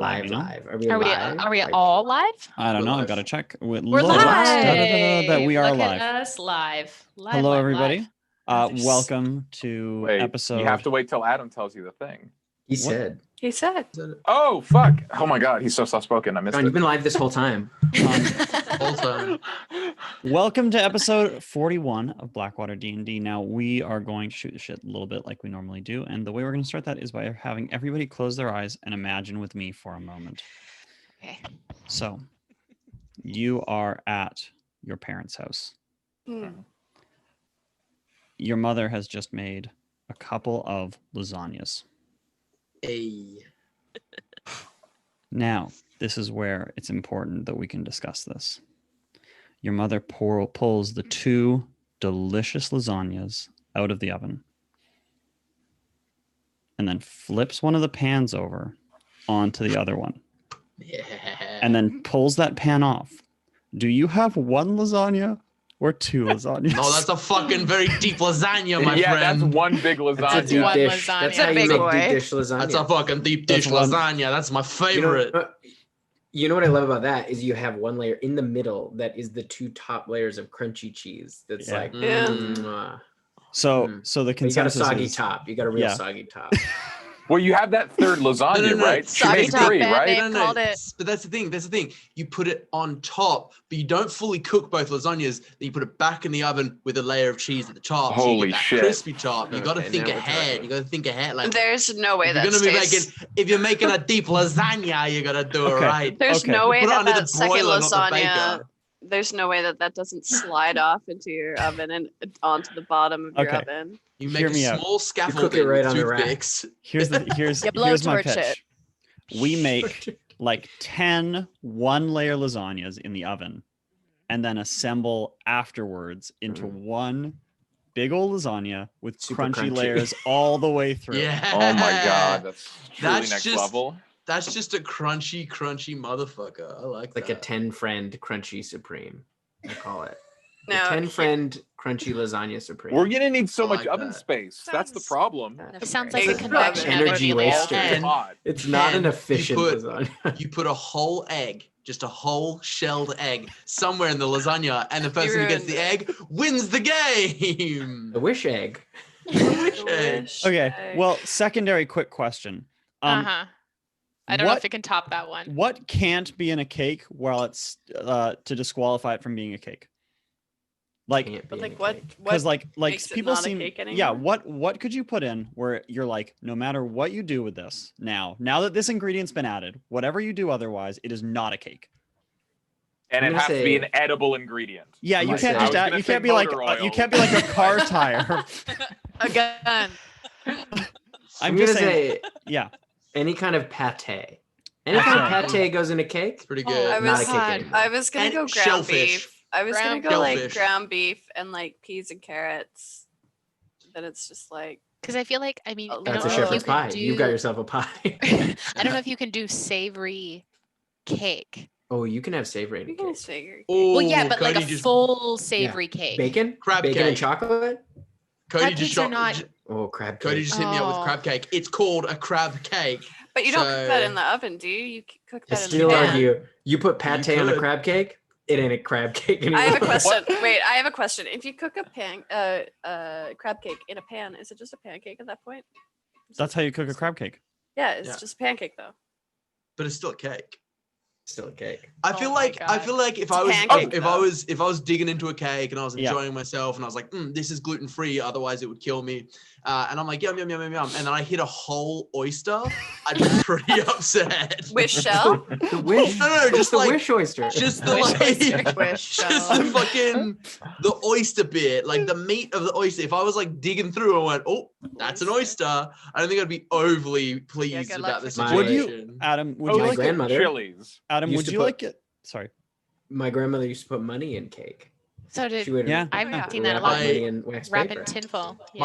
Live. Are we Are live? we all live? I don't know. live. I've got to check. We're Looks live. that we are Look live. at us live. Hello, everybody. Live. Welcome to Wait, episode. you have to wait till Adam tells you the thing. He said. He said. Oh, fuck. Oh my God, he's so soft-spoken. I missed John, it. you've been live this whole time. Whole time. Welcome to episode 41 of BlackwaterDnD. Now, we are going to shoot the shit a little bit like we normally do. And the way we're going to start that is by having everybody close their eyes and imagine with me for a moment. Okay. So, you are at your parents' house. Your mother has just made a couple of lasagnas. Hey. Now, this is where it's important that we can discuss this. Your mother pulls the two delicious lasagnas out of the oven and then flips one of the pans over onto the other one. Yeah. And then pulls that pan off. Do you have one lasagna or two lasagnas? No, that's a fucking very deep lasagna, my yeah, friend. that's one big lasagna. That's a deep One dish. lasagna. That's It's a how you big make boy. deep dish lasagna. That's a fucking deep dish That's one. lasagna. That's my favorite. You know what I love about that is you have one layer in the middle that is the two top layers of crunchy cheese. That's Yeah. like, Yeah. So the But you got a consensus soggy is top. You got a real Yeah. soggy top. Well, you have that third lasagna, No. right? She Soggy made top, three, man. right? They called it- But that's the thing. You put it on top, but you don't fully cook both lasagnas. Then you put it back in the oven with a layer of cheese at the top. so you Holy get that shit. crispy top. You got to Okay, think now we're ahead. talking. You got to think ahead. Like There's no way if you're that gonna be stays. if you're making a deep lasagna, you gotta do it Okay. right. There's Okay. no way Put it that under the that second broiler, not the lasagna. baker. There's no way that doesn't slide off into your oven and onto the bottom of your Okay. oven. You Hear make me a out. small scaffolding right with on the rack. toothpicks. here's You my blowtorch pitch. it. We make like 10 one-layer lasagnas in the oven and then assemble afterwards into one big old lasagna with Super crunchy crunchy. layers all the way through. Yeah. Oh my God, that's truly That's next just- level. That's just a crunchy Like motherfucker. I like a that. 10-friend crunchy supreme. I call it. The No, 10-friend crunchy lasagna supreme. We're gonna need so I much like oven that. space. That's the Sounds- problem. It That's sounds right. like a It's convection oven. energy really. waster. And- Hot. It's not an And efficient you put- lasagna. You put a whole egg, just a whole shelled egg, somewhere in the lasagna, and the person who gets the ruined egg wins the game. The wish egg. Wish egg. Wish Okay. egg. Well, secondary quick question. I don't know what- if it can top that one. What can't be in a cake while it's to disqualify it from being a cake? Like, Can't But be like in a what? cake. because like makes it people not a seem cake yeah. anymore? What could you put in where you're like, no matter what you do with this now that this ingredient's been added, whatever you do otherwise, it is not a cake. And I'm it gonna has to be say- an edible ingredient. Yeah, I'm you gonna can't say- just I was add, gonna you say can't be like motor oil. you can't be like a car tire. A gun. I'm I'm just gonna saying, say yeah. any kind of pate. Any kind of pate goes in a cake. It's pretty Oh, good. I Not was a cake anymore. I was gonna And go ground shellfish. beef. I was gonna Ground go like shellfish. ground beef and like peas and carrots. Then it's just like Because I feel like, I mean, Oh, I That's don't a know if you shepherd's pie. can You got do. yourself a pie. I don't know if you can do savory cake. Oh, you can have savory in a you can cake. say Well, yeah, Ooh, but like Cody a just- full savory cake. Bacon? Crab Bacon and cake. chocolate? Cody crab just cakes are shot. not- Oh, crab Cody cake. just hit me up with Oh. crab cake. It's called a crab cake. But you don't cook that in So- the oven, do you? You cook I that in still the pan. argue. You put pate on a could. crab cake, it ain't a crab cake anymore. I have a question. Wait, I have a question. If you cook a crab cake in a pan, is it just a pancake at that point? That's how you cook a crab cake. Yeah, it's Yeah. just a pancake though. But it's still a cake. Still a cake. I Oh feel my like God. if It's I was pancake, if though. I was digging into a cake and I was Yeah. enjoying myself and I was like, this is gluten free, otherwise it would kill me. And I'm like, yum yum yum yum yum, and then I hit a whole oyster, I'd be pretty upset. Wish shell. The wish. No, just the like- wish oyster. Just the Wish oyster. like, Wish just shell. the fucking the oyster bit, like the meat of the oyster. If I was like digging through and went, oh, that's an oyster, I don't think I'd be overly pleased good luck about the with that. Would situation. you, Adam? Would Oh, you my like it? grandmother Chili's. Adam, used would to you put- like it? Sorry. My grandmother used to put money in cake. So did She would Yeah. I've yeah. seen that a wrap lot. I- money in wax Wrap paper. in tinfoil. Yeah.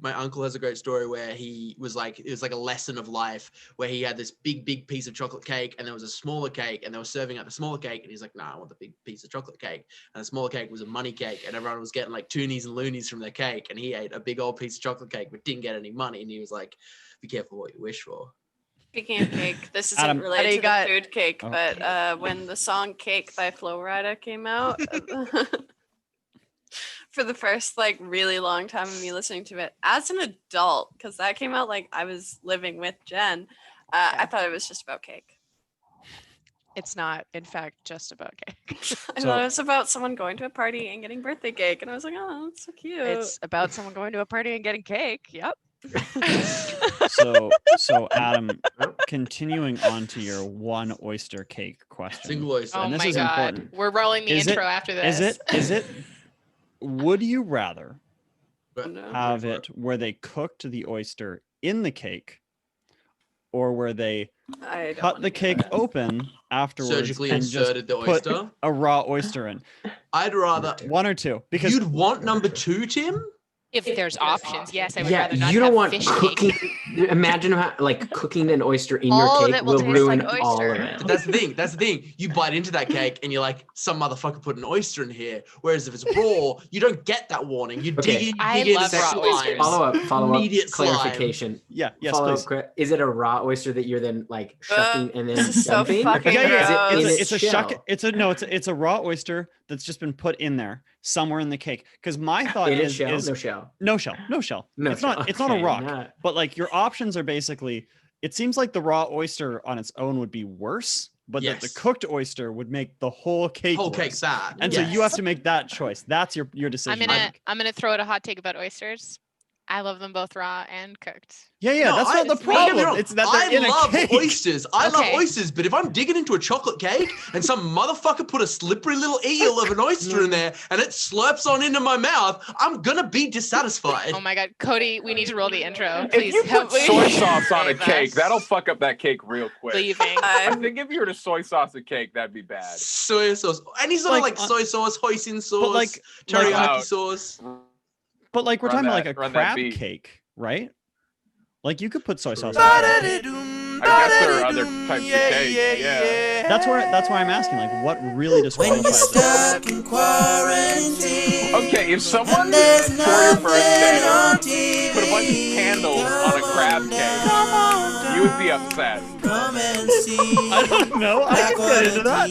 My uncle has a great story where he was like, it was like a lesson of life where he had this big piece of chocolate cake and there was a smaller cake and they were serving up the smaller cake and he's like, nah, I want the big piece of chocolate cake. And the smaller cake was a money cake and everyone was getting like toonies and loonies from their cake and he ate a big old piece of chocolate cake but didn't get any money and he was like, be careful what you wish for. Speaking of cake, this isn't Adam, related to got- the food cake, Oh. but when the song "Cake" by Flo Rida came out, for the first like really long time of me listening to it as an adult, because that came out like I was living with Jen, I thought it was just about cake. It's not, in fact, just about cake. I So- thought it was about someone going to a party and getting birthday cake, and I was like, oh, that's so cute. It's about someone going to a party and getting cake. Yep. So Adam, continuing on to your one oyster cake question. Single oyster. Oh And this my is god. important. We're rolling the Is intro it- after this. Is it would you rather No. have it where they cooked the oyster in the cake, or where they I don't cut wanna the hear cake that. open afterwards Surgically and just inserted the put oyster. a raw oyster in? I'd rather. One or two, because You'd want number 2, Tim? If there's options, yes, I would Yeah, rather not you don't have want fish cooking. cake. Imagine how like cooking an oyster in All your of cake it will will taste ruin like all of oyster. it. That's the thing. That's the thing. You bite into that cake and you're like, some motherfucker put an oyster in here. Whereas if it's raw, you don't get that warning. You Okay. dig in, you I dig in, love and raw slime. oysters. Follow up, Immediate slime. clarification. yeah, yes, Follow please. up, is it a raw oyster that you're then like shucking and then this is so dumping? fucking Yeah, yeah. Is it gross. in It's a shuck. shell? It's a raw oyster that's just been put in there somewhere in the cake. Because my thought In its is shell? is No shell. no shell. No it's shell. not. It's not a Okay, rock. not- But like your options are basically. It seems like the raw oyster on its own would be worse, but that the Yes. cooked oyster would make the whole cake. Whole worse. cake's bad. And so you Yes. have to make that choice. That's your decision. I'm gonna throw out a hot take about oysters. I love them both raw and cooked. Yeah, yeah. No, that's not the don't get me problem. wrong, It's that I they're in a love cake. oysters. I love Okay. oysters, but if I'm digging into a chocolate cake and some motherfucker put a slippery little eel of an oyster in there and it slurps on into my mouth, I'm gonna be dissatisfied. Oh my god, Cody, we need to roll the intro. If Please you help put me. soy sauce on a Save cake, us. that'll fuck up that cake real quick. Leaving. I I'm think if you were to soy sauce a cake, that'd be bad. Soy sauce. Any sort of Like, like soy sauce, hoisin sauce, But like, teriyaki out. sauce. but like we're Run talking about that- like a run that crab beat. cake, right? Like you could put soy sauce. True. on it. I guess there are other types of cake. Yeah. That's why I'm asking. Like, what really disqualifies it? Okay, if someone for your birthday put a bunch of candles on a crab cake, you would be upset. I don't know. I can get into that.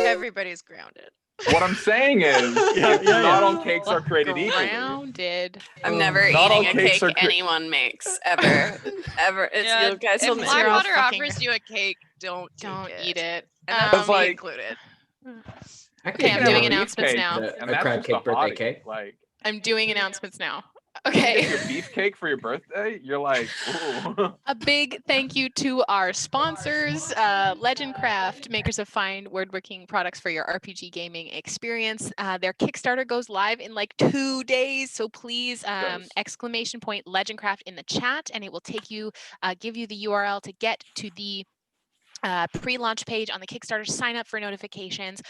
Everybody's grounded. What I'm saying is, Yeah, yeah, not yeah. all cakes are created equally. Grounded. I'm never Not all eating a cakes cake are anyone makes ever. Ever. It's Yeah, you guys if will Blackwater never. Blackwater fucking- offers you a cake, don't Don't take eat it. And that's It's me like- included. Okay, I'm doing a announcements beefcake, now. And A that's crab just cake a birthday hottie. cake? Like, I'm doing announcements now. you Okay. get your beefcake for your birthday, you're like, ooh. A big thank you to our sponsors, Legend Craft, makers of fine woodworking products for your RPG gaming experience. Their Kickstarter goes live in like 2 days, so please Does. exclamation point Legend Craft in the chat, and it will take you, give you the URL to get to the pre-launch page on the Kickstarter. Sign up for notifications.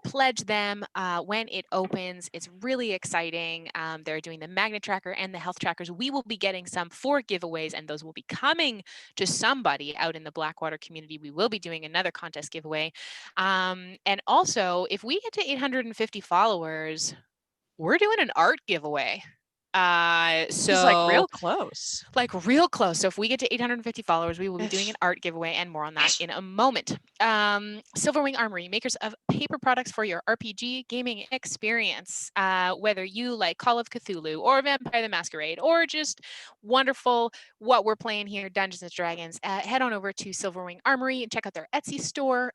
Pledge them when it opens. It's really exciting. They're doing the magnet tracker and the health trackers. We will be getting some for giveaways, and those will be coming to somebody out in the Blackwater community. We will be doing another contest giveaway. And also, if we get to 850 followers, we're doing an art giveaway. So It's like real close. real close. So if we get to 850 followers, we will be doing an art giveaway, and more on that in a moment. Silverwing Armory, makers of paper products for your RPG gaming experience. Whether you like Call of Cthulhu or Vampire the Masquerade or just wonderful what we're playing here, Dungeons and Dragons, head on over to Silverwing Armory and check out their Etsy store.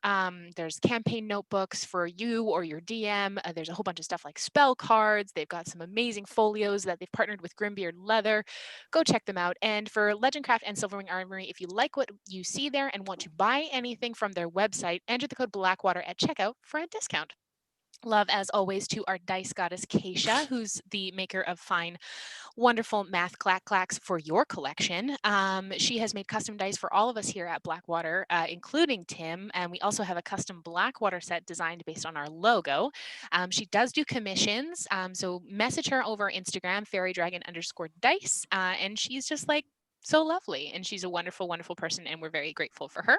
There's campaign notebooks for you or your DM. There's a whole bunch of stuff like spell cards. They've got some amazing folios that they've partnered with Grimbeard Leather. Go check them out. And for Legendcraft and Silverwing Armory, if you like what you see there and want to buy anything from their website, enter the code Blackwater at checkout for a discount. Love, as always, to our dice goddess, Keisha, who's the maker of fine, wonderful math clacks for your collection. She has made custom dice for all of us here at Blackwater, including Tim, and we also have a custom Blackwater set designed based on our logo. She does do commissions, so message her over Instagram, fairydragon_dice, and she's just like so lovely, and she's a wonderful, wonderful person, and we're very grateful for her.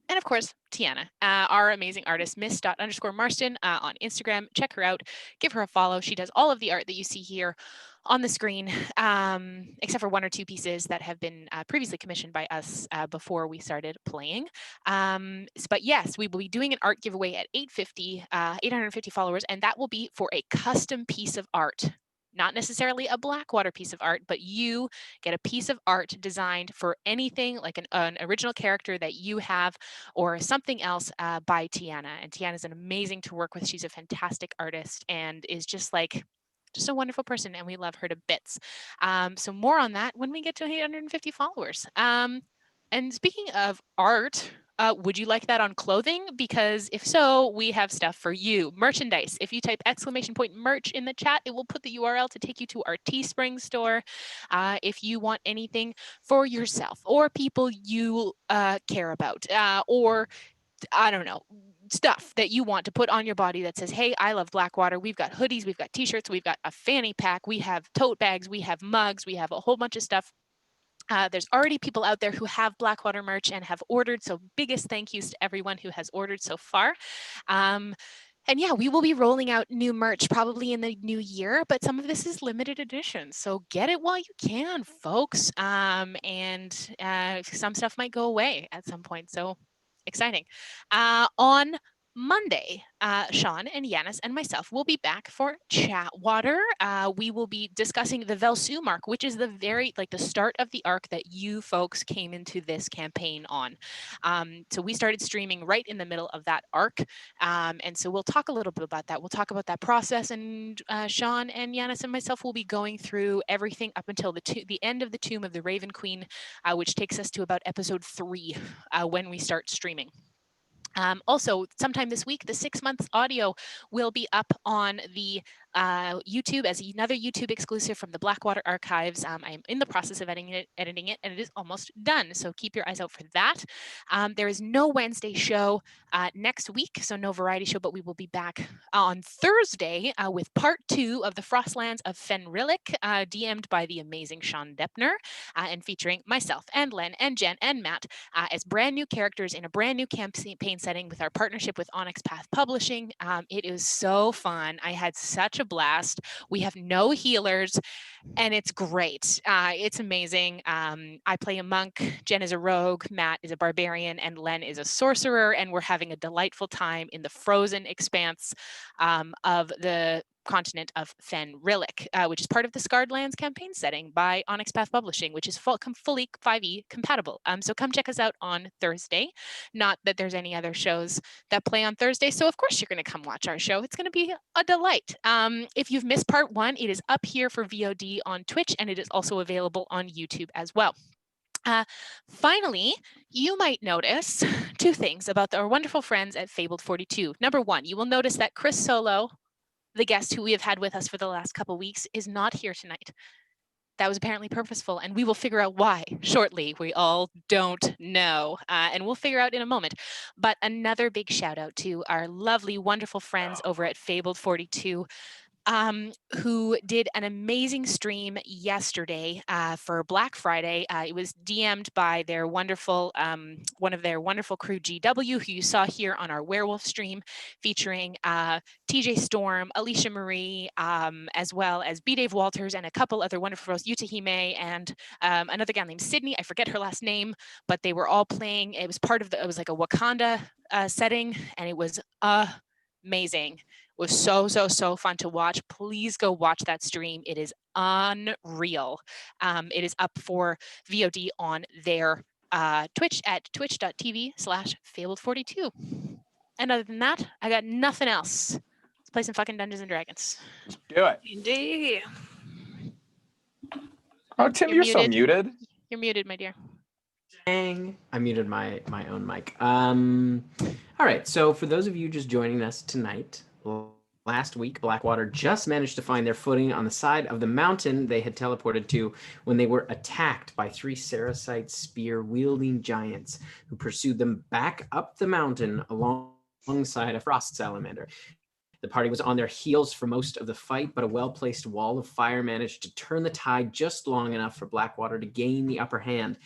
And of course, Tiana, our amazing artist, Miss._Marston on Instagram. Check her out. Give her a follow. She does all of the art that you see here on the screen, except for one or two pieces that have been previously commissioned by us before we started playing. But yes, we will be doing an art giveaway at 850 followers, and that will be for a custom piece of art. Not necessarily a Blackwater piece of art, but you get a piece of art designed for anything like an original character that you have or something else by Tiana. And Tiana's an amazing to work with. She's a fantastic artist and is just a wonderful person, and we love her to bits. So more on that when we get to 850 followers. And speaking of art, would you like that on clothing? Because if so, we have stuff for you. Merchandise. If you type !merch in the chat, it will put the URL to take you to our Teespring store. If you want anything for yourself or people you care about, or I don't know, stuff that you want to put on your body that says, hey, I love Blackwater. We've got hoodies, we've got t-shirts, we've got a fanny pack, we have tote bags, we have mugs, we have a whole bunch of stuff. There's already people out there who have Blackwater merch and have ordered. So biggest thank yous to everyone who has ordered so far. And yeah, we will be rolling out new merch probably in the new year, but some of this is limited edition. So get it while you can, folks. And some stuff might go away at some point. So exciting. On Monday, Sean and Yanis and myself will be back for Chatwater. We will be discussing the Velsu arc, which is the start of the arc that you folks came into this campaign on. So we started streaming right in the middle of that arc. And so we'll talk a little bit about that. We'll talk about that process, and Sean and Yanis and myself will be going through everything up until the end of the Tomb of the Raven Queen, which takes us to about episode 3 when we start streaming. Also, sometime this week, the 6 months audio will be up on the YouTube as another YouTube exclusive from the Blackwater archives. I am in the process of editing it, and it is almost done. So keep your eyes out for that. There is no Wednesday show next week, so no variety show, but we will be back on Thursday with part 2 of the Frostlands of Fenrillic, DM'd by the amazing Sean Deppner, and featuring myself and Len and Jen and Matt as brand new characters in a brand new campaign setting with our partnership with Onyx Path Publishing. It is so fun. I had such a blast. We have no healers, and it's great. It's amazing. I play a monk, Jen is a rogue, Matt is a barbarian, and Len is a sorcerer, and we're having a delightful time in the frozen expanse of the continent of Fenrillic, which is part of the Scarred Lands campaign setting by Onyx Path Publishing, which is fully 5e compatible. So come check us out on Thursday. Not that there's any other shows that play on Thursday, so of course you're going to come watch our show. It's going to be a delight. If you've missed part 1, it is up here for VOD on Twitch, and it is also available on YouTube as well. Finally, you might notice 2 things about our wonderful friends at Fabled 42. Number 1, you will notice that Chris Solo, the guest who we have had with us for the last couple weeks, is not here tonight. That was apparently purposeful, and we will figure out why shortly. We all don't know, and we'll figure out in a moment. But another big shout out to our lovely, wonderful friends over at Fabled 42, who did an amazing stream yesterday for Black Friday. It was DM'd by their wonderful, one of their wonderful crew, GW, who you saw here on our werewolf stream, featuring TJ Storm, Alicia Marie, as well as B. Dave Walters and a couple other wonderful girls, Yutahime, and another gal named Sydney. I forget her last name, but they were all playing. It was part of it was like a Wakanda setting, and it was amazing. It was so fun to watch. Please go watch that stream. It is unreal. It is up for VOD on their Twitch at twitch.tv/Fabled42. And other than that, I got nothing else. Let's play some fucking Dungeons and Dragons. Do it. Indeed. Oh, Tim, you're so muted. You're muted, my dear. Dang. I muted my own mic. All right, so for those of you just joining us tonight, last week, Blackwater just managed to find their footing on the side of the mountain they had teleported to when they were attacked by 3 Saracite spear-wielding giants who pursued them back up the mountain alongside a frost salamander. The party was on their heels for most of the fight, but a well-placed wall of fire managed to turn the tide just long enough for Blackwater to gain the upper hand.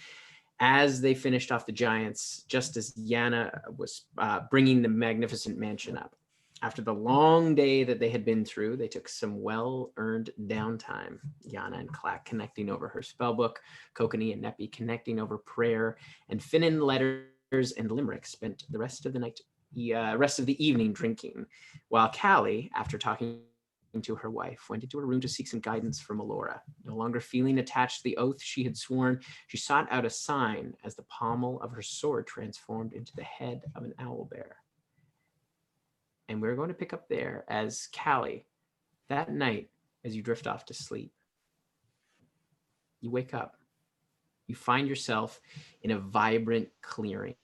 As they finished off the giants, just as Yana was bringing the magnificent mansion up. After the long day that they had been through, they took some well-earned downtime. Yana and Clack connecting over her spellbook, Kokanee and Neppy connecting over prayer, and Finnan letters and limericks spent the rest of the evening drinking, while Callie, after talking to her wife, went into her room to seek some guidance from Alora. No longer feeling attached to the oath she had sworn, she sought out a sign as the pommel of her sword transformed into the head of an owlbear. And we're going to pick up there as Callie, that night, as you drift off to sleep, you wake up. You find yourself in a vibrant clearing.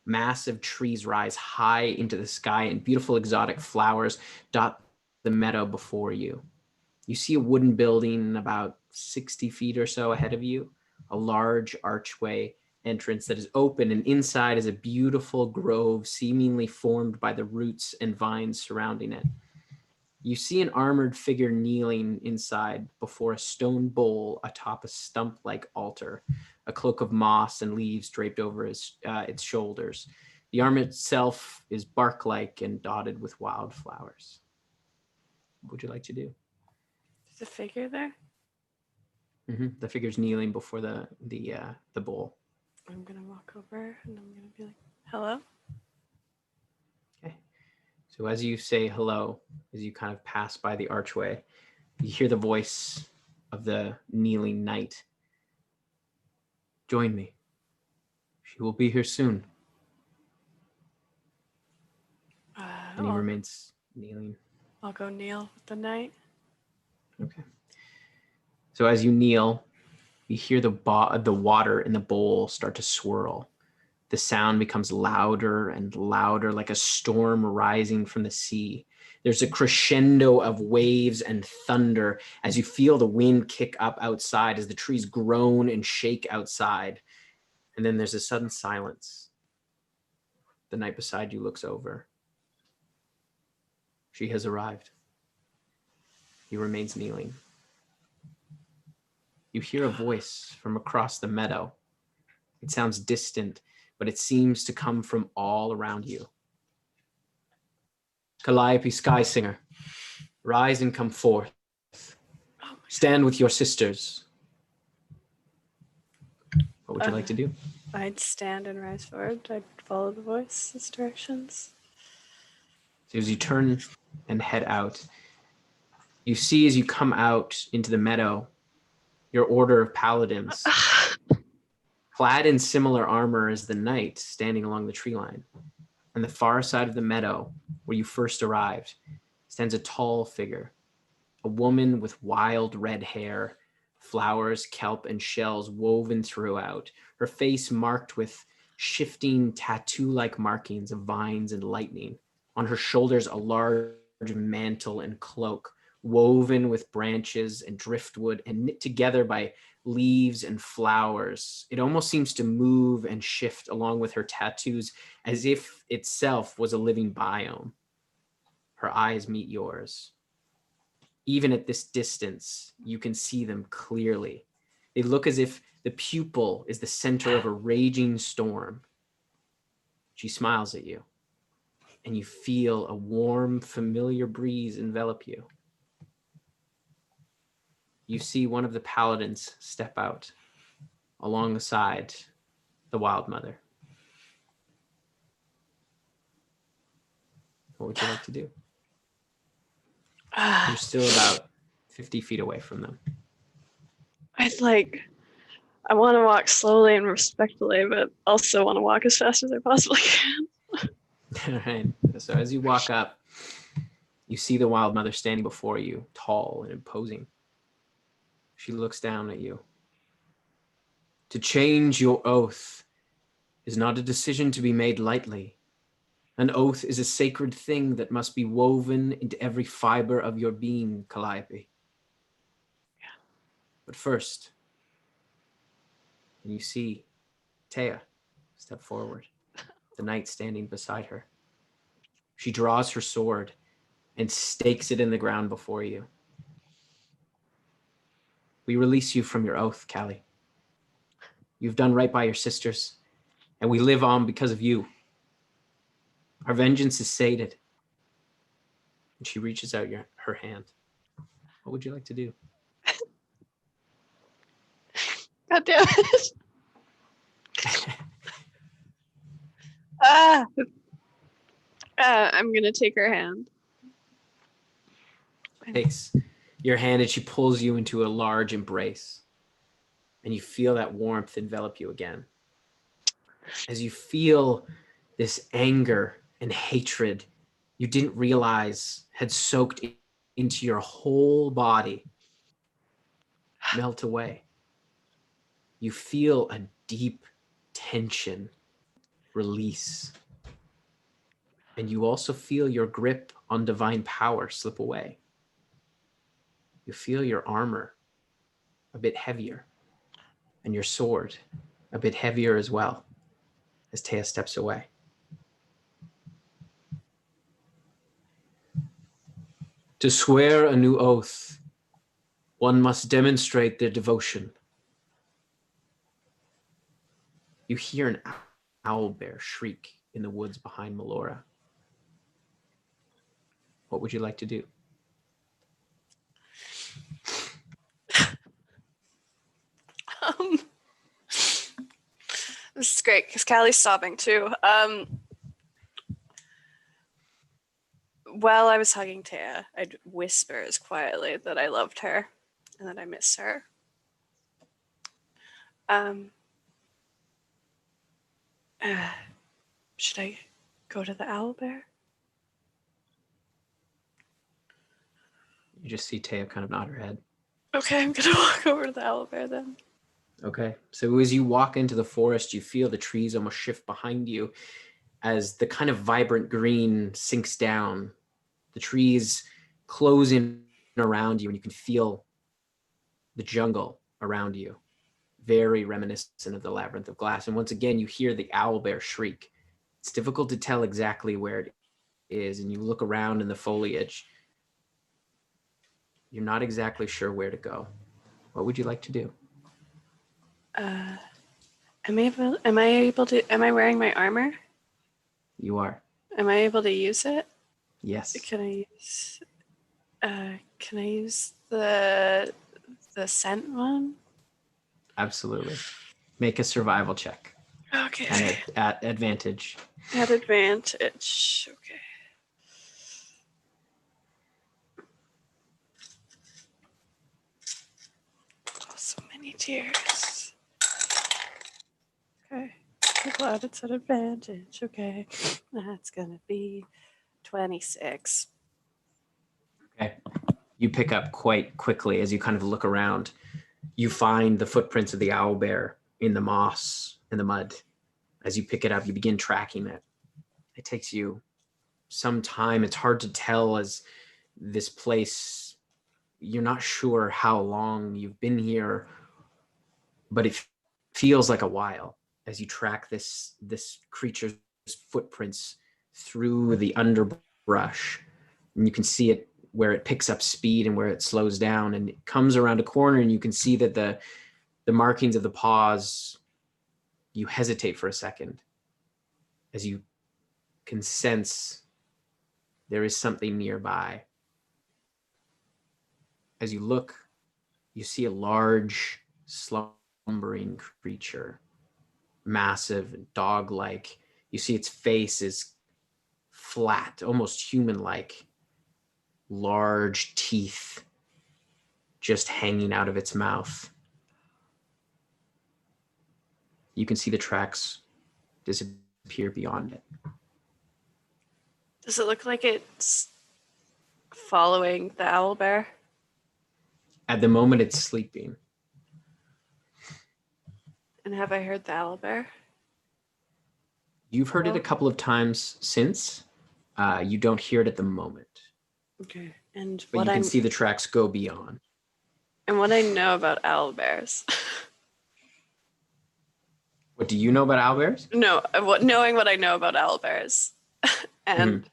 Massive trees rise high into the sky and beautiful exotic flowers dot the meadow before you. You see a wooden building about 60 feet or so ahead of you, a large archway entrance that is open, and inside is a beautiful grove seemingly formed by the roots and vines surrounding it. You see an armored figure kneeling inside before a stone bowl atop a stump-like altar, a cloak of moss and leaves draped over its shoulders. The armor itself is bark-like and dotted with wildflowers. What would you like to do? There's a figure there. The figure's kneeling before the bowl. I'm gonna walk over and I'm gonna be like, hello? Okay. So as you say hello, as you kind of pass by the archway, you hear the voice of the kneeling knight. Join me. She will be here soon. And he remains kneeling. I'll go kneel with the knight. Okay. So as you kneel, you hear the water in the bowl start to swirl. The sound becomes louder and louder, like a storm rising from the sea. There's a crescendo of waves and thunder as you feel the wind kick up outside, as the trees groan and shake outside. And then there's a sudden silence. The knight beside you looks over. She has arrived. He remains kneeling. You hear a voice from across the meadow. It sounds distant, but it seems to come from all around you. Calliope Skysinger, rise and come forth. Stand with your sisters. What would you like to do? I'd stand and rise forward. I'd follow the voice's directions. So as you turn and head out, you see as you come out into the meadow, your order of paladins, clad in similar armor as the knight, standing along the tree line. On the far side of the meadow, where you first arrived, stands a tall figure, a woman with wild red hair, flowers, kelp, and shells woven throughout, her face marked with shifting tattoo-like markings of vines and lightning. On her shoulders, a large mantle and cloak, woven with branches and driftwood and knit together by leaves and flowers. It almost seems to move and shift along with her tattoos as if itself was a living biome. Her eyes meet yours. Even at this distance, you can see them clearly. They look as if the pupil is the center of a raging storm. She smiles at you, and you feel a warm, familiar breeze envelop you. You see one of the paladins step out alongside the Wild Mother. What would you like to do? You're still about 50 feet away from them. I want to walk slowly and respectfully, but also want to walk as fast as I possibly can. All right. So as you walk up, you see the Wild Mother standing before you, tall and imposing. She looks down at you. To change your oath is not a decision to be made lightly. An oath is a sacred thing that must be woven into every fiber of your being, Calliope. Yeah. But first, and you see Taya step forward, the knight standing beside her. She draws her sword and stakes it in the ground before you. We release you from your oath, Callie. You've done right by your sisters, and we live on because of you. Our vengeance is sated. And she reaches out her hand. What would you like to do? God damn it. Ah. I'm gonna take her hand. Takes your hand and she pulls you into a large embrace. And you feel that warmth envelop you again. As you feel this anger and hatred you didn't realize had soaked into your whole body melt away. You feel a deep tension release. And you also feel your grip on divine power slip away. You feel your armor a bit heavier and your sword a bit heavier as well as Taya steps away. To swear a new oath, one must demonstrate their devotion. You hear an owlbear shriek in the woods behind Melora. What would you like to do? This is great because Callie's sobbing too. While I was hugging Taya, I'd whisper as quietly that I loved her and that I miss her. Should I go to the owlbear? You just see Taya kind of nod her head. Okay, I'm gonna walk over to the owlbear then. Okay, so as you walk into the forest, you feel the trees almost shift behind you as the kind of vibrant green sinks down. The trees close in around you and you can feel the jungle around you, very reminiscent of the Labyrinth of Glass. And once again, you hear the owlbear shriek. It's difficult to tell exactly where it is, and you look around in the foliage. You're not exactly sure where to go. What would you like to do? Am I wearing my armor? You are. Am I able to use it? Yes. Can I use the scent one? Absolutely. Make a survival check. Okay. And at advantage. At advantage. Okay. Oh, so many tears. Okay. I'm glad it's at advantage. Okay. That's gonna be 26. Okay. You pick up quite quickly as you kind of look around. You find the footprints of the owlbear in the moss and the mud. As you pick it up, you begin tracking it. It takes you some time. It's hard to tell as this place, you're not sure how long you've been here, but it feels like a while as you track this creature's footprints through the underbrush. And you can see it where it picks up speed and where it slows down, and it comes around a corner and you can see that the markings of the paws, you hesitate for a second as you can sense there is something nearby. As you look, you see a large slumbering creature, massive and dog-like. You see its face is flat, almost human-like, large teeth just hanging out of its mouth. You can see the tracks disappear beyond it. Does it look like it's following the owlbear? At the moment, it's sleeping. And have I heard the owlbear? You've heard it a couple of times since. You don't hear it at the moment. Okay. And but you can see the tracks go beyond. And what I know about owlbears. What do you know about owlbears? No, knowing what I know about owlbears, and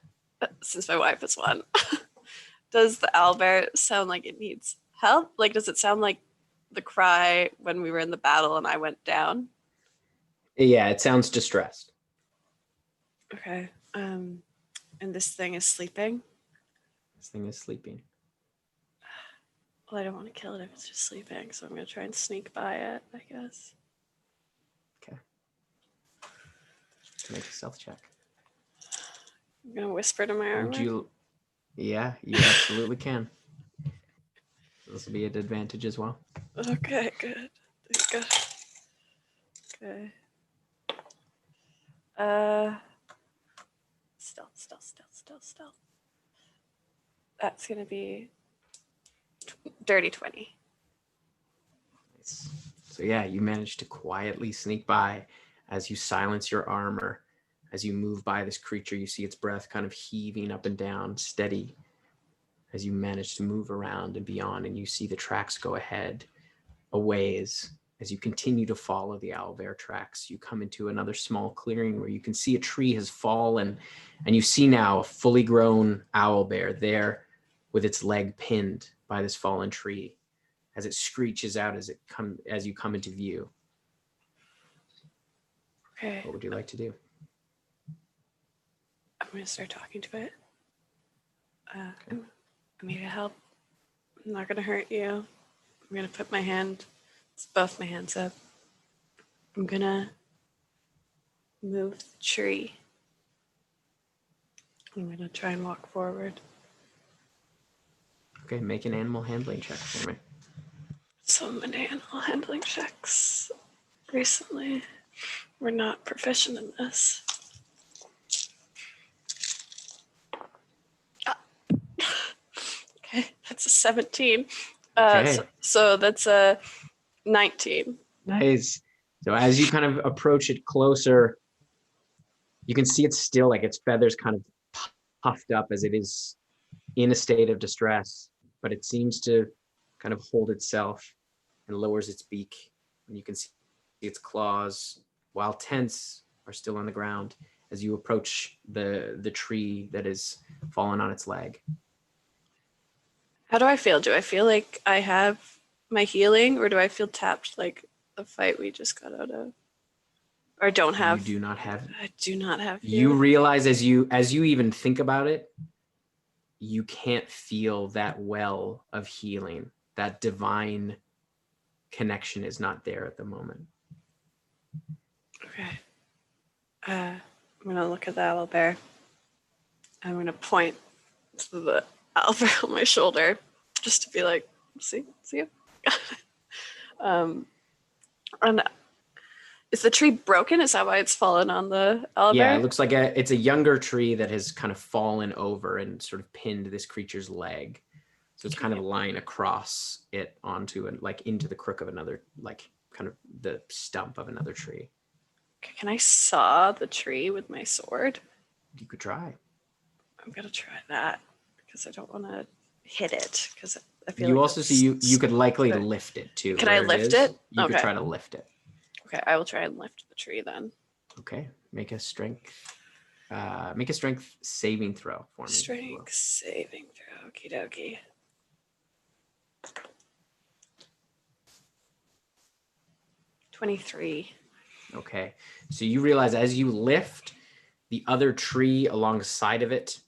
since my wife is one, does the owlbear sound like it needs help? Like, does it sound like the cry when we were in the battle and I went down? Yeah, it sounds distressed. Okay. And this thing is sleeping? This thing is sleeping. Well, I don't want to kill it if it's just sleeping, so I'm going to try and sneak by it, I guess. Okay. Make a stealth check. I'm going to whisper to my armor. Would you? Yeah, you absolutely can. This will be an advantage as well. Okay, good. Thank God. Okay. Stealth. That's going to be dirty 20. Nice. So yeah, you manage to quietly sneak by as you silence your armor. As you move by this creature, you see its breath kind of heaving up and down, steady, as you manage to move around and beyond, and you see the tracks go ahead a ways. As you continue to follow the owlbear tracks, you come into another small clearing where you can see a tree has fallen, and you see now a fully grown owlbear there with its leg pinned by this fallen tree as it screeches out as you come into view. Okay. What would you like to do? I'm going to start talking to it. I'm here to help. I'm not going to hurt you. I'm going to put both my hands up. I'm going to move the tree. I'm going to try and walk forward. Okay, make an animal handling check for me. So many animal handling checks recently. We're not proficient in this. Okay, that's a 17. Okay. So that's a 19. Nice. So as you kind of approach it closer, you can see it's still like its feathers kind of puffed up as it is in a state of distress, but it seems to kind of hold itself and lowers its beak. And you can see its claws, while tense, are still on the ground as you approach the tree that is fallen on its leg. How do I feel? Do I feel like I have my healing, or do I feel tapped like the fight we just got out of? Or don't have? You do not have. I do not have You healing. realize as you even think about it, you can't feel that well of healing. That divine connection is not there at the moment. Okay. I'm gonna look at the owlbear. I'm gonna point to the owlbear on my shoulder, just to be like, see you. And is the tree broken? Is that why it's fallen on the owlbear? Yeah, it looks like it's a younger tree that has kind of fallen over and sort of pinned this creature's leg. So it's kind of lying across it onto and like into the crook of another, like kind of the stump of another tree. Can I saw the tree with my sword? You could try. I'm gonna try that because I don't want to hit it because I feel You like also see you could likely Okay. lift it too. Can I where lift is. it? You could Okay. try to lift it. Okay, I will try and lift the tree then. Okay, make a strength saving throw for me. if you will. Strength saving throw. Okie dokie. $23. Okay, so you realize as you lift, the other tree alongside of it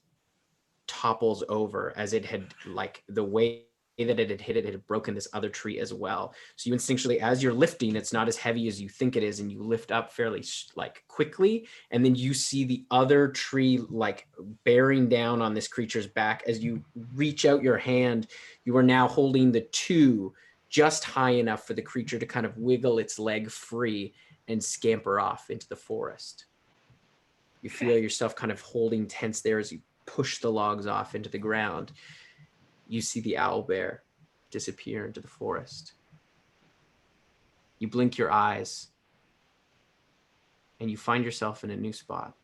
topples over as it had, like the way that it had hit it had broken this other tree as well. So you instinctually, as you're lifting, it's not as heavy as you think it is, and you lift up fairly like quickly, and then you see the other tree like bearing down on this creature's back. As you reach out your hand, you are now holding the two just high enough for the creature to kind of wiggle its leg free and scamper off into the forest. You feel yourself kind of holding tense there as you push the logs off into the ground. You see the owlbear disappear into the forest. You blink your eyes and you find yourself in a new spot.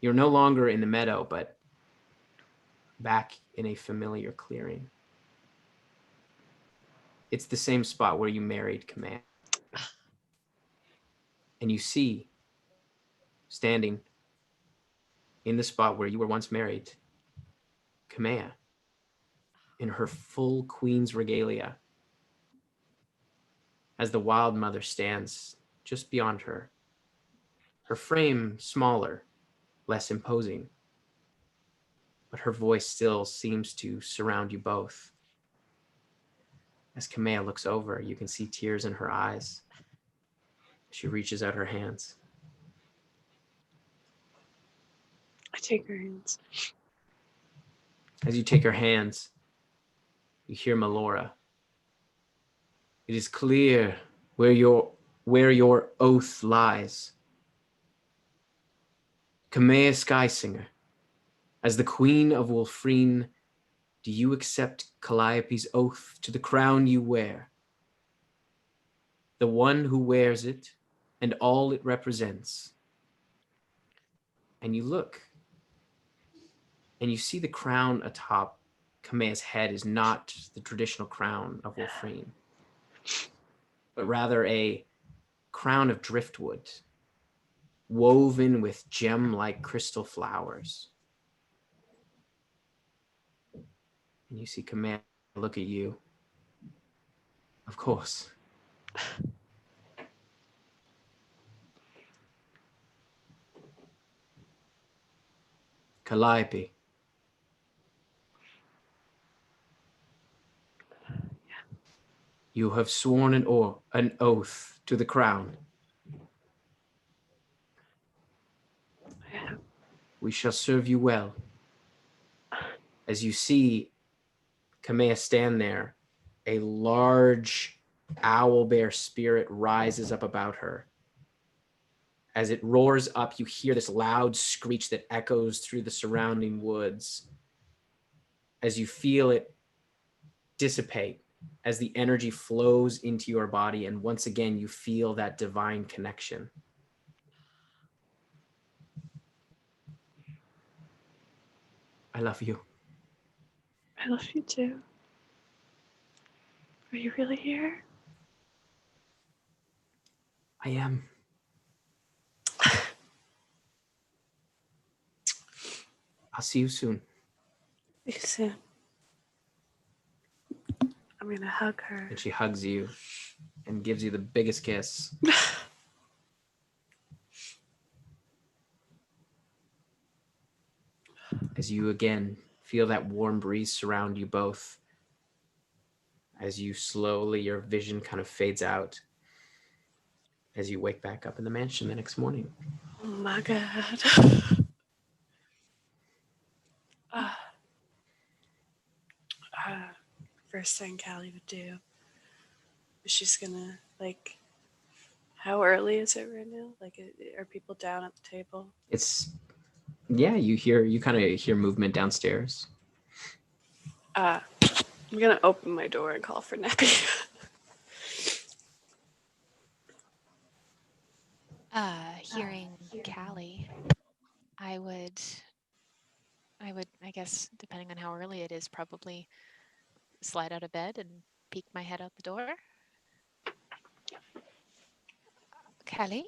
You're no longer in the meadow, but back in a familiar clearing. It's the same spot where you married Kamea. And you see, standing in the spot where you were once married, Kamea, in her full queen's regalia, as the wild mother stands just beyond her, her frame smaller, less imposing, but her voice still seems to surround you both. As Kamea looks over, you can see tears in her eyes. She reaches out her hands. I take her hands. As you take her hands, you hear Melora. It is clear where your oath lies. Kamea Skysinger, as the Queen of Wolfrine, do you accept Calliope's oath to the crown you wear? The one who wears it and all it represents. And you look, and you see the crown atop Kamea's head is not the traditional crown of Wolfrine, but rather a crown of driftwood, woven with gem-like crystal flowers. And you see Kamea look at you. Of course. Calliope. You have sworn an oath to the crown. Yeah. We shall serve you well. As you see Kamea stand there, a large owlbear spirit rises up about her. As it roars up, you hear this loud screech that echoes through the surrounding woods. As you feel it dissipate, as the energy flows into your body, and once again, you feel that divine connection. I love you. I love you too. Are you really here? I am. I'll see you soon. You soon. I'm gonna hug her. And she hugs you and gives you the biggest kiss. As you again feel that warm breeze surround you both. As you slowly, your vision kind of fades out. As you wake back up in the mansion the next morning. Oh my God. First thing Callie would do is she's gonna, like, how early is it right now? Like, are people down at the table? You kind of hear movement downstairs. I'm gonna open my door and call for Nappy. Hearing Callie, I would, I guess, depending on how early it is, probably slide out of bed and peek my head out the door. Callie?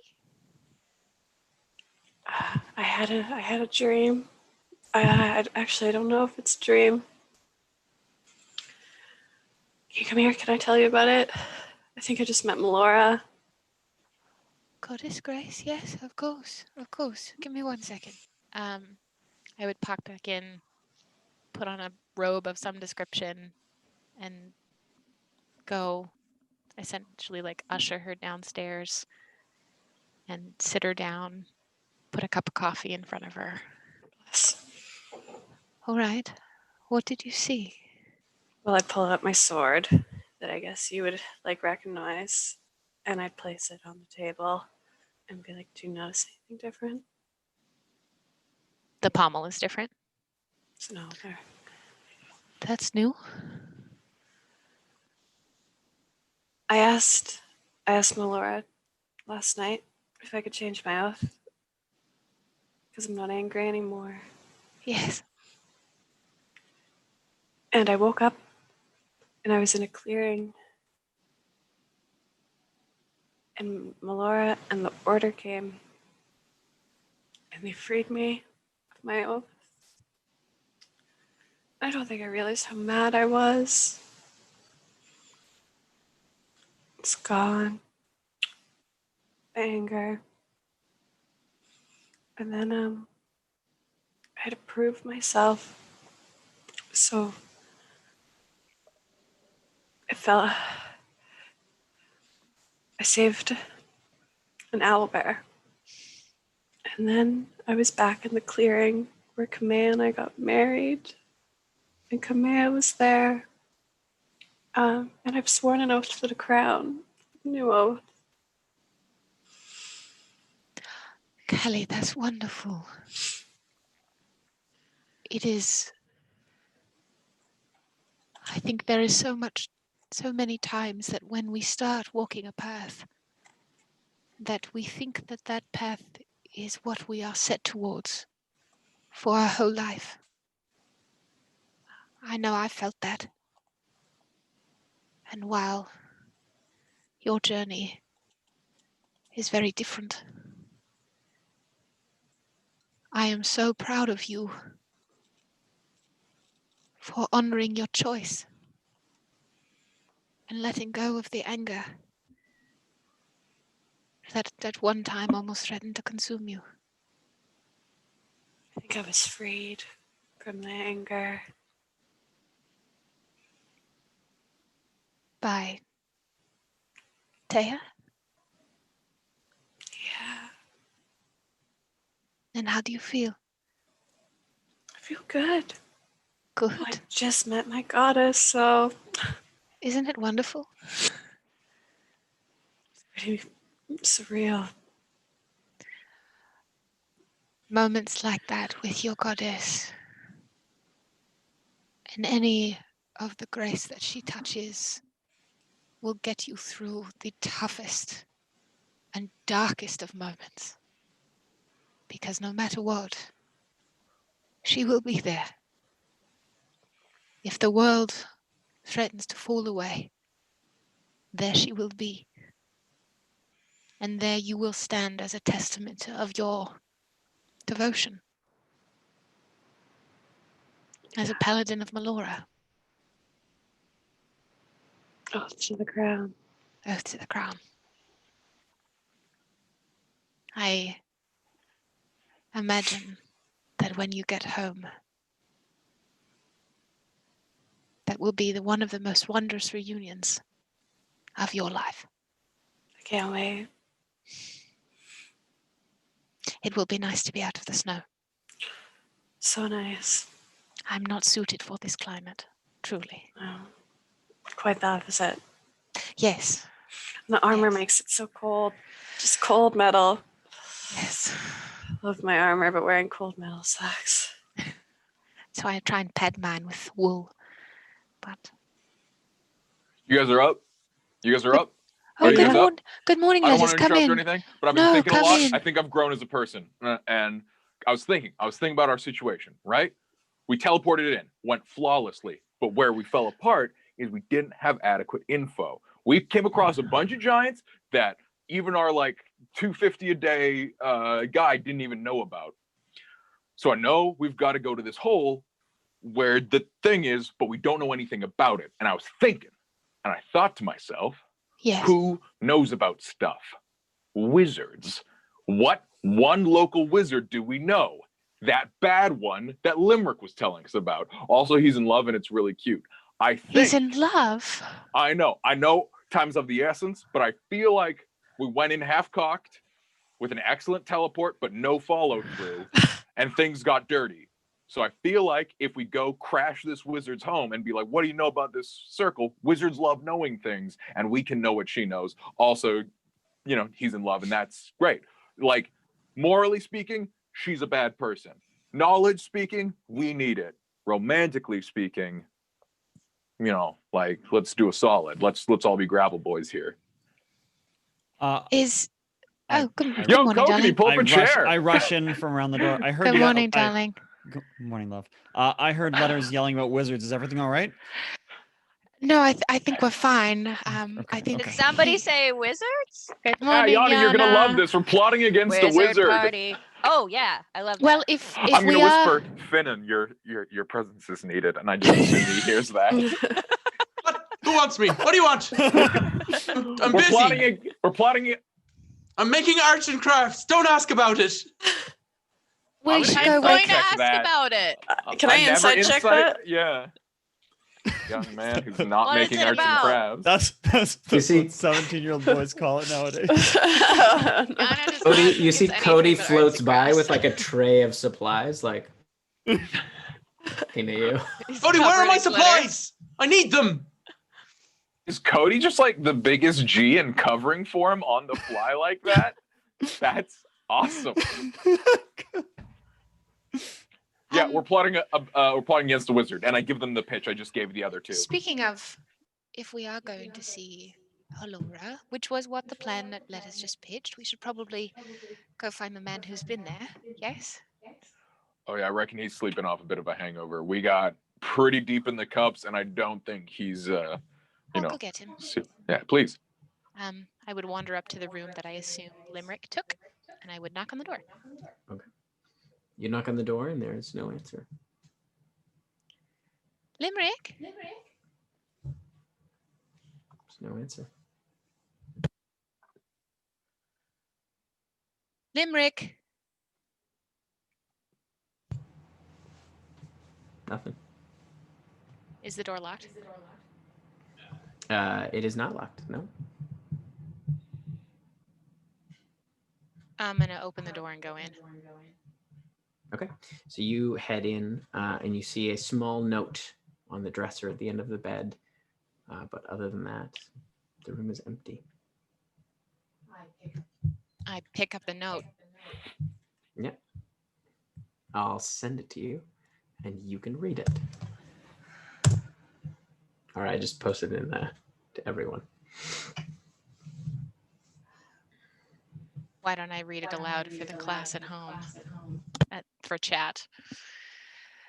I had a dream. I don't know if it's a dream. Can you come here? Can I tell you about it? I think I just met Melora. Goddess Grace, yes, of course. Give me 1 second. I would pop back in, put on a robe of some description, and go essentially like usher her downstairs and sit her down, put a cup of coffee in front of her. Bless. All right, what did you see? Well, I pull out my sword that I guess you would like recognize, and I'd place it on the table and be like, do you notice anything different? The pommel is different. So no, there. That's new. I asked Melora last night if I could change my oath because I'm not angry anymore. Yes. And I woke up and I was in a clearing. And Melora and the order came and they freed me of my oath. I don't think I realized how mad I was. It's gone. Anger. And then I had to prove myself So I saved an owlbear. And then I was back in the clearing where Kamea and I got married. And Kamea was there. And I've sworn an oath to the crown. New oath. Kelly, that's wonderful. It is. I think there is so many times that when we start walking a path, that we think that that path is what we are set towards for our whole life. I know I felt that. And while your journey is very different, I am so proud of you for honoring your choice and letting go of the anger that one time almost threatened to consume you. I think I was freed from the anger. By Taya? Yeah, And how do you feel? I feel good. Good. I just met my goddess, so Isn't it wonderful? it's pretty surreal. Moments like that with your goddess and any of the grace that she touches will get you through the toughest and darkest of moments. Because no matter what, she will be there. If the world threatens to fall away, there she will be. And there you will stand as a testament of your devotion as a paladin of Melora. Oath to the crown. Oath to the crown. I imagine that when you get home, that will be one of the most wondrous reunions of your life. I can't wait. It will be nice to be out of the snow. So nice. I'm not suited for this climate, truly. Oh, quite the opposite. Yes, And the armor Yes. makes it so cold. Just cold metal. yes. Love my armor, but wearing cold metal sucks. So I try and pad mine with wool. But You guys are up? You guys are up? oh, Are you good guys up? morning, good morning, I don't want ladies. to Come interrupt or in. anything, but I've No, been thinking a come lot. in. I think I've grown as a person. And I was thinking about our situation, right? We teleported in, went flawlessly. But where we fell apart is we didn't have adequate info. We came across a bunch of giants that even our like 250 a day guy didn't even know about. So I know we've got to go to this hole where the thing is, but we don't know anything about it. And I was thinking, and I thought to myself, Yes. who knows about stuff? Wizards. What one local wizard do we know? That bad one that Limerick was telling us about. Also, he's in love and it's really cute. I think He's in love. I know time's of the essence, but I feel like we went in half-cocked with an excellent teleport, but no follow-through, and things got dirty. So I feel like if we go crash this wizard's home and be like, what do you know about this circle? Wizards love knowing things, and we can know what she knows. Also, you know, he's in love, and that's great. Like, morally speaking, she's a bad person. Knowledge speaking, we need it. Romantically speaking, you know, like, let's do a solid. Let's all be gravel boys here. Is I- oh, good, I- good Yo, morning, Kobe, darling. pull up a chair. I rush in from around the door. I heard. Good morning, darling. Good morning, love. I heard letters yelling about wizards. Is everything all right? No, I think we're fine. I Okay, think. okay. Did somebody say wizards? Good Ah, morning, Yana, you're gonna Yana. love this. We're plotting against a wizard. Party. Oh yeah, I love that. Well, if I'm we gonna are, whisper, Finnan, your presence is needed, and I just assume he hears that. What? Who wants me? What do you want? I'm We're busy. plotting it. I'm making arts and crafts. Don't ask about it. We should gonna go I'm going wake to ask that. about it. Can I never inside check that? Yeah. Young man who's not What is making it arts and about? crafts. That's You see- what 17-year-old boys call it nowadays. Yana does Cody, not you think see it's Cody anything but arts floats and by crafts. with like a tray of supplies, like into you. He's Cody, where are covered my in glitter. supplies? I need them. Is Cody just like the biggest G and covering for him on the fly like that? That's awesome. Yeah, we're plotting against the wizard, and I give them the pitch I just gave the other two. Speaking of, if we are going to see Halora, which was what the plan that let us just pitched, we should probably go find the man who's been there. Yes? Oh yeah, I reckon he's sleeping off a bit of a hangover. We got pretty deep in the cups, and I don't think he's I'll go get him. Yeah, please. I would wander up to the room that I assume Limerick took, and I would knock on the door. You knock on the door and there's no answer. Limerick? There's no answer. Limerick? Nothing. Is the door locked? It is not locked. No. I'm gonna open the door and go in. Okay. So you head in and you see a small note on the dresser at the end of the bed. But other than that, the room is empty. I pick up the note. Yeah. I'll send it to you and you can read it. All right, I just posted it in to everyone. Why don't I read it aloud for the class at home? For chat.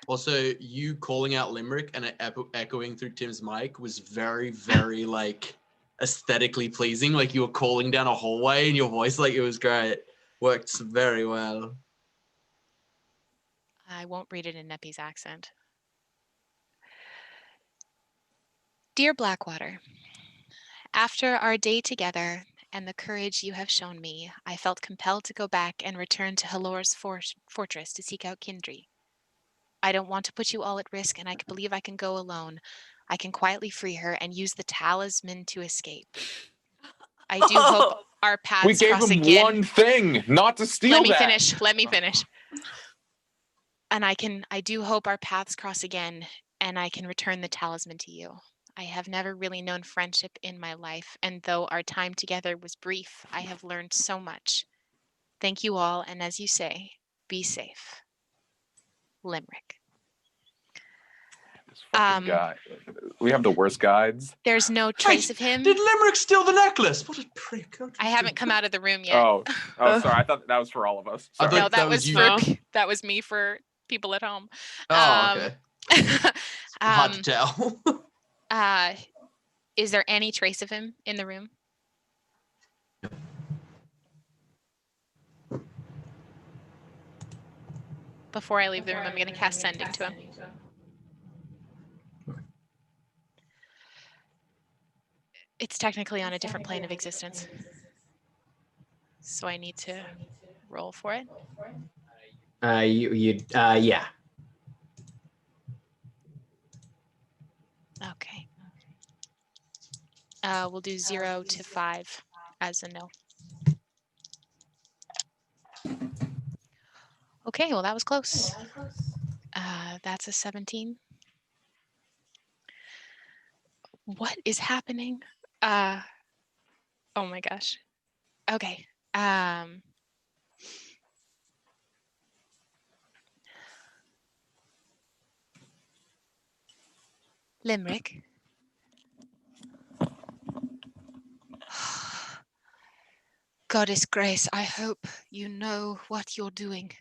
Also, you calling out Limerick and it echoing through Tim's mic was very, very like aesthetically pleasing. Like you were calling down a hallway and your voice, like it was great. Worked very well. I won't read it in Neppy's accent. Dear Blackwater, after our day together and the courage you have shown me, I felt compelled to go back and return to Halora's fortress to seek out Kindry. I don't want to put you all at risk, and I believe I can go alone. I can quietly free her and use the talisman to escape. I do hope our paths We gave cross him again. one thing, not to steal Let me that. finish. Let me finish. And I do hope our paths cross again, and I can return the talisman to you. I have never really known friendship in my life, and though our time together was brief, I have learned so much. Thank you all, and as you say, be safe. Limerick. This fucking guy. We have the worst guides. There's no trace of him. Did Limerick steal the necklace? What a prick. I haven't come out of the room yet. Oh, sorry. I thought that was for all of us. I Sorry. No, that was you. that was me for people at home. Oh, okay. Hard to tell. Is there any trace of him in the room? Before I leave the room, I'm going to cast sending to him. It's technically on a different plane of existence. So I need to roll for it. Yeah. Okay. We'll do 0 to 5 as a no. Okay, well, that was close. That's a 17. What is happening? Oh my gosh. Okay. Limerick. Goddess Grace, I hope you know what you're doing.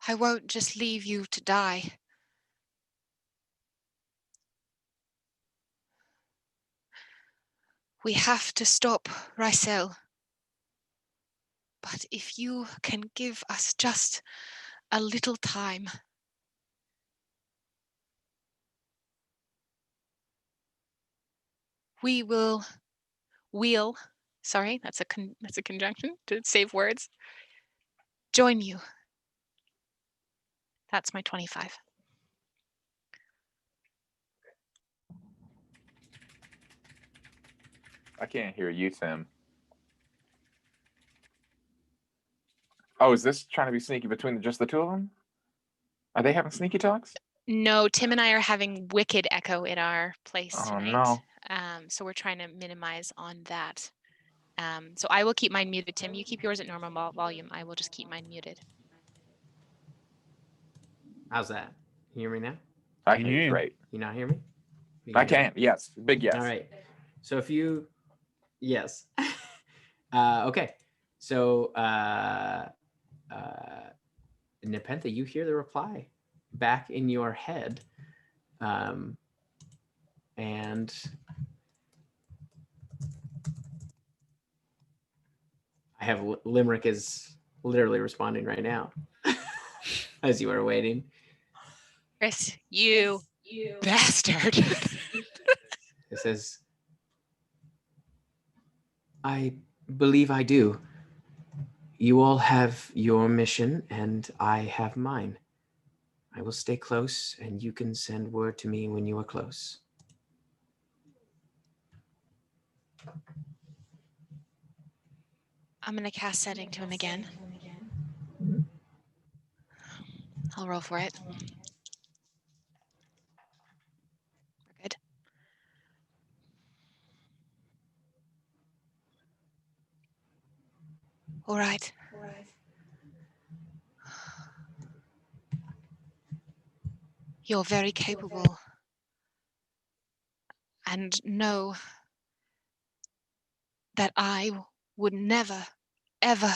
I won't just leave you to die. We have to stop Rysel. But if you can give us just a little time. we'll, sorry, that's a conjunction to save words. Join you. That's my 25. I can't hear you, Tim. Oh, is this trying to be sneaky between just the two of them? Are they having sneaky talks? No, Tim and I are having wicked echo in our place Oh, tonight. no. So we're trying to minimize on that. So I will keep mine muted. Tim, you keep yours at normal volume. I will just keep mine muted. How's that? Can you hear me now? I Can can hear hear you you. great. You not hear me? You I hear me? can. Yes. Big yes. All right. So if you, yes. Okay. So Nepenthe, you hear the reply back in your head, and I have Limerick is literally responding right now as you are waiting. Chris, you bastard. It says, I believe I do. You all have your mission and I have mine. I will stay close and you can send word to me when you are close. I'm going to cast setting to him again. I'll roll for it. We're good. All right. You're very capable. And know that I would never, ever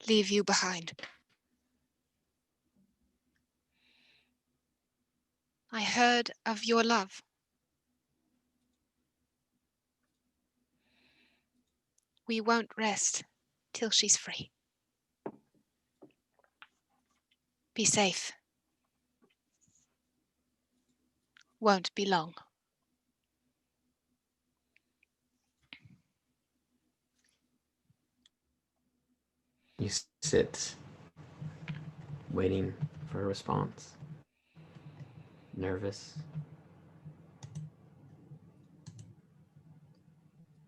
leave you behind. I heard of your love. We won't rest till she's free. Be safe. Won't be long. You sit waiting for a response. Nervous.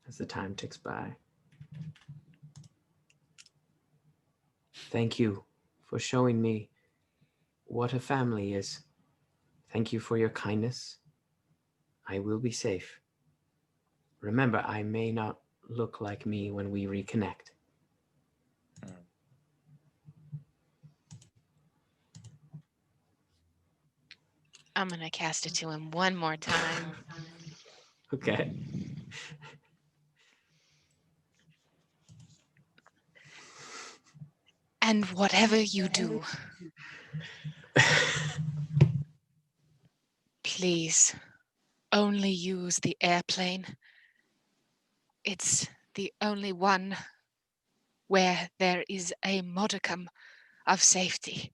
As the time ticks by. Thank you for showing me what a family is. Thank you for your kindness. I will be safe. Remember, I may not look like me when we reconnect. I'm going to cast it to him one more time. Okay. And whatever you do, please only use the airplane. It's the only one where there is a modicum of safety.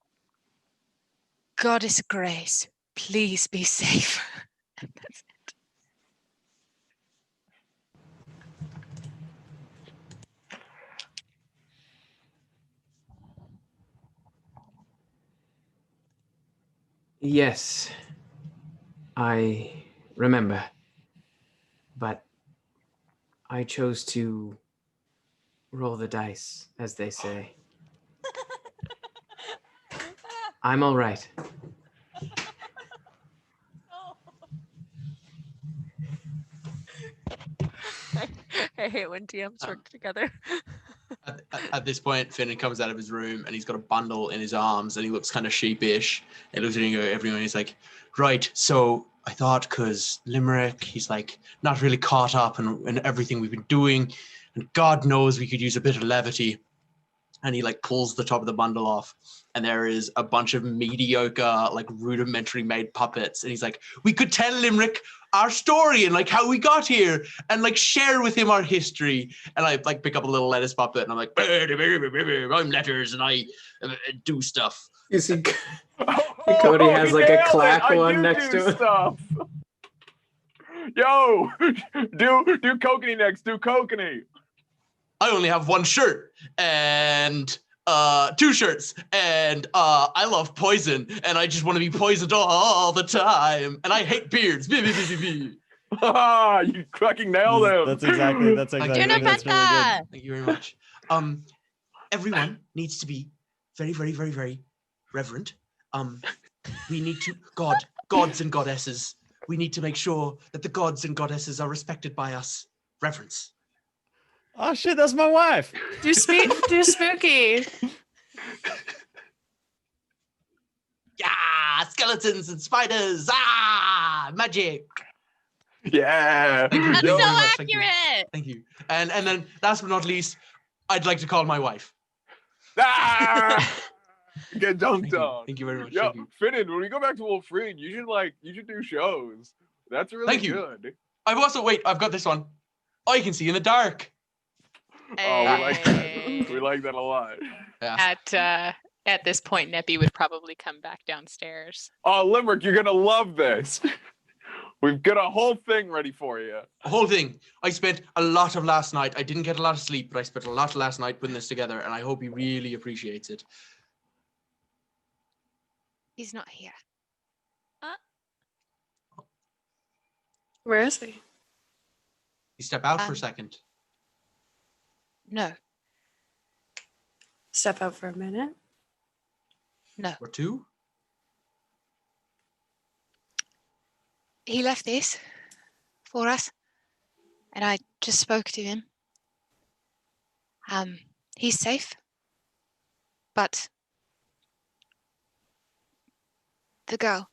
Goddess Grace, please be safe. That's it. Yes, I remember, but I chose to roll the dice, as they say. I'm all right. I hate when DMs work together. At this point, Finn comes out of his room and he's got a bundle in his arms and he looks kind of sheepish. He looks at everyone. He's like, right, so I thought because Limerick, he's like not really caught up in everything we've been doing. And God knows we could use a bit of levity. And he like pulls the top of the bundle off and there is a bunch of mediocre, like rudimentary made puppets. And he's like, we could tell Limerick our story and like how we got here and like share with him our history. And I like pick up a little lettuce puppet and I'm like, I'm letters and I do stuff. You see, Cody has like a clack I one do next to him. Stuff. Yo, do kokanee next. Do kokanee. I only have one shirt and two shirts, and I love poison, and I just want to be poisoned all the time, and I hate beards. You fucking nailed him. That's exactly that's Thank exactly you. that's really good. Thank you very much. Everyone needs to be very, very, very, very reverent. We need to gods and goddesses. We need to make sure that the gods and goddesses are respected by us. Reverence. Oh shit, that's my wife. Do spooky. Yeah, skeletons and spiders. Magic. Yeah. Thank you. That's Thank you so very much. Thank you. accurate. Thank you. And then last but not least, I'd like to call my wife. Get dunked Thank you. on. Thank you very much. Yo, Thank you. Finnan, when we go back to Wolfreen, you should do shows. That's really Thank you. good. I've got this one. I can see in the dark. Oh, we like that. Hey. We like that a lot. Yeah. At this point, Neppy would probably come back downstairs. Oh, Limerick, you're gonna love this. We've got a whole thing ready for you. The whole thing. I spent a lot of last night. I didn't get a lot of sleep, but I spent a lot of last night putting this together, and I hope he really appreciates it. He's not here. Where is he? You step out for a second. No, Step out for a minute. no. Or two. He left this for us, and I just spoke to him. He's safe, but the girl,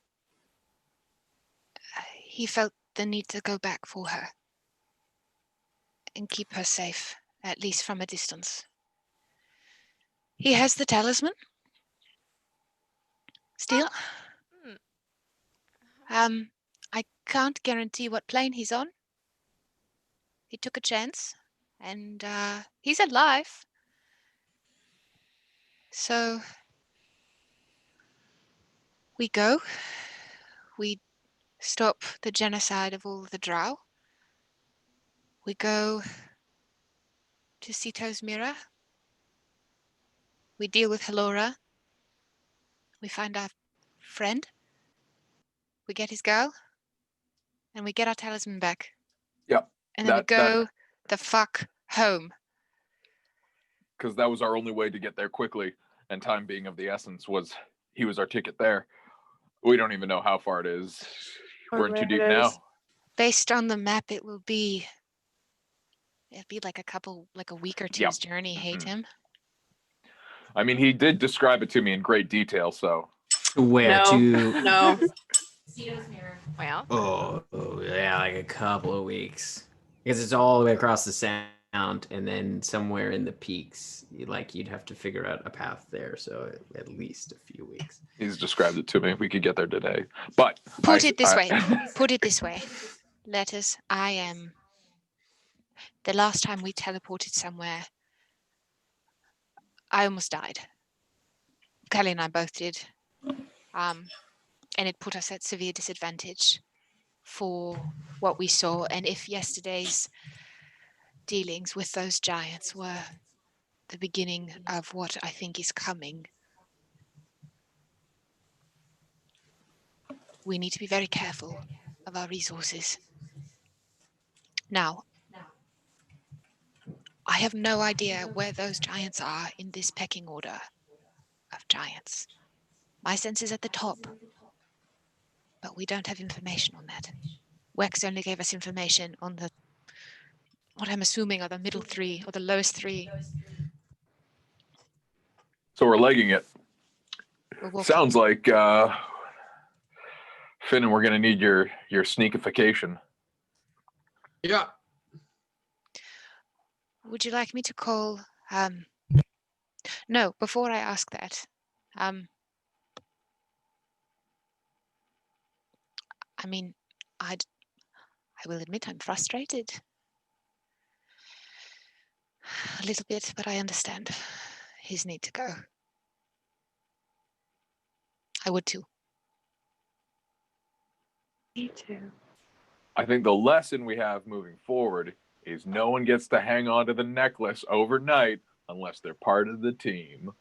he felt the need to go back for her and keep her safe, at least from a distance. He has the talisman still. I can't guarantee what plane he's on. He took a chance, and he's alive. So we go. We stop the genocide of all the drow. We go to Sito's mirror. We deal with Halora. We find our friend. We get his girl. And we get our talisman back. Yep. And then we go the fuck home. Because that was our only way to get there quickly, and time being of the essence he was our ticket there. We don't even know how far it is. Or We're in too where deep it now. is. Based on the map, it'll be like a week or two's journey, hey Mhm. Tim? I mean, he did describe it to me in great detail, so. Where No. to? No. Well, Oh, yeah, like a couple of weeks. Because it's all the way across the sound, and then somewhere in the peaks, you'd have to figure out a path there. So at least a few weeks. He's described it to me. We could get there today. But Put it this way. Put it this way. Letters, the last time we teleported somewhere, I almost died. Kelly and I both did. And it put us at severe disadvantage for what we saw. And if yesterday's dealings with those giants were the beginning of what I think is coming, we need to be very careful of our resources. Now, I have no idea where those giants are in this pecking order of giants. My sense is at the top, but we don't have information on that. Wex only gave us information on what I'm assuming are the middle three or the lowest three. So we're legging it. We're walking. Sounds like Finn, we're gonna need your sneakification. Yeah. Would you like me to call? No, before I ask that, I mean, I will admit I'm frustrated. A little bit, but I understand his need to go. I would too. Me too. I think the lesson we have moving forward is no one gets to hang on to the necklace overnight unless they're part of the team.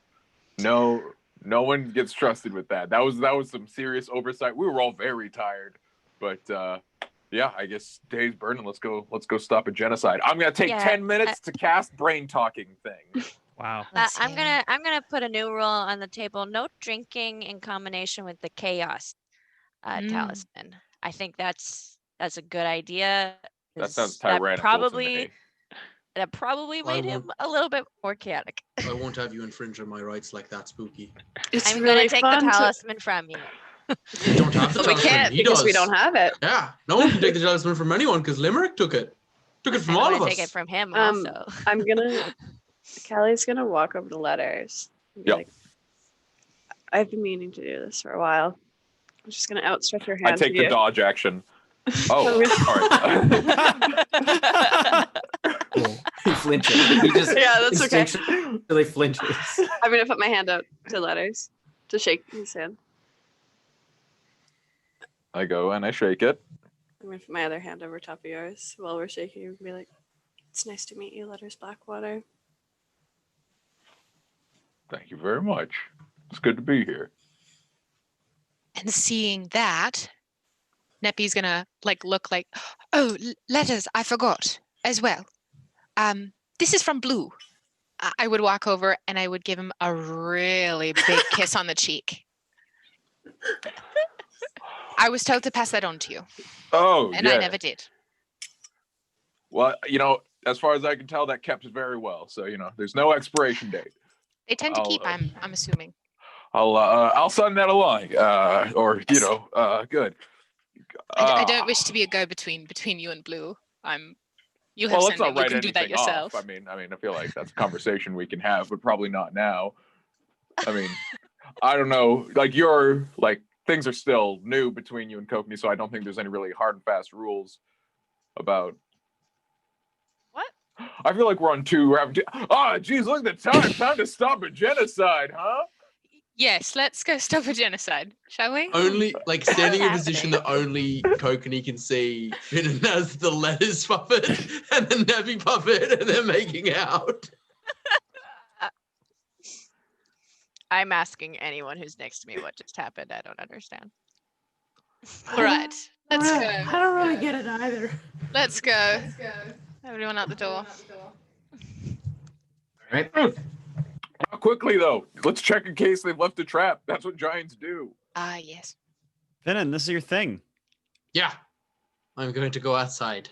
No one gets trusted with that. That was some serious oversight. We were all very tired, but yeah, I guess day's burning. Let's go stop a genocide. I'm gonna take 10 minutes to cast brain talking thing. Wow. I'm gonna put a new rule on the table. No drinking in combination with the chaos talisman. I think that's a good idea. That sounds 'cause tyrannical to me. That probably made him won't- a little bit more chaotic. I won't have you infringe on my rights like that, Spooky. It's I'm really gonna take the fun to- talisman from you. You don't have the But we talisman. can't He because we does. don't have it. Yeah, no one can take the talisman from anyone because Limerick took it. Took it from I'm all gonna of take it us. from him Um, also. I'm gonna. Callie's gonna walk over to Letters. And be Yep. like, I've been meaning to do this for a while. I'm just gonna outstretch her hand I take to the you. dodge action. Oh, all right. Cool. He flinches. He just Yeah, that's okay. instinctually flinches. I'm gonna put my hand out to Letters to shake his hand. I go and I shake it. I'm gonna put my other hand over top of yours while we're shaking and be like, "It's nice to meet you, Letters Blackwater." Thank you very much. It's good to be here. And seeing that, Neppy's gonna look like, oh, letters, I forgot as well. This is from Blue. I would walk over and I would give him a really big kiss on the cheek. I was told to pass that on to you, Oh, and yeah. I never did. Well, as far as I can tell, that kept very well. So, there's no expiration date. They tend to I'll, keep, I'm assuming. I'll send that along. Good. I don't wish to be a go-between between you and Blue. You have Well, let's sending. not You write can do that anything yourself. off. I mean, I feel like that's a conversation we can have, but probably not now. I mean, I don't know. Things are still new between you and Kokanee, so I don't think there's any really hard and fast rules about. What? I feel like we're on two. Geez, look at the time. Time to stop a genocide, huh? Yes, let's go stop a genocide, shall we? Only standing in a What's position that only Kokanee can see. Finnan has the Letters puppet and the Nappy puppet, and they're making out. I'm asking anyone who's next to me what just happened. I don't understand. All right, let's go. I don't really get it either. Let's go. Everyone out the door. Right. Not quickly though. Let's check in case they've left a trap. That's what giants do. Ah, yes. Finnan, this is your thing. Yeah, I'm going to go outside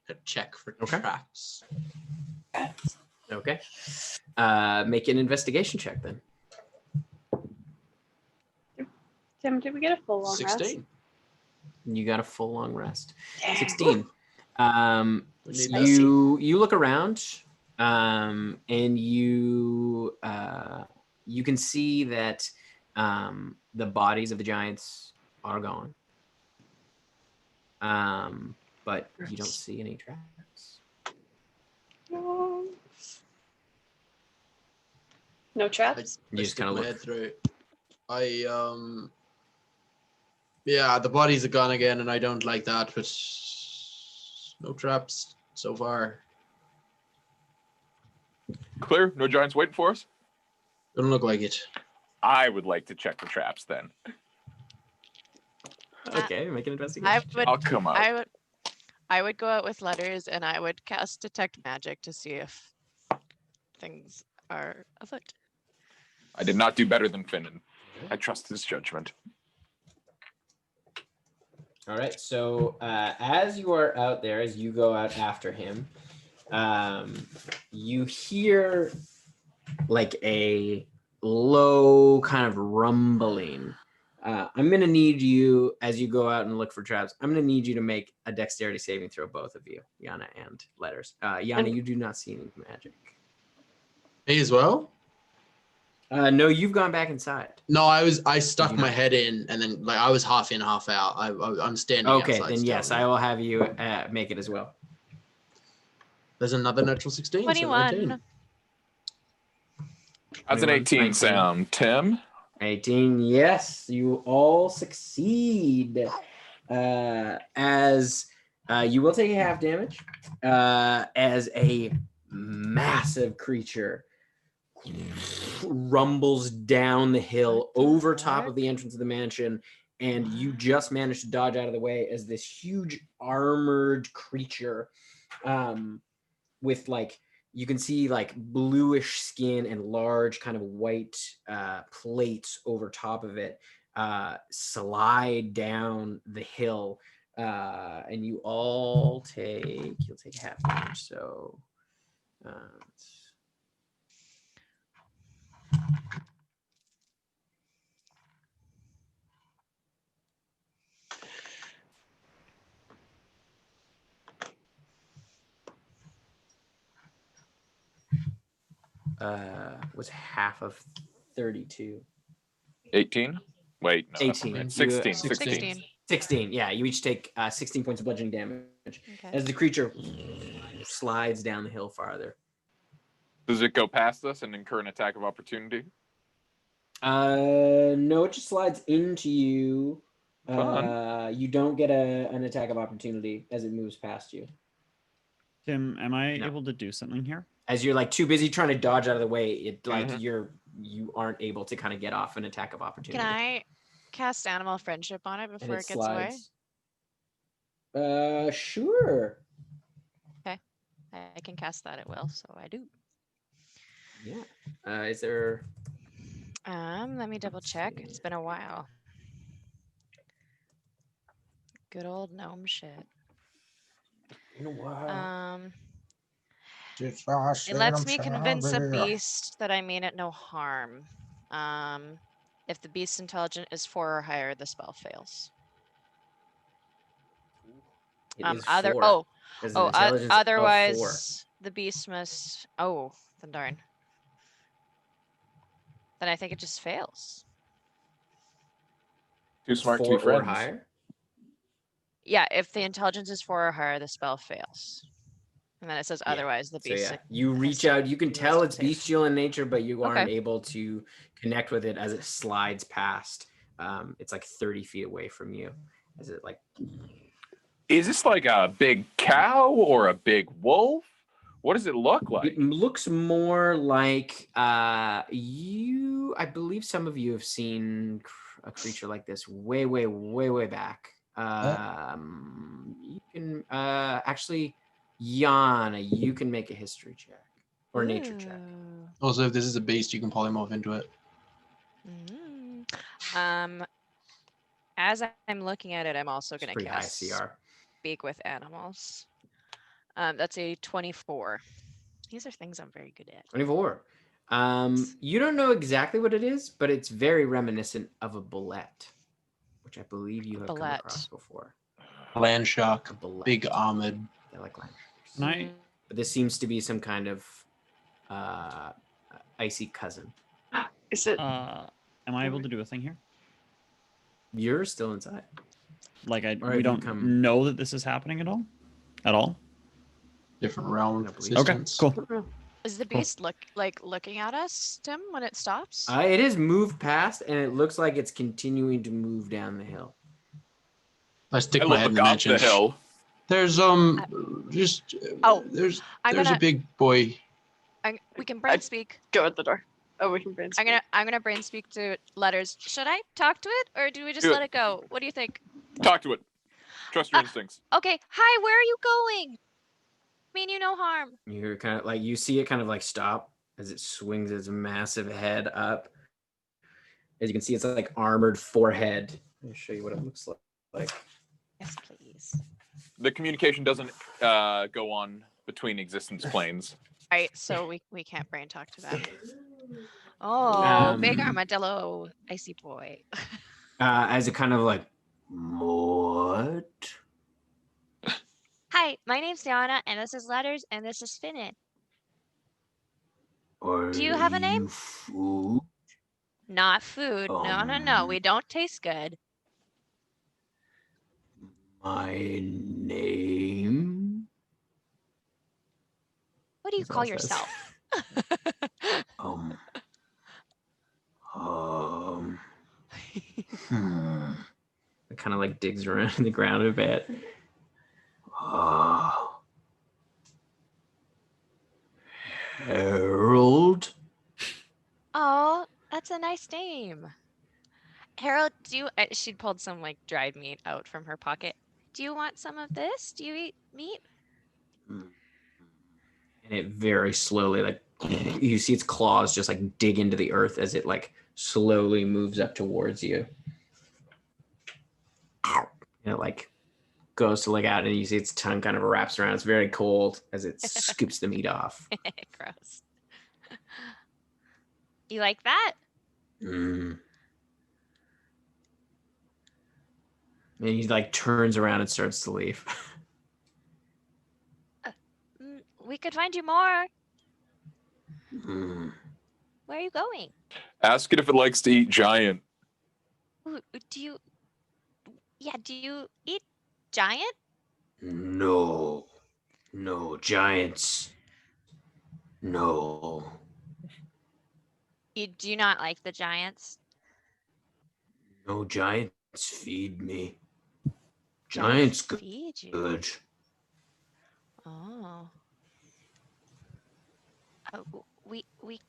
and check for Okay. traps. Okay. Make an investigation check then. Tim, did we get a full long 16. You got a full long rest. rest? 16. We need You look around, and you can see that the bodies of the giants are gone. But you don't see any traps. No traps? You just kinda look. Through. Yeah, the bodies are gone again, and I don't like that, but no traps so far. Clear? No giants waiting for us? Doesn't look like it. I would like to check the traps then. Okay, make an investigation. I'll come out. I would go out with Letters and I would cast detect magic to see if things are afoot. I did not do better than Finnan. I trust his judgment. All right. So as you are out there, as you go out after him, you hear like a low kind of rumbling. I'm going to need you, as you go out and look for traps, I'm going to need you to make a dexterity saving throw, both of you, Yana and Letters. Yana, you do not see any magic. Me as well? No, you've gone back inside. No, I stuck Did you my not? head in, and then I was half in, half out. I'm standing Okay, outside then still. yes, I will have you make it as well. There's another natural 16. 21. So 19. How's an 21, 18 19. sound, Tim? 18, yes, you all succeed. As you will take a half damage as a massive creature rumbles down the hill What the over top heck? of the entrance of the mansion, and you just managed to dodge out of the way as this huge armored creature with like you can see like bluish skin and large kind of white plates over top of it slide down the hill, and you'll take half damage. So was half of 32. 18. Wait, no, 18. That's You- 16. 16. 16. Yeah, you each take 16 points of bludgeoning damage Okay. as the creature slides down the hill farther. Does it go past us and incur an attack of opportunity? No, it just slides into you. Fun. You don't get an attack of opportunity as it moves past you. Tim, am I No. able to do something here? As you're like too busy trying to dodge out of the way, it like Mhm. you aren't able to kind of get off an attack of opportunity. Can I cast animal friendship on it And before it gets away? slides. Sure. I can cast that at will, so I do. Yeah. Is there? Let me double check. It's been a while. Good old gnome shit. In a while. It lets me convince a beast that I mean it no harm. If the beast's intelligence is 4 or higher, the spell fails. It is Other 4. oh There's an oh intelligence of 4. otherwise the beast must then darn. Then I think it just fails. Too smart to 4 be friends. or higher. Yeah, if the intelligence is 4 or higher, the spell fails. And then it says Yeah. otherwise the So beast. yeah, you has reach to out. You can do tell wisdom it's save. bestial in nature, but you aren't Okay. able to connect with it as it slides past. It's like 30 feet away from you. As it like Is this like a big cow or a big wolf? What does it look like? it looks more like you. I believe some of you have seen a creature like this way back. You can actually, Yana, you can make a history check or nature check. Ooh. Also, if this is a beast, you can polymorph into it. As I'm looking at it, I'm also It's going to pretty high cast CR. Speak with Animals. That's a 24. These are things I'm very good at. 24. You don't know exactly what it is, but it's very reminiscent of a bullet, which I believe you have come bullet. across before. Land shark, A bullet. big armored. They're like land sharks. Can I? But this seems to be some kind of icy cousin. Is it? Am I able to do a thing here? You're still inside. Like Or have we you don't come- know that this is happening at all? At all? Different realm I of believe so. Okay, existence. cool. Is the beast looking at us, Tim, when it stops? It has moved past, and it looks like it's continuing to move down the hill. I stick I my head in look the up mansion. the hill. There's Oh, there's I'm a gonna- big boy. We can brain speak. Go at the door. Oh, we can brain I'm gonna brain speak to letters. Should I talk to it or do we just Do it. let it go? What do you think? Talk to it. Trust your instincts. Okay. Hi, where are you going? Mean you no harm. You're kind of like you see it kind of like stop as it swings its massive head up. As you can see, it's like armored forehead. Let me show you what it looks like. Yes, please. The communication doesn't go on between existence planes. Right, so we can't brain talk to that. Oh, big Um, armadillo, icy boy. As it kind of like, what? Hi, my name's Yana, and this is Letters, and this is Finnan. Do you have a name? Food? Not food. No. We don't taste good. My name? What do you That's all call it says. yourself? It kind of like digs around in the ground a bit. Oh. Harold? Oh, that's a nice name. Harold, she pulled some like dried meat out from her pocket. Do you want some of this? Do you eat meat? And it very slowly, like, you see its claws just like dig into the earth as it like slowly moves up towards you. And it like goes to look out, and you see its tongue kind of wraps around. It's very cold as it scoops the meat off. Gross. You like that? Mm. And he like turns around and starts to leave. We could find you more. Mm. Where are you going? Ask it if it likes to eat giant. Ooh, do you eat giant? No. No, giants. No. You do not like the giants? No, giants feed me. Giants feed you. good. Oh.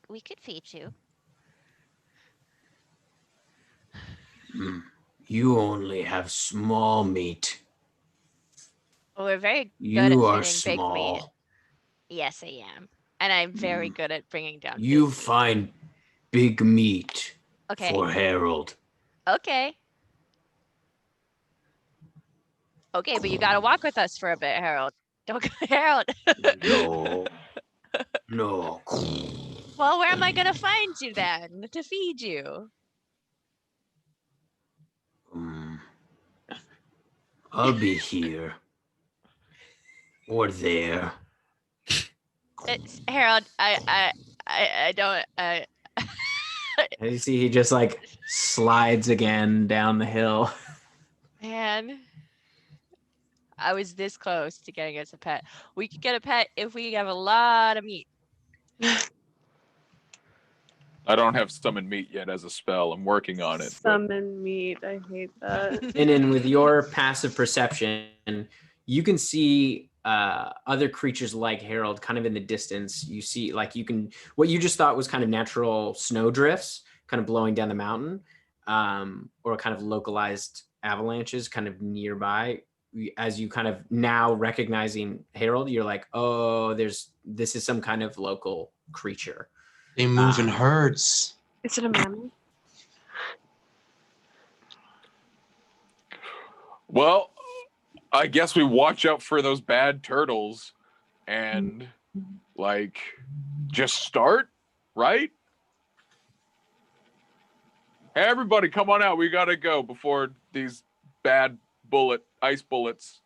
We could feed you. You only have small meat. Oh, we're very good You at are finding big meat. small. Yes, I am. And I'm very good at bringing down You big meat. find big meat Okay. for Harold. Okay. Okay, but you gotta walk with us for a bit, Harold. Don't go, Harold. No. No. Well, where am I gonna find you then to feed you? I'll be here. Or there. Harold, I don't. And you see he just like slides again down the hill. Man, I was this close to getting us a pet. We could get a pet if we have a lot of meat. I don't have summon meat yet as a spell. I'm working on it. but- Summon meat. I hate that. And then with your passive perception, you can see other creatures like Harold kind of in the distance. You see, like, you can, what you just thought was kind of natural snow drifts kind of blowing down the mountain, or kind of localized avalanches kind of nearby. As you kind of now recognizing Harold, you're like, oh, this is some kind of local creature. They move in herds. Is it a mammoth? Well, I guess we watch out for those bad turtles and like just start, right? Hey, everybody, come on out. We gotta go before these bad ice bullets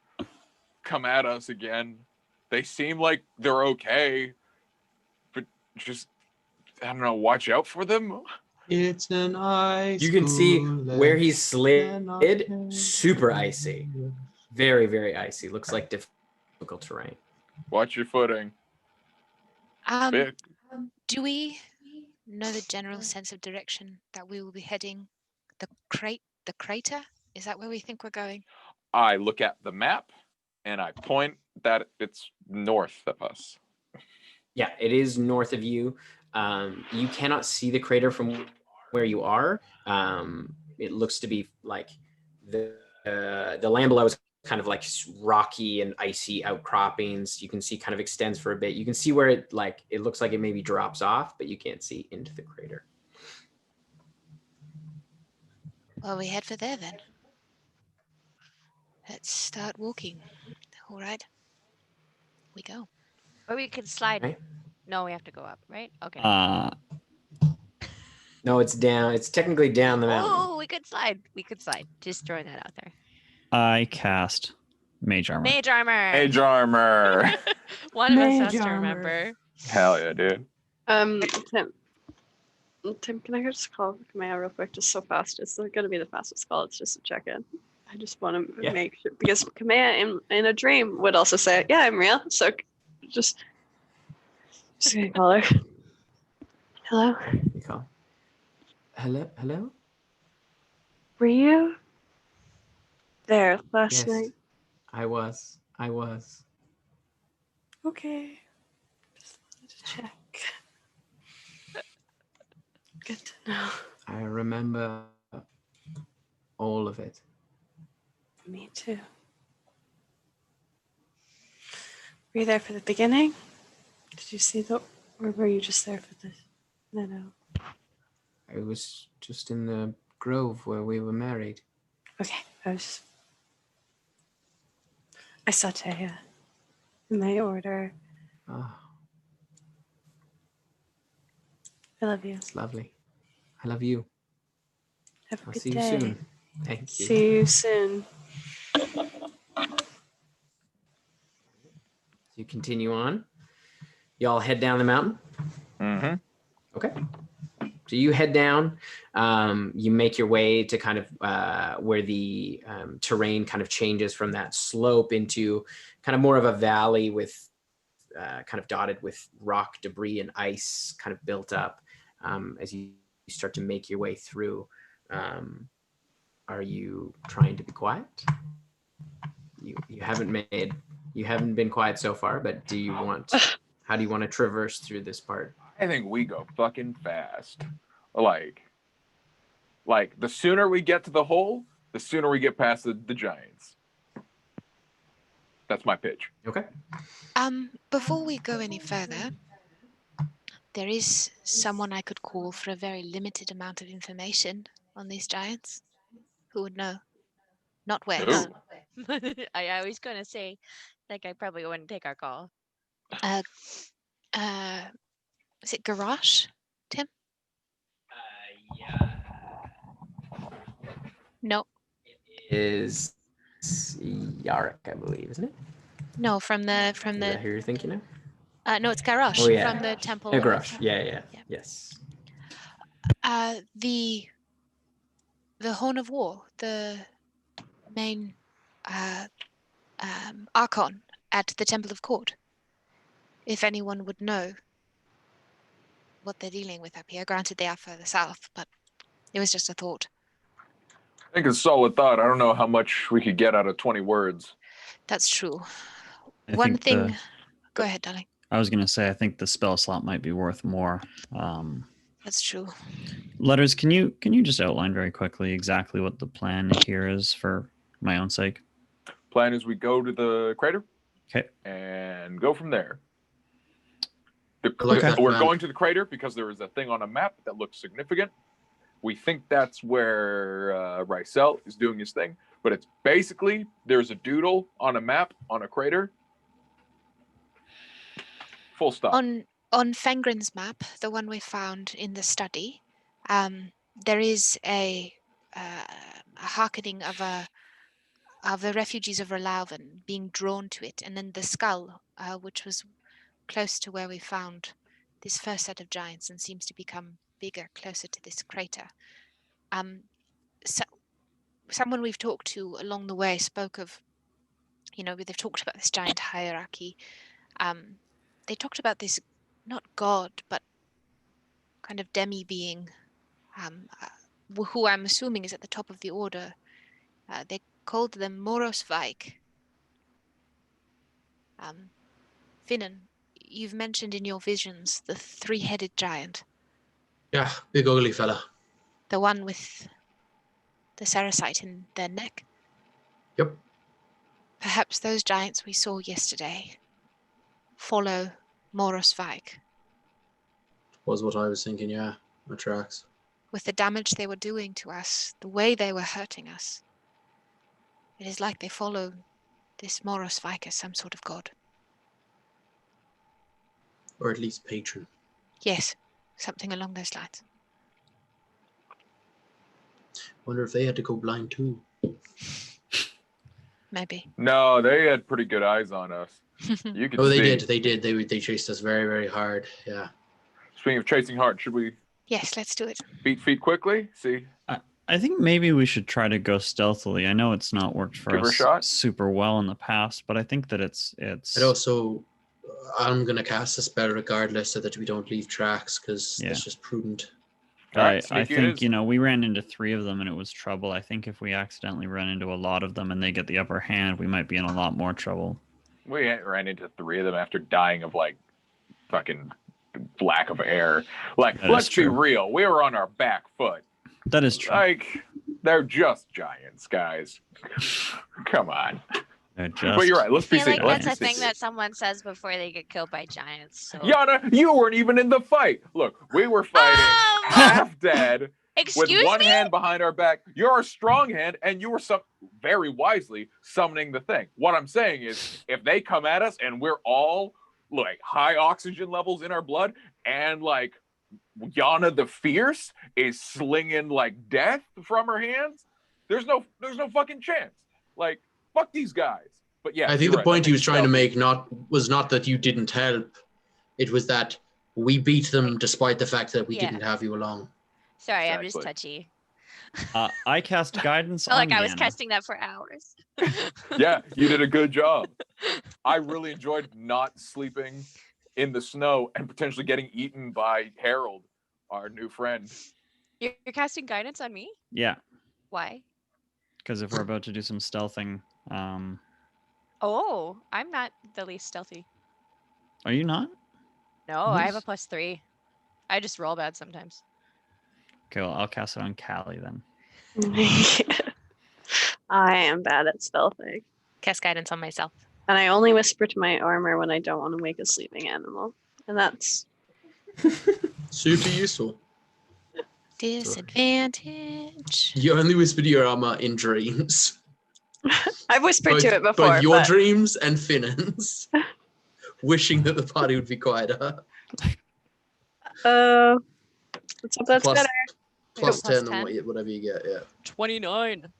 come at us again. They seem like they're okay, but just, I don't know, watch out for them. It's an ice. You can see where he slid, bullet. super icy. Very, very icy. Looks like difficult terrain. Watch your footing. Vic. Do we know the general sense of direction that we will be heading? The crater? Is that where we think we're going? I look at the map and I point that it's north of us. Yeah, it is north of you. You cannot see the crater from where you are. It looks to be like the land below is kind of like rocky and icy outcroppings. You can see kind of extends for a bit. You can see where it looks like it maybe drops off, but you can't see into the crater. Well, we head for there then. Let's start walking. All right. We go. Or we could slide. Right. No, we have to go up, right? Okay. No, it's down. It's technically down the mountain. Oh, we could slide. We could slide. Just throwing that out there. I cast Mage Armor. Mage armor. Mage armor. One of us Mage has to armor. remember. Hell yeah, dude. Tim, can I just call Kamea real quick, just so fast? It's not gonna be the fastest call. It's just a check-in. I just want to make sure, because Kamea in a dream would also say, "Yeah, I'm real." So just gonna call her. Hello. You call. Hello. Were you there last Yes. night? I was. Okay. Just wanted to check. Good to know. I remember all of it. Me too. Were you there for the beginning? Did you see the, or were you just there for the meadow? I was just in the grove where we were married. Okay, I saw Taya in my order. Oh, I love you. it's lovely. I love you. Have a I'll good see you day. soon. Thank you. See you soon. You continue on. Y'all head down the mountain. Mm-hmm. Okay. So you head down. You make your way to kind of where the terrain kind of changes from that slope into kind of more of a valley with kind of dotted with rock, debris, and ice kind of built up as you start to make your way through. Are you trying to be quiet? You haven't been quiet so far, but how do you want to traverse through this part? I think we go fucking fast. Like the sooner we get to the hole, the sooner we get past the giants. That's my pitch. Okay. Before we go any further, there is someone I could call for a very limited amount of information on these giants. Who would know? Not Wex. Ooh. I was going to say, like, I probably wouldn't take our call. Uh, is it Garrosh, Tim? Yeah. No, Is Yarrick, I believe, isn't it? no, from Is the that who you're thinking of? no, it's Garrosh Oh, yeah. from the temple. Yeah, of- Garrosh. Yeah. Yeah. Yes. The Horn of War, the main archon at the Temple of Court. If anyone would know what they're dealing with up here, granted they are further south, but it was just a thought. I think it's a solid thought. I don't know how much we could get out of 20 words. That's true. I One think thing. Go ahead, darling. I was going to say, I think the spell slot might be worth more. That's true. Letters, can you just outline very quickly exactly what the plan here is for my own sake? Plan is we go to the crater. Okay. And go from there. I like that We're plan. going to the crater because there is a thing on a map that looks significant. We think that's where Rysel is doing his thing, but it's basically there's a doodle on a map on a crater. Full stop. On Fengrin's map, the one we found in the study, there is a hearkening of the refugees of Relauven being drawn to it, and then the skull, which was close to where we found this first set of giants and seems to become bigger closer to this crater. So someone we've talked to along the way spoke of, they've talked about this giant hierarchy. They talked about this, not god, but kind of demi-being, who I'm assuming is at the top of the order. They called them Morosvaik. Finan, you've mentioned in your visions the three-headed giant. Yeah, big ugly fella. The one with the Saracite in their neck. Yep. Perhaps those giants we saw yesterday follow Morosvaik. Was what I was thinking, yeah. My tracks. With the damage they were doing to us, the way they were hurting us. It is like they follow this Morosvaik as some sort of god. Or at least patron. Yes, something along those lines. Wonder if they had to go blind too. Maybe. No, they had pretty good eyes on us. You could Oh, they see. did. They chased us very, very hard. Yeah. Speaking of chasing hard, should we Yes, let's do it. beat feet quickly? See? I think maybe we should try to go stealthily. I know it's not worked for Give her a us shot. super well in the past, but I think that it's And also, I'm gonna cast a spell regardless so that we don't leave tracks because Yeah. it's just prudent. All right, I sneaky it think, is. you know, we ran into 3 of them and it was trouble. I think if we accidentally run into a lot of them and they get the upper hand, we might be in a lot more trouble. We ran into 3 of them after dying of like fucking lack of air. Like, That is let's be true. real. We were on our back foot. That is true. Like, they're just giants, guys. Come on. They're just... But you're right. Let's I be feel like serious. that's a thing that someone says before they get killed by giants. So. Yana, you weren't even in the fight. Look, we were fighting half dead with Excuse one me? hand behind our back. You're a strong hand, and you were very wisely summoning the thing. What I'm saying is, if they come at us and we're all like high oxygen levels in our blood, and like Yana the Fierce is slinging like death from her hands, there's no fucking chance. Like, fuck these guys. But yeah, I think the point he was trying to make was not that you didn't help. It was that we beat them despite the fact that we Yeah. didn't have you along. Sorry, I'm just Exactly. touchy. I cast guidance Felt on like I was Yana. casting that for hours. Yeah, you did a good job. I really enjoyed not sleeping in the snow and potentially getting eaten by Harold, our new friend. You're casting guidance on me? Yeah, Why? because if we're about to do some stealthing, Oh, I'm not the least stealthy. are you not? No, I have a Yes. +3. I just roll bad sometimes. Okay, well, I'll cast it on Callie then. I am bad at stealthing. Cast guidance on myself. And I only whisper to my armor when I don't want to wake a sleeping animal. And that's Super useful. Disadvantage. You only whisper to your armor in dreams. I've whispered Both, to it before. both your but dreams and Finnan's. Wishing that the party would be quieter. let's hope that's Plus- better. Plus Plus 10 on 10. whatever you get, yeah. 29.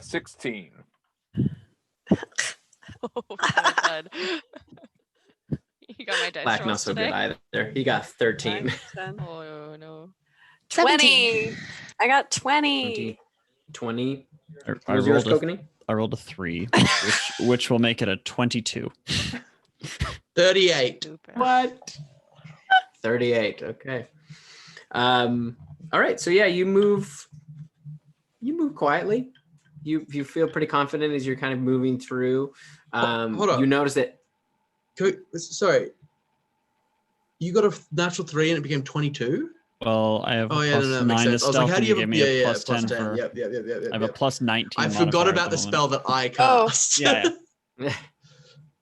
16. Oh my god. You got my dice Black rolls not so today? good either. He got 13. 10. Oh no. 20. I got 20. 20. I What was yours, rolled Kokanee? I rolled a 3, which will make it a 22. 38. Super. What? 38. Okay. All right. So yeah, you move quietly. You feel pretty confident as you're kind of moving through. Hold on. You notice that Sorry. You got a natural 3 and it became 22? Well, I have Oh, a yeah, plus no, makes 9 to sense. I was stealth, like, how and do you you gave have me a plus plus 10 for... Yep. I have a plus 19 I forgot modifier about at the moment. spell that I Oh. cast. Yeah.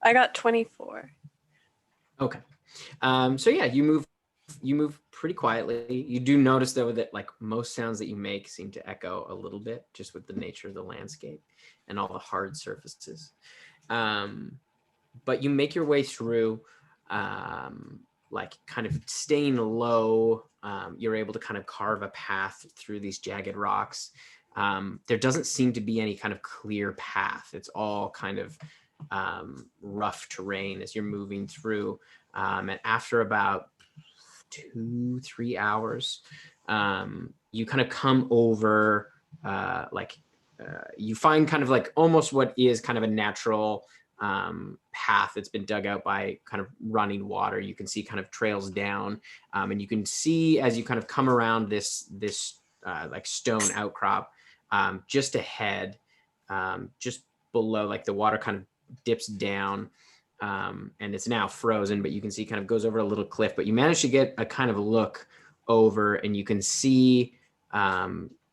I got 24. Okay. So yeah, you move pretty quietly. You do notice though that like most sounds that you make seem to echo a little bit just with the nature of the landscape and all the hard surfaces. But you make your way through, like kind of staying low. You're able to kind of carve a path through these jagged rocks. There doesn't seem to be any kind of clear path. It's all kind of rough terrain as you're moving through. And after about 2-3 hours, you kind of come over you find kind of like almost what is kind of a natural path that's been dug out by kind of running water. You can see kind of trails down, and you can see as you kind of come around this like stone outcrop just ahead, just below, like the water kind of dips down, and it's now frozen, but you can see kind of goes over a little cliff. But you manage to get a kind of look over, and you can see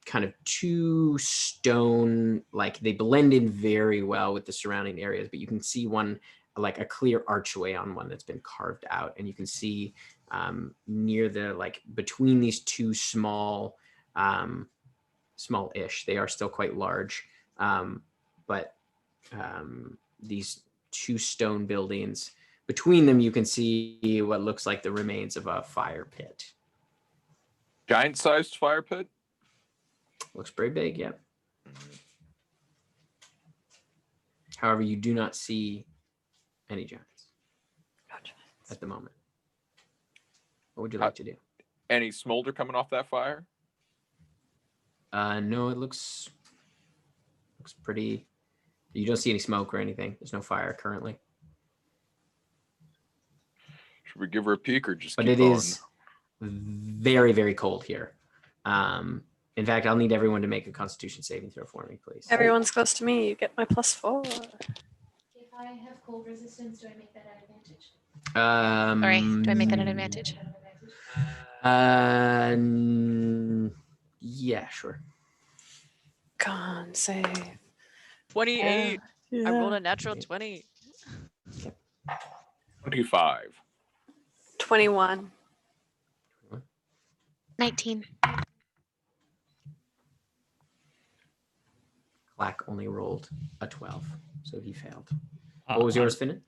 kind of 2 stone, like they blend in very well with the surrounding areas, but you can see one, like a clear archway on one that's been carved out. And you can see near the, like between these 2 small-ish, they are still quite large, but these 2 stone buildings, between them you can see what looks like the remains of a fire pit. Giant-sized fire pit? Looks pretty big, yeah. However, you do not see any giants at the moment. What would you like to do? Any smolder coming off that fire? No, it looks pretty. You don't see any smoke or anything. There's no fire currently. Should we give her a peek or just But keep it going? is very, very cold here. In fact, I'll need everyone to make a Constitution saving throw for me, please. Everyone's close to me. You get my +4. If I have cold resistance, do I make that an advantage? Sorry, do I make that an advantage? Yeah, sure. Con save. 28. Yeah. I rolled a natural 20. 25. 21. 19. Clack only rolled a 12, so he failed. Uh, What was yours, Finnan?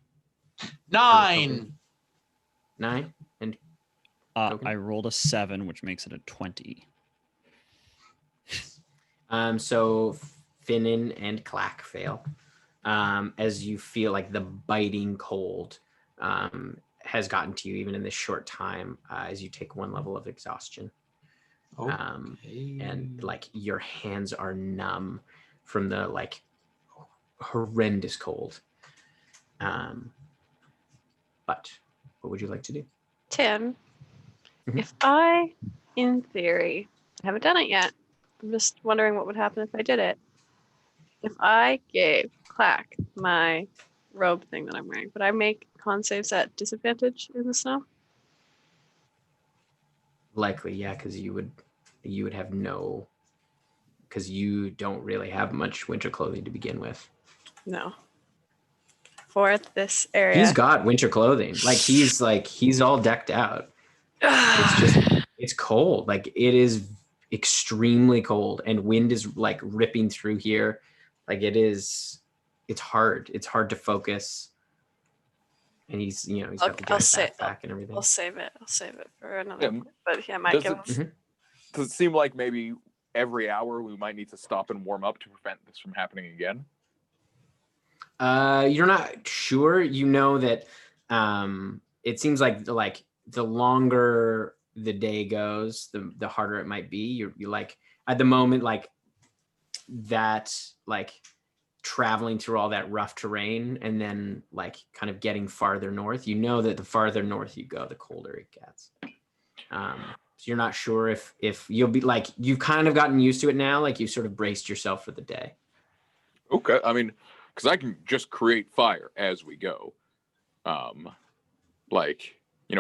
9. 9? And I rolled a 7, which makes it a 20. So Finnan and Clack fail. As you feel like the biting cold has gotten to you even in this short time as you take 1 level of exhaustion. And like your hands are numb from the like horrendous cold. But what would you like to do? Tim, Mhm. if I, in theory, I haven't done it yet. I'm just wondering what would happen if I did it. If I gave Clack my robe thing that I'm wearing, would I make con saves at disadvantage in the snow? Likely, yeah, because you would have no, because you don't really have much winter clothing to begin with. No. For this area. He's got winter clothing. He's all decked out. It's cold. Like it is extremely cold, and wind is like ripping through here. Like it's hard. It's hard to focus. And he's got the giant backpack and everything. I'll save it. I'll save it for another. Yeah. But yeah, might give us. Does it seem like maybe every hour we might need to stop and warm up to prevent this from happening again? You're not sure. You know that it seems like the longer the day goes, the harder it might be. You like at the moment like that like traveling through all that rough terrain and then like kind of getting farther north. You know that the farther north you go, the colder it gets. So you're not sure if you'll be like you've kind of gotten used to it now. Like you sort of braced yourself for the day. Okay, I mean, because I can just create fire as we go.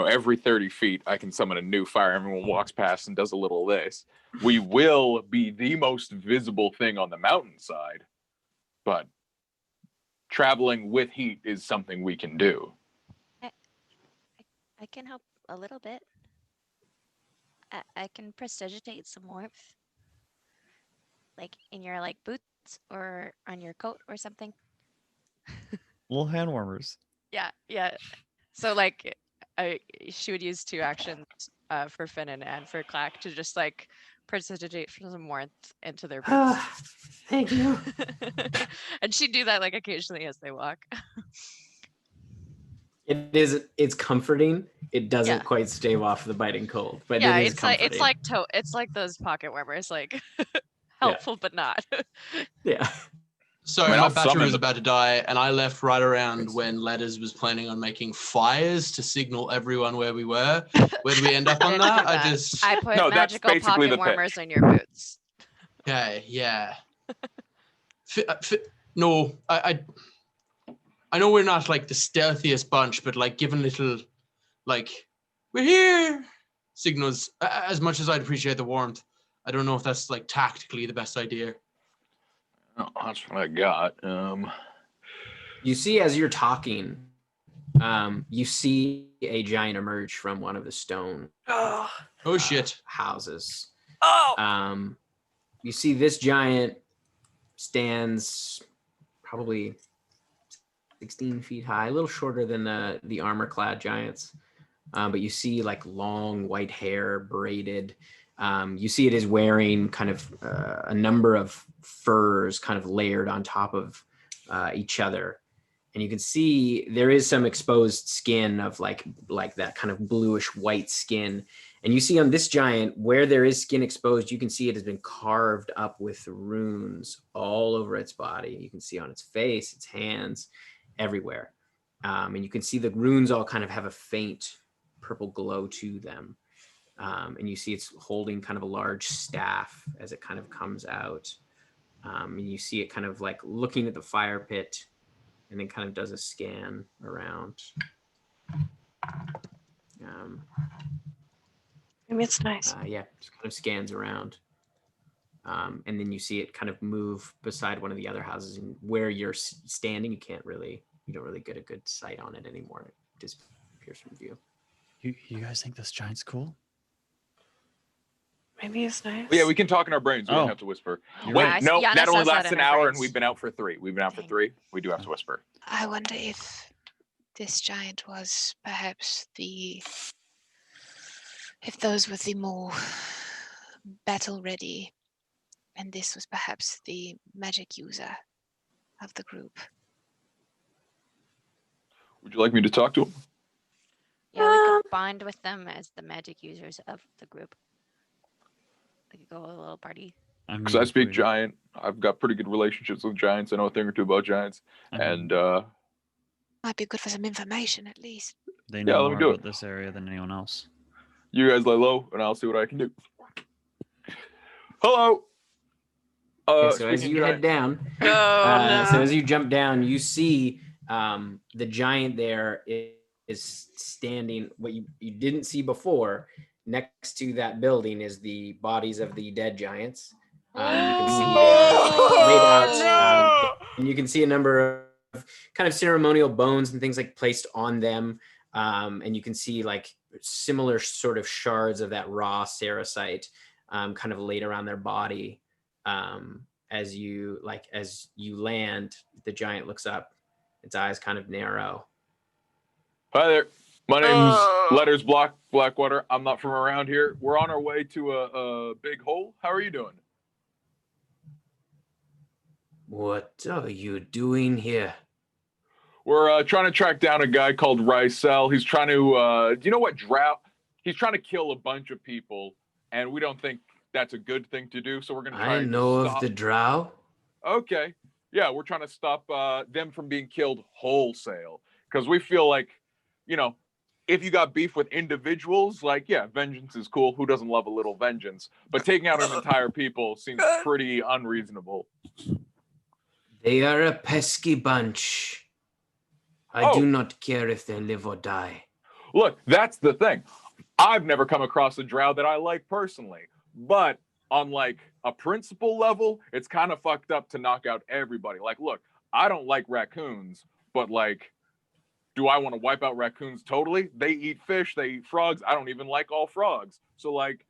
Every 30 feet, I can summon a new fire. Everyone walks past and does a little of this. We will be the most visible thing on the mountainside, but traveling with heat is something we can do. I can help a little bit. I can prestidigitate some warmth. Like in your boots or on your coat or something. Little hand warmers. Yeah. So she would use 2 actions for Finnan and for Clack to just prestidigitate for some warmth into their boots. Thank you. And she'd do that occasionally as they walk. It's comforting. It doesn't quite stave off the biting cold, but yeah, it is it's comforting. it's like those pocket warmers, helpful but not. Yeah. So my battery was about to die, and I left right around when Letters was planning on making fires to signal everyone where we were. Where did we end up on that? I put No, that's magical basically the pocket warmers pitch. on your boots. Okay, yeah. No, I know we're not the stealthiest bunch, but giving little we're here signals. As much as I'd appreciate the warmth, I don't know if that's tactically the best idea. Oh, that's what I got. You see, as you're talking, you see a giant emerge from one of the stone Shit. houses. Oh. You see this giant stands probably 16 feet high, a little shorter than the armor-clad giants. But you see long white hair braided. You see it is wearing kind of a number of furs kind of layered on top of each other. And you can see there is some exposed skin of like that kind of bluish white skin. And you see on this giant, where there is skin exposed, you can see it has been carved up with runes all over its body. You can see on its face, its hands, everywhere. And you can see the runes all kind of have a faint purple glow to them. And you see it's holding kind of a large staff as it kind of comes out. And you see it kind of like looking at the fire pit, and then kind of does a scan around. Maybe it's nice. Yeah, just kind of scans around. And then you see it kind of move beside one of the other houses, and where you're standing, you don't really get a good sight on it anymore. It disappears from view. You guys think this giant's cool? Maybe it's nice. But yeah, we can talk in our brains. We don't Oh. have to whisper. You're Wait, right. no, Yana that only says that lasts in an our hour, and brains. we've been out for 3. We've been out for Dang. 3. We do have to whisper. I wonder if this giant was perhaps if those were the more battle ready, and this was perhaps the magic user of the group. Would you like me to talk to him? Yeah, we could bond with them as the magic users of the group. We could go a little party. Because I speak giant. I've got pretty good relationships with giants. I know a thing or two about giants. And Might be good for some information at least. They know let me more do about it. this area than anyone else. you guys lay low, and I'll see what I can do. Hello. So as speaking you head giant- down, Oh, so no. as you jump down, you see the giant there is standing. What you didn't see before, next to that building is the bodies of the dead giants. You can see they are laid out, and you can see a number of kind of ceremonial bones and things like placed on them. And you can see like similar sort of shards of that raw sericite kind of laid around their body. As you land, the giant looks up, its eyes kind of narrow. Hi there. My name's Letters Blackwater. I'm not from around here. We're on our way to a big hole. How are you doing? What are you doing here? We're trying to track down a guy called Rysel. He's trying to, do you know what drought? He's trying to kill a bunch of people, and we don't think that's a good thing to do. So we're going to try I and know stop. of the drow. Okay. Yeah, we're trying to stop them from being killed wholesale. Because we feel like, if you got beef with individuals, like, yeah, vengeance is cool. Who doesn't love a little vengeance? But taking out an entire people seems pretty unreasonable. They are a pesky bunch. I Oh. do not care if they live or die. Look, that's the thing. I've never come across a drow that I like personally. But on like a principle level, it's kind of fucked up to knock out everybody. Like, look, I don't like raccoons, but like, do I want to wipe out raccoons totally? They eat fish, they eat frogs. I don't even like all frogs. So like,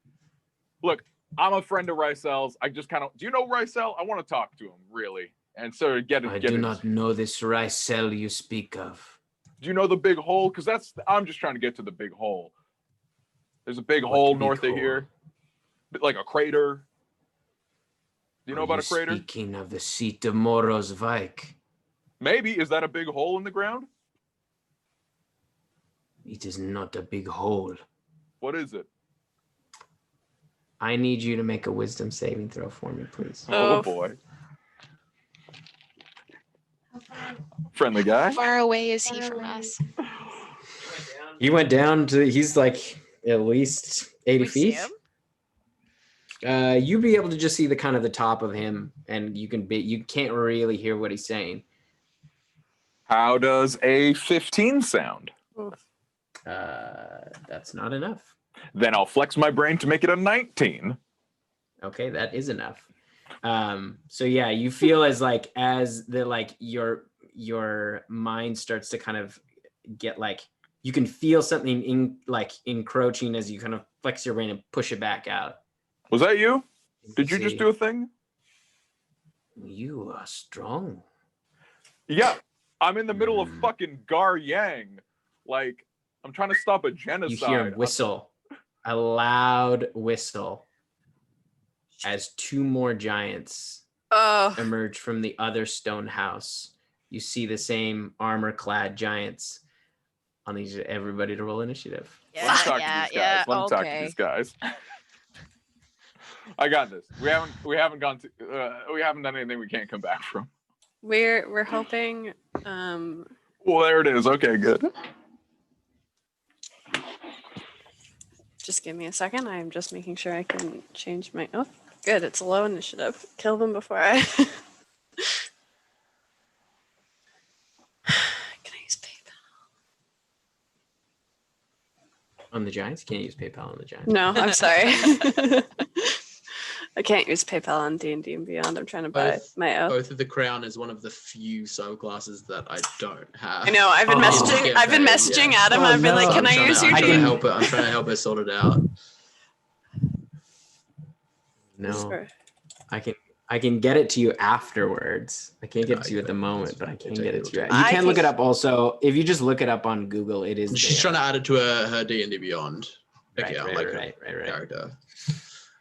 look, I'm a friend of Rysel's. I just kind of, do you know Rysel? I want to talk to him, really. And so I do not know this Rysel you speak of. Do you know the big hole? Because I'm just trying to get to the big hole. There's a big hole big north hole? of here. Like a crater. Do you know about a crater? Speaking of the seat of Moros Vike. Maybe. Is that a big hole in the ground? It is not a big hole. What is it? I need you to make a wisdom saving throw for me, please. Oh, Oh. boy. Friendly guy. How far away is he from us? He went down to, he's like at least 80 We see feet. him? You'd be able to just see the kind of the top of him, and you can't really hear what he's saying. How does a 15 sound? That's not enough. Then I'll flex my brain to make it a 19. Okay, that is enough. So yeah, you feel as your mind starts to kind of get like, you can feel something encroaching as you kind of flex your brain and push it back out. Was that you? Did you See, just do a thing? You are strong. Yeah. I'm in the middle of fucking Gar Yang. Like, I'm trying to stop a genocide. You hear him whistle, a loud whistle, as 2 more giants Oh, emerge from the other stone house. You see the same armor-clad giants on these. Everybody to roll initiative. Let me talk to these guys. Let me talk to these guys. I got this. We haven't done anything we can't come back from. we're hoping. Well, there it is. Okay, good. Just give me a second. I'm just making sure I can change my. Oh, good. It's a low initiative. Kill them before I. Can I use PayPal? On the Giants? Can't use PayPal on the Giants. No, I'm sorry. I can't use PayPal on D&D and Beyond. I'm trying to buy my oath. Oath of the Crown is one of the few subclasses that I don't have. I know. I've been Oh. messaging. Get I've been paid, messaging yeah. Adam. Oh, I've been like, no. "Can I I'm use trying your to D?" help it. I'm trying to help her sort it out. No. I can get it to you afterwards. I can't get it to you at the moment, but I can get it to you. You I can look can- it up also. If you just look it up on Google, it is She's there. trying to add it to her D&D Beyond account, Right, like right. her character.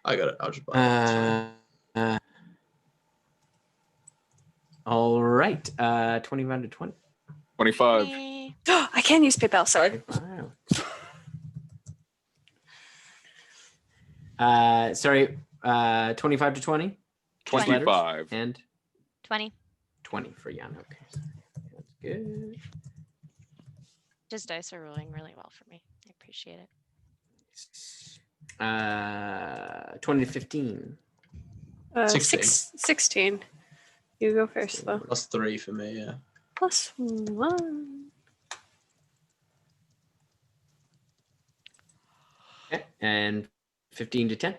I got it. I'll just buy it. All right. 25 to 20. 25. I can use PayPal. Sorry. Wow. Sorry. 25 to 20. 25. And 20. 20 for Jan. Okay. That's good. Just dice are rolling really well for me. I appreciate it. 20 to 15. 16. 16. You go first, though. +3 for me, yeah. +1. Okay. And 15 to 10.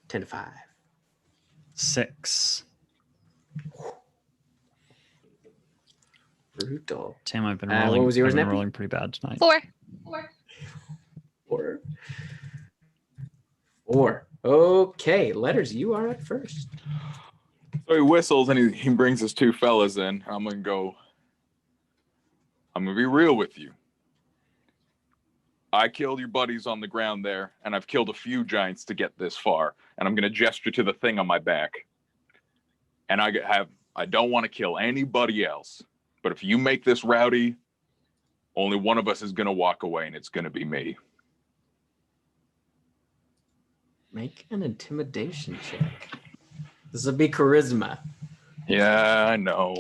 10 to 5. 6. Brutal. Tim, I've been What rolling. was yours, I've been Neppy? rolling pretty bad tonight. 4. 4. Okay, Letters, you are up first. So he whistles and he brings his two fellas in. I'm going to be real with you. I killed your buddies on the ground there, and I've killed a few giants to get this far. And I'm going to gesture to the thing on my back. And I don't want to kill anybody else. But if you make this rowdy, only one of us is going to walk away, and it's going to be me. Make an intimidation check. This will be charisma. Yeah, I know.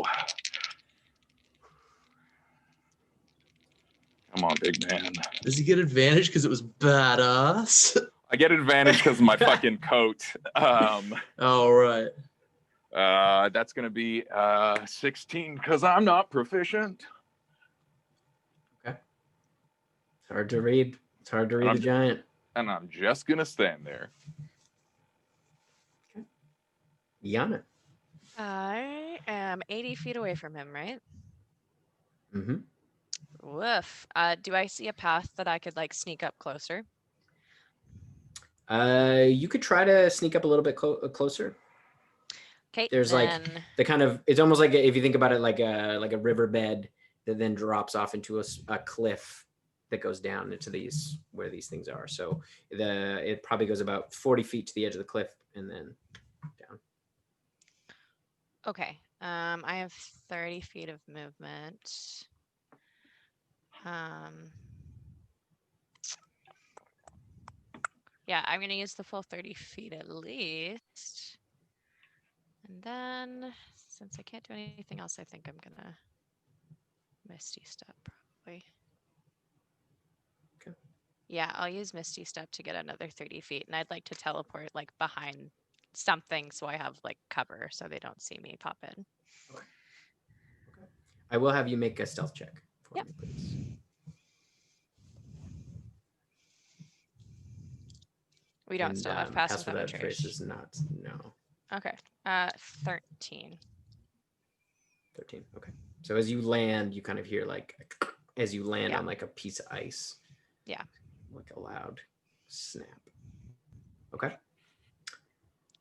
Come on, big man. Does he get advantage because it was badass? I get advantage because of my fucking coat. Oh, right. That's going to be 16 because I'm not proficient. Okay. It's hard to read. It's hard to read the giant. And I'm just going to stand there. Yana. I am 80 feet away from him, right? Mm-hmm. Woof. Do I see a path that I could like sneak up closer? You could try to sneak up a little bit closer. Okay. There's like the kind of, it's almost like if you think about it like a riverbed that then drops off into a cliff that goes down into these where these things are. So it probably goes about 40 feet to the edge of the cliff and then down. Okay. I have 30 feet of movement. Yeah, I'm gonna use the full 30 feet at least. And then, since I can't do anything else, I think I'm gonna Misty Step probably. Okay. Yeah, I'll use Misty Step to get another 30 feet, and I'd like to teleport like behind something so I have like cover so they don't see me pop in. Okay. I will have you make a stealth check for Yep. me, please. We don't still have passive without trace penetration. is not, no. Okay. 13. 13. Okay. So as you land, you kind of hear like as you land Yeah. on like a piece of ice. Yeah. Like a loud snap. Okay.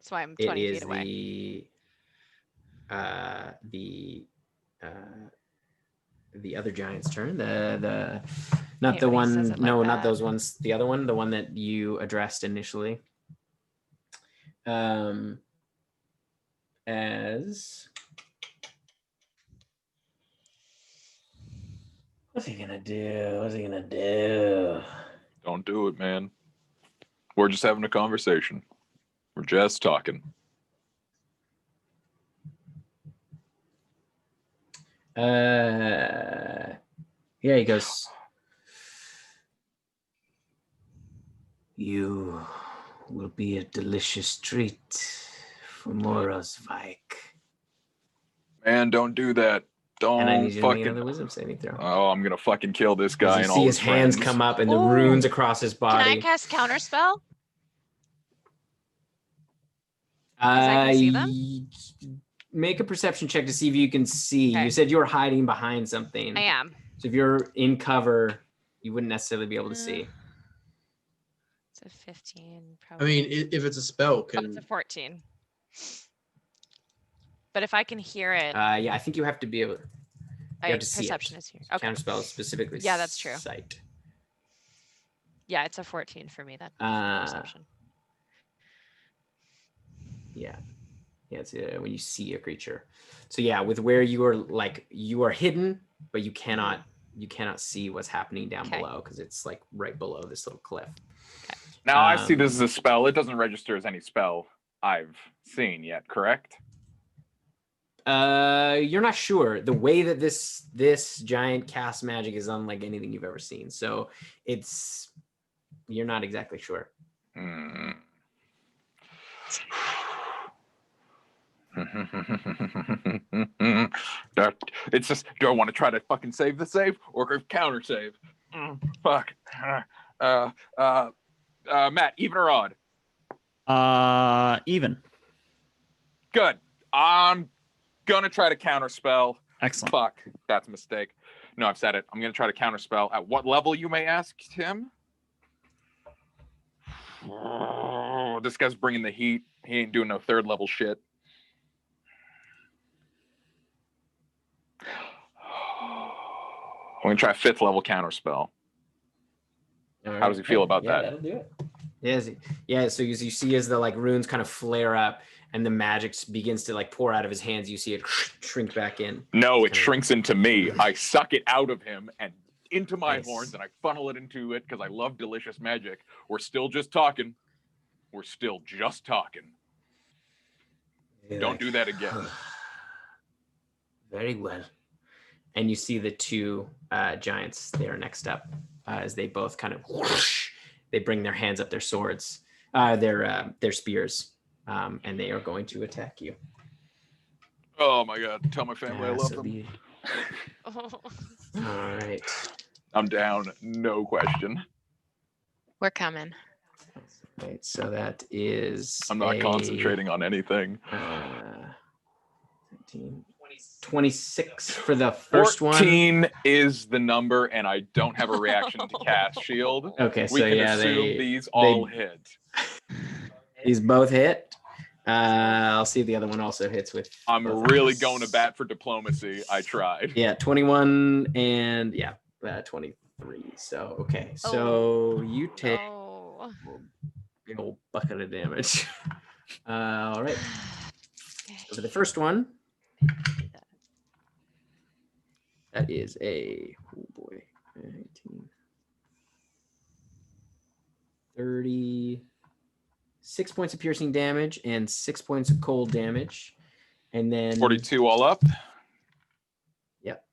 So I'm It 20 is feet away. the other giant's turn. The not Hate the when he one. says it No, like not that. those ones. The other one, the one that you addressed initially. As what's he gonna do? What's he gonna do? Don't do it, man. We're just having a conversation. We're just talking. Yeah, he goes. You will be a delicious treat for Mora's Vike. Man, don't do that. And I Don't need you to make fucking. another wisdom saving throw. Oh, I'm gonna fucking kill this As guy you and see all his hands friends. come up and the Ooh. runes across his Can I body. cast counterspell? I can see them? Make a perception check to see if you can see. Okay. You said you were hiding behind something. I am. So if you're in cover, you wouldn't necessarily be able to see. It's a 15, I probably. mean, if it's a spell, Oh, it's a 14. But if I can hear it, Yeah, I think you have to be able. You have to see perception it. is here. Okay. Counterspell is specifically. Yeah, that's true. Sight. Yeah, it's a 14 for me. That perception. Yeah. Yeah, it's when you see a creature. So yeah, with where you are hidden, but you cannot see what's happening down Okay. below because it's like right below this little cliff. Now I see this as a spell. It doesn't register as any spell I've seen yet, correct? You're not sure. The way that this giant cast magic is unlike anything you've ever seen. So you're not exactly sure. It's just, do I want to try to fucking save the save or counter save? Fuck. Matt, even or odd? Even. Good. I'm gonna try to counterspell. Excellent. Fuck, that's a mistake. No, I've said it. I'm gonna try to counterspell. At what level, you may ask, Tim? Oh, this guy's bringing the heat. He ain't doing no third level shit. I'm gonna try 5th level counterspell. How does he feel about that? That'll do it. Yeah. So you see as the runes kind of flare up and the magic begins to pour out of his hands, you see it shrink back in. No, it shrinks into me. I suck it out of him and into my Nice. horns, and I funnel it into it because I love delicious magic. We're still just talking. We're still just talking. Don't do that again. Very well. And you see the two giants there next up as they both kind of whoosh, they bring their hands up, their swords, their spears, and they are going to attack you. Oh my god! Tell my family I love so them. All right. I'm down, no question. We're coming. Right, so that is. I'm not concentrating on anything. 26 for the first 14 one. is the number, and I don't have a reaction to cast shield. Okay, We so can yeah, assume these all hit. These both hit. I'll see if the other one also hits with. I'm really going to bat for diplomacy. I tried. Yeah, 21 and 23. So okay, so you take a big old bucket of damage. All right. So for the first one, that is a 18, 36 points of piercing damage and 6 points of cold damage, and then 42 all up. Yep.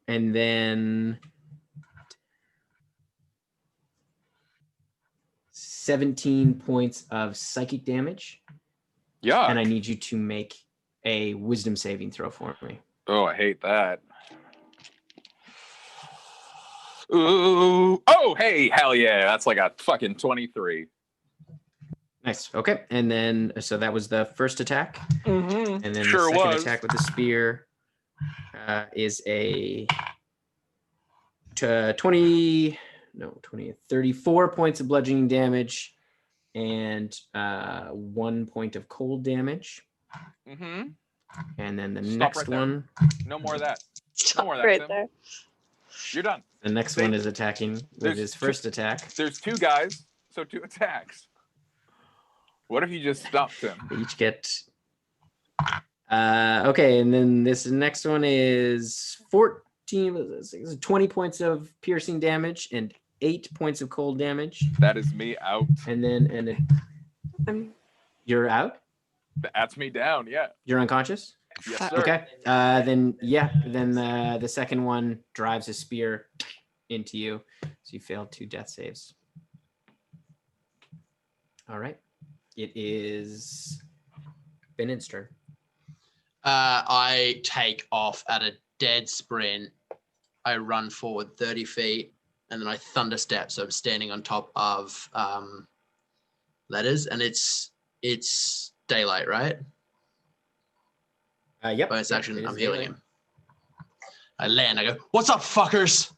And then 17 points of psychic damage. Yeah. And I need you to make a wisdom saving throw for me. Oh, I hate that. Ooh. Oh, hey, hell yeah. That's like a fucking 23. Nice. Okay. And then, so that was the first attack. Mm-hmm. And then Sure the second was. attack with the spear is a 34 points of bludgeoning damage and 1 point of cold damage. Mm-hmm. And then the Stop next right there. one. No more of that. Stop more of that, right Tim. there. You're done. The next one is attacking with There's his first attack. There's 2 guys, so 2 attacks. What if you just stopped him? They each get. Okay, and then this next one is 20 points of piercing damage and 8 points of cold damage. That is me out. And then you're out? That's me down, yeah. You're unconscious? Yes, sir. Okay. Then the second one drives his spear into you. So you failed 2 death saves. All right. It is Bennett's turn. I take off at a dead sprint. I run forward 30 feet, and then I thunder step. So I'm standing on top of letters, and it's daylight, right? Yep. Bonus Yep, action. it is I'm healing daylight. him. I land. I go, "What's up, fuckers?"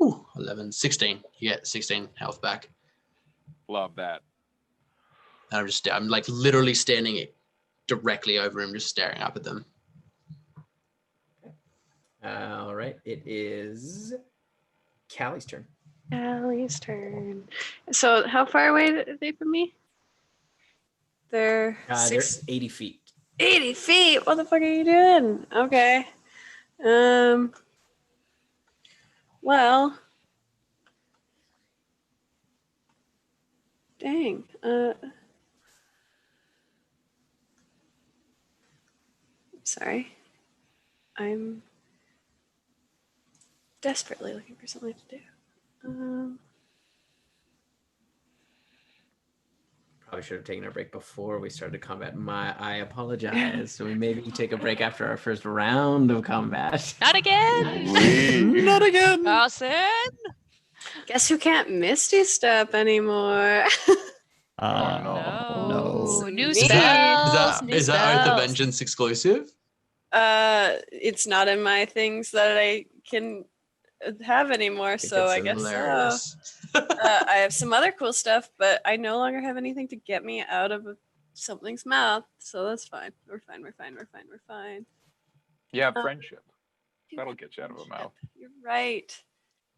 Ooh, 11, 16. You get 16 health back. Love that. And I'm like literally standing directly over him, just staring up at them. All right. It is Callie's turn. Allie's turn. So how far away are they from me? They're They're 80 feet. 80 feet. What the fuck are you doing? Okay. Well. Dang. Sorry. I'm desperately looking for something to do. Probably should have taken a break before we started combat. I apologize. So we maybe take a break after our first round of combat. Not again. Not again. Dawson. Guess who can't Misty Step anymore? No. New Me. spells. Is that Oath of Vengeance exclusive? It's not in my things that I can have anymore, so I guess Hilarious. I have some other cool stuff, but I no longer have anything to get me out of something's mouth, so that's fine. We're fine. You have friendship. That'll get you out of a mouth. You're right.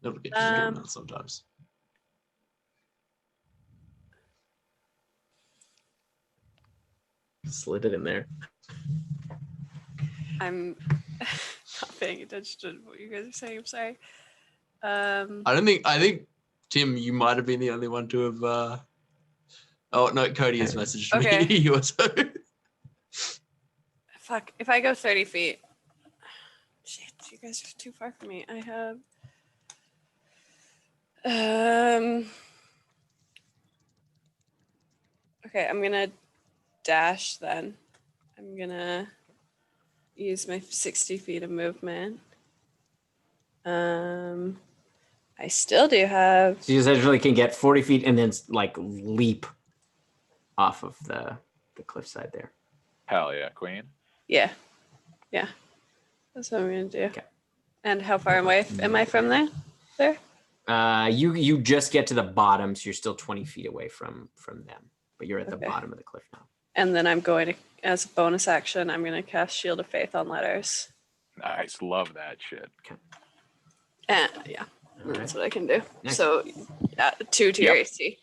It'll get you doing that sometimes. Slid it in there. I'm not paying attention to what you guys are saying. I'm sorry. I think Tim, you might have been the only one to have. Oh no, Cody has messaged Okay. me. You also. Fuck. If I go 30 feet. Shit, you guys are too far from me. I have. Okay, I'm gonna dash then. I'm gonna use my 60 feet of movement. I still do have. So you essentially can get 40 feet and then like leap off of the cliffside there. Hell yeah, Queen. Yeah. That's what I'm gonna do. Okay. And how far away am I from there? There. You just get to the bottom, so you're still 20 feet away from them, but you're at the Okay. bottom of the cliff now. And then I'm going to, as a bonus action, I'm going to cast Shield of Faith on letters. Nice. Love that shit. And yeah, All that's right. what I can do. Nice. So, 2 to your Yep. AC.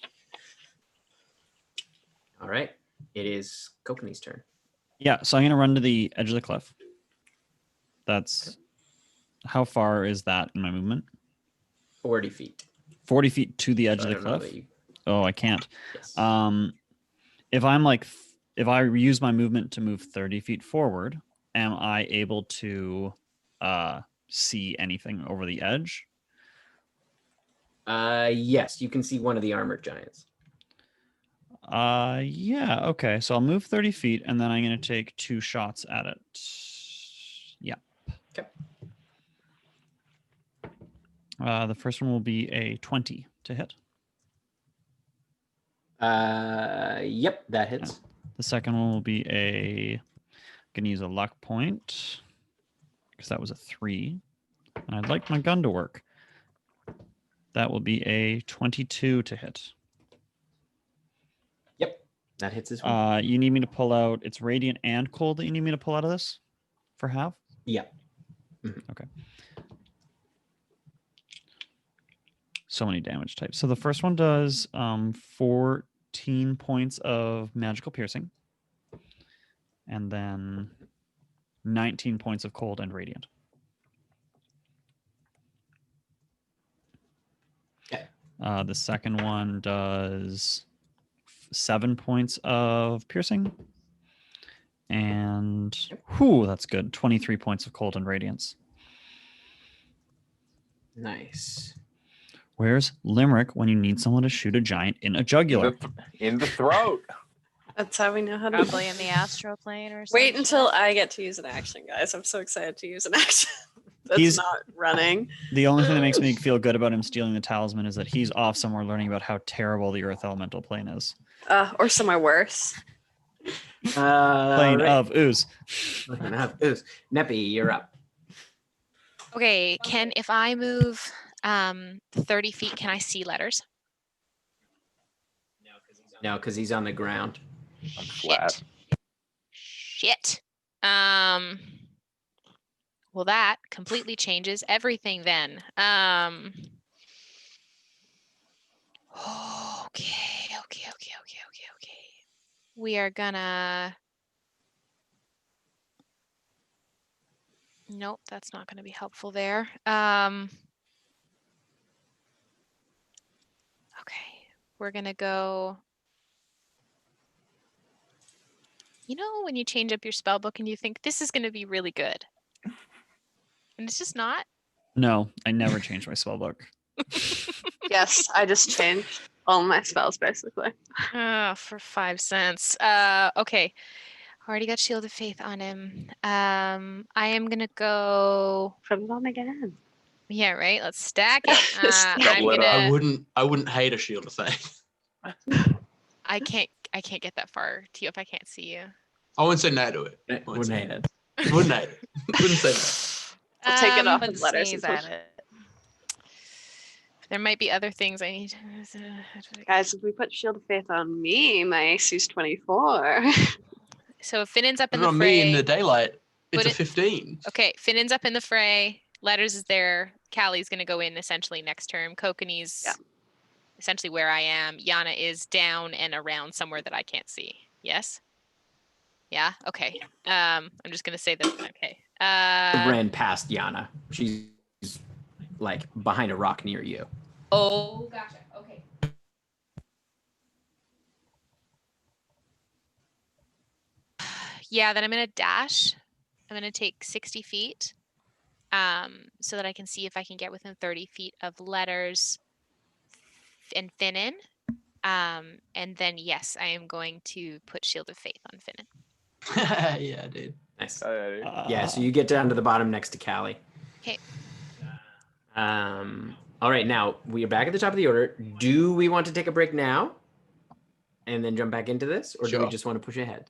All right. It is Kokanee's turn. Yeah, so I'm gonna run to the edge of the cliff. That's how far is that in my movement? 40 feet. 40 feet to the edge So of I the don't know cliff. that you- Oh, I can't. yes. If I use my movement to move 30 feet forward, am I able to see anything over the edge? Yes, you can see one of the armored giants. Yeah, okay. So I'll move 30 feet and then I'm going to take 2 shots at it. Yeah. Okay. The first one will be a 20 to hit. Yep, that hits. The second one will be I'm going to use a luck point because that was a 3. And I'd like my gun to work. That will be a 22 to hit. Yep, that hits as well. You need me to pull out, it's radiant and cold that you need me to pull out of this for half? Yep. Okay. So many damage types. So the first one does 14 points of magical piercing. And then 19 points of cold and radiant. Okay. The second one does 7 points of piercing. And whew, that's good. 23 points of cold and radiance. Nice. Where's Limerick when you need someone to shoot a giant in a jugular? In the throat. That's how we know how to. Probably in the astral plane or something. Wait until I get to use an action, guys. I'm so excited to use an action. That's He's- not running. The only thing that makes me feel good about him stealing the talisman is that he's off somewhere learning about how terrible the Earth Elemental plane is. Or somewhere worse. Plane Right. of ooze. Plane of ooze. Neppy, you're up. Okay, if I move 30 feet, can I see letters? No, because he's on the ground. I'm flat. Shit. Well, that completely changes everything then. Okay. We are gonna. Nope, that's not gonna be helpful there. Okay, we're gonna go. You know when you change up your spell book and you think this is gonna be really good, and it's just not. No, I never changed my spell book. Yes, I just changed all my spells basically. For 5 cents. Okay. Already got Shield of Faith on him. I am gonna go. Put it on again. Yeah, right. Let's stack it. I'm Double it up. gonna. I wouldn't hate a shield of faith. I can't get that far to you if I can't see you. I wouldn't say no to it. Wouldn't hate it. Wouldn't hate it. Wouldn't say no. I'll take it off Would of letters. sneeze and at push- it. There might be other things I need. Guys, if we put Shield of Faith on me, my AC's 24. So if Finnan's up in Put it the on me in fray. the daylight. It's Put a it- 15. Okay, Finnan's up in the fray. Letters is there. Callie's gonna go in essentially next term. Kokanee's Yeah. essentially where I am. Yana is down and around somewhere that I can't see. Yes. Yeah. Okay. I'm just gonna say that. Okay. Ran past Yana. She's like behind a rock near you. Oh, gotcha. Okay. Yeah, then I'm gonna dash. I'm gonna take 60 feet, so that I can see if I can get within 30 feet of letters and Finnan. And then yes, I am going to put Shield of Faith on Finnan. Yeah, dude. Nice. Uh, Yeah, so you get down to the bottom next to Callie. Okay. All right, now we are back at the top of the order. Do we want to take a break now and then jump back into this, or do we Sure. just want to push ahead?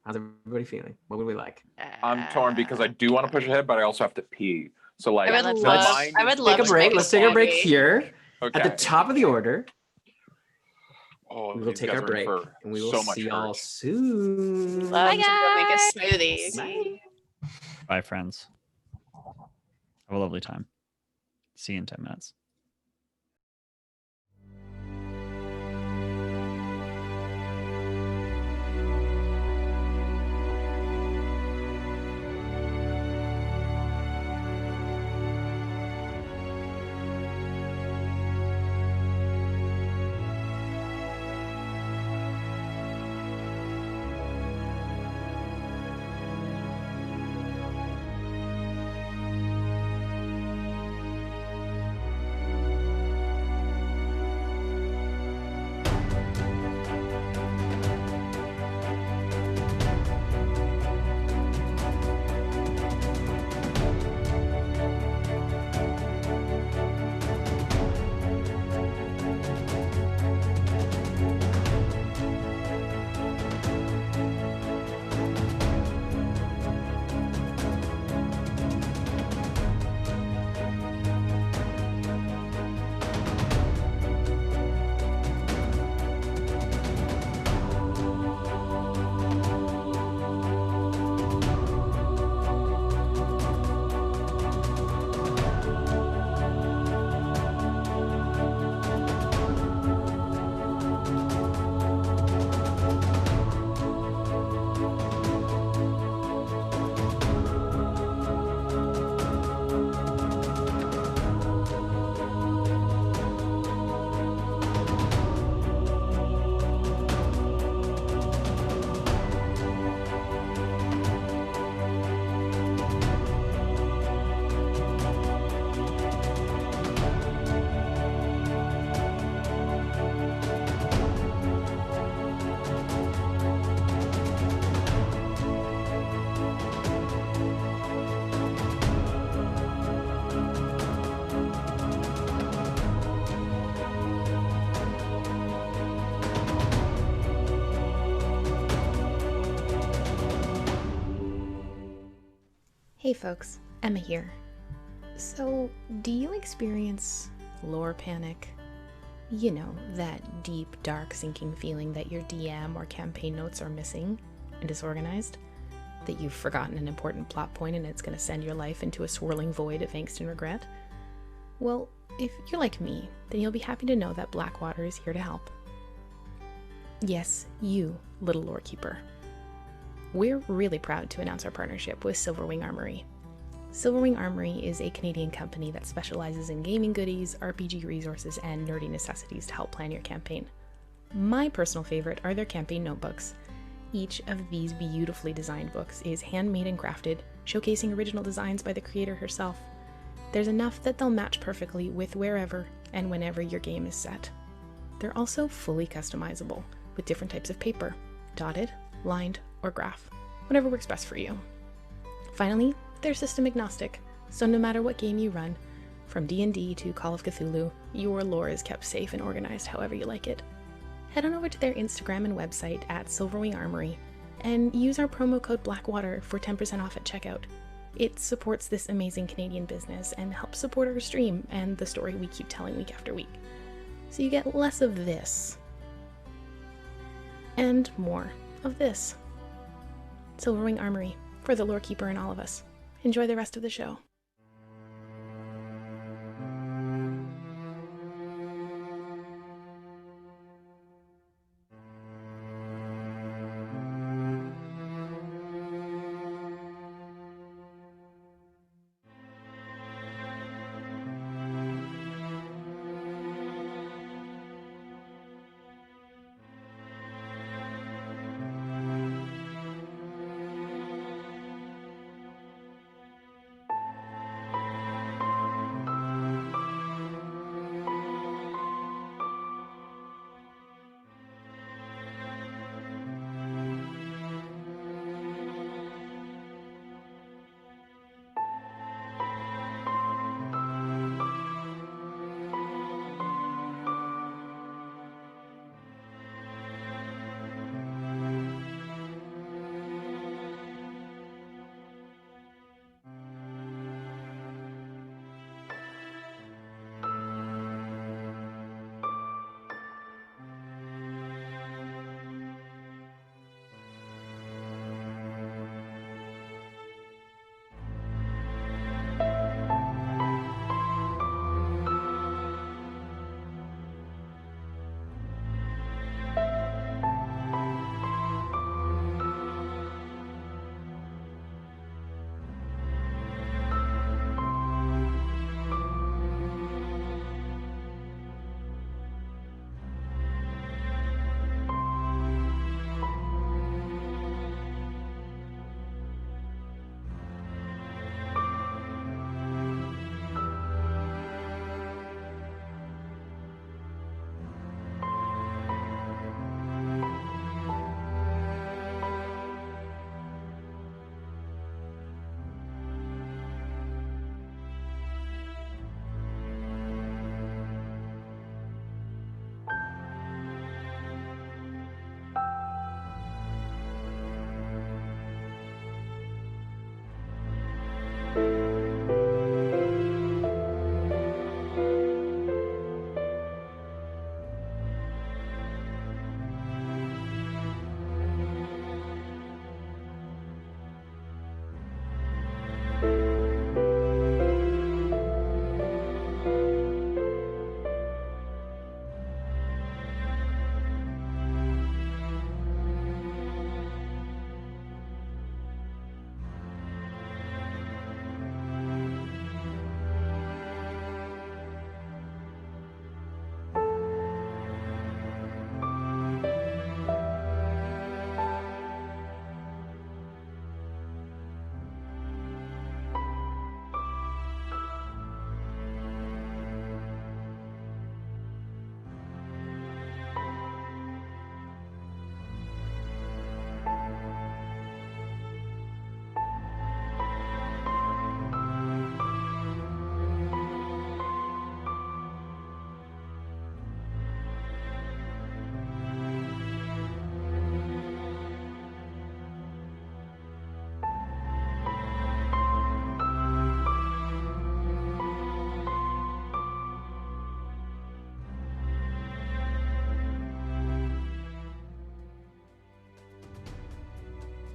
How's everybody feeling? What would we like? I'm torn because I do want to push ahead, but I also have to pee. So like, I would let's my love. mind I is would Take love a to break. go Let's take a break Bobby. here okay. at the top of the order. Oh, We will these take guys our are in break, for and we will so much see hurt. y'all soon. Love to go make a guys. smoothie. Bye. Bye, friends. Have a lovely time. See you in 10 minutes. Hey folks, Emma here. So, do you experience lore panic? You know, that deep, dark, sinking feeling that your DM or campaign notes are missing and disorganized? That you've forgotten an important plot point and it's going to send your life into a swirling void of angst and regret? Well, if you're like me, then you'll be happy to know that Blackwater is here to help. Yes, you, little lore keeper. We're really proud to announce our partnership with Silverwing Armory. Silverwing Armory is a Canadian company that specializes in gaming goodies, RPG resources, and nerdy necessities to help plan your campaign. My personal favorite are their campaign notebooks. Each of these beautifully designed books is handmade and crafted, showcasing original designs by the creator herself. There's enough that they'll match perfectly with wherever and whenever your game is set. They're also fully customizable, with different types of paper, dotted, lined, or graph, whatever works best for you. Finally, they're system agnostic, so no matter what game you run, from D&D to Call of Cthulhu, your lore is kept safe and organized however you like it. Head on over to their Instagram and website at Silverwing Armory and use our promo code Blackwater for 10% off at checkout. It supports this amazing Canadian business and helps support our stream and the story we keep telling week after week. So you get less of this and more of this. Silverwing Armory, for the lore keeper in all of us. Enjoy the rest of the show.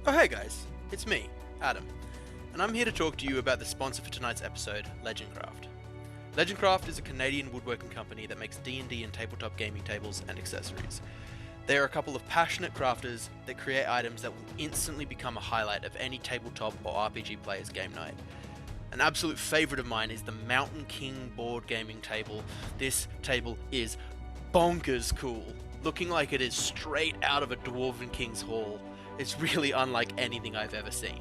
Oh hey guys, it's me, Adam, and I'm here to talk to you about the sponsor for tonight's episode, Legendcraft. Legendcraft is a Canadian woodworking company that makes D&D and tabletop gaming tables and accessories. They are a couple of passionate crafters that create items that will instantly become a highlight of any tabletop or RPG player's game night. An absolute favourite of mine is the Mountain King board gaming table. This table is bonkers cool, looking like it is straight out of a Dwarven King's Hall. It's really unlike anything I've ever seen.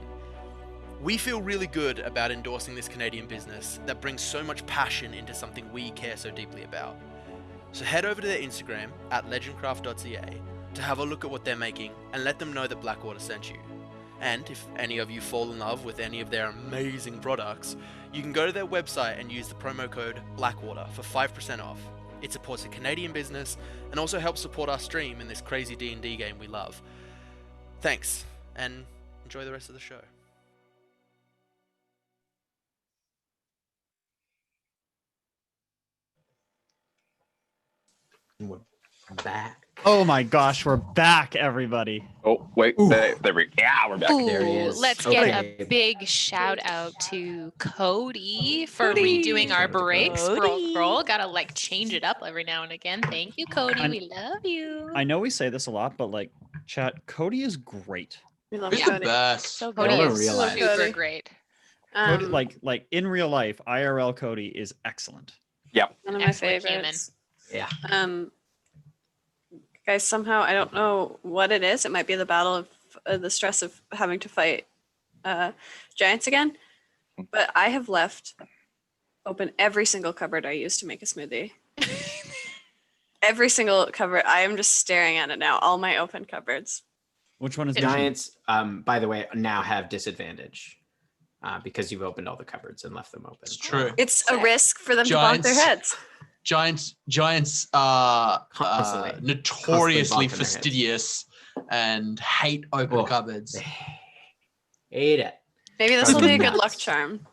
We feel really good about endorsing this Canadian business that brings so much passion into something we care so deeply about. So head over to their Instagram at legendcraft.ca to have a look at what they're making and let them know that Blackwater sent you. And if any of you fall in love with any of their amazing products, you can go to their website and use the promo code Blackwater for 5% off. It supports a Canadian business and also helps support our stream in this crazy D&D game we love. Thanks, and enjoy the rest of the show. We're back. Oh my gosh, we're back, everybody. Oh, wait. There we Yeah, we're back. There he Ooh, is. let's get Okay. a big shout out to Cody for Cody. redoing our Shout out to breaks. Cody. Scroll. Gotta like change it up every now and again. Thank you, Cody. And- We love you. I know we say this a lot, but like, chat, Cody is great. We love Who's Cody. the best? So Cody I don't is realize. super Cody. great. Cody, Um, like in real life, IRL Cody is excellent. one of my Excellent human. favorites. Yeah. Guys, somehow I don't know what it is. It might be the battle of the stress of having to fight giants again. But I have left open every single cupboard I used to make a smoothie. Every single cupboard. I am just staring at it now. All my open cupboards. Which one is Giants, by the way, now have disadvantage because you've opened all the cupboards and left them open. It's true. It's a risk for them to bonk their Giants. heads. Giants are Constantly notoriously bonking their heads. fastidious and hate open Oh. cupboards. They hate it. Maybe this will be a good Nuts. luck charm.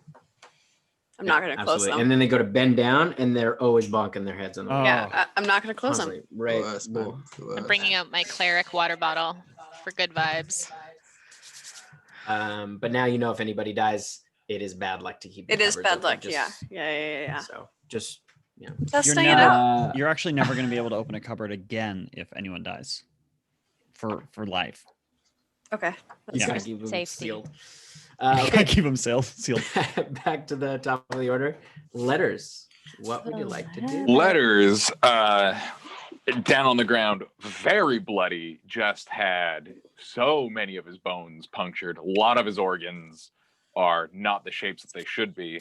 I'm not going to close Absolutely. them. And then they go to bend down and they're always bonking their heads on the wall. Yeah, I'm not going to close them. Constantly. Right. Worst, man. Whoa. The I'm worst. bringing out my cleric water bottle for good vibes. But now you know if anybody dies, it is bad luck to keep. the It is cupboards bad open, luck. just- Yeah. So just Testing You're it out. You're actually never going to be able to open a cupboard again if anyone dies. For life. Okay. That's Yeah. good. gotta keep them Safety. sealed. Okay. Okay. Keep them sealed. Back to the top of the order. Letters. What would you like to do? Letters, down on the ground, very bloody, just had so many of his bones punctured. A lot of his organs are not the shapes that they should be.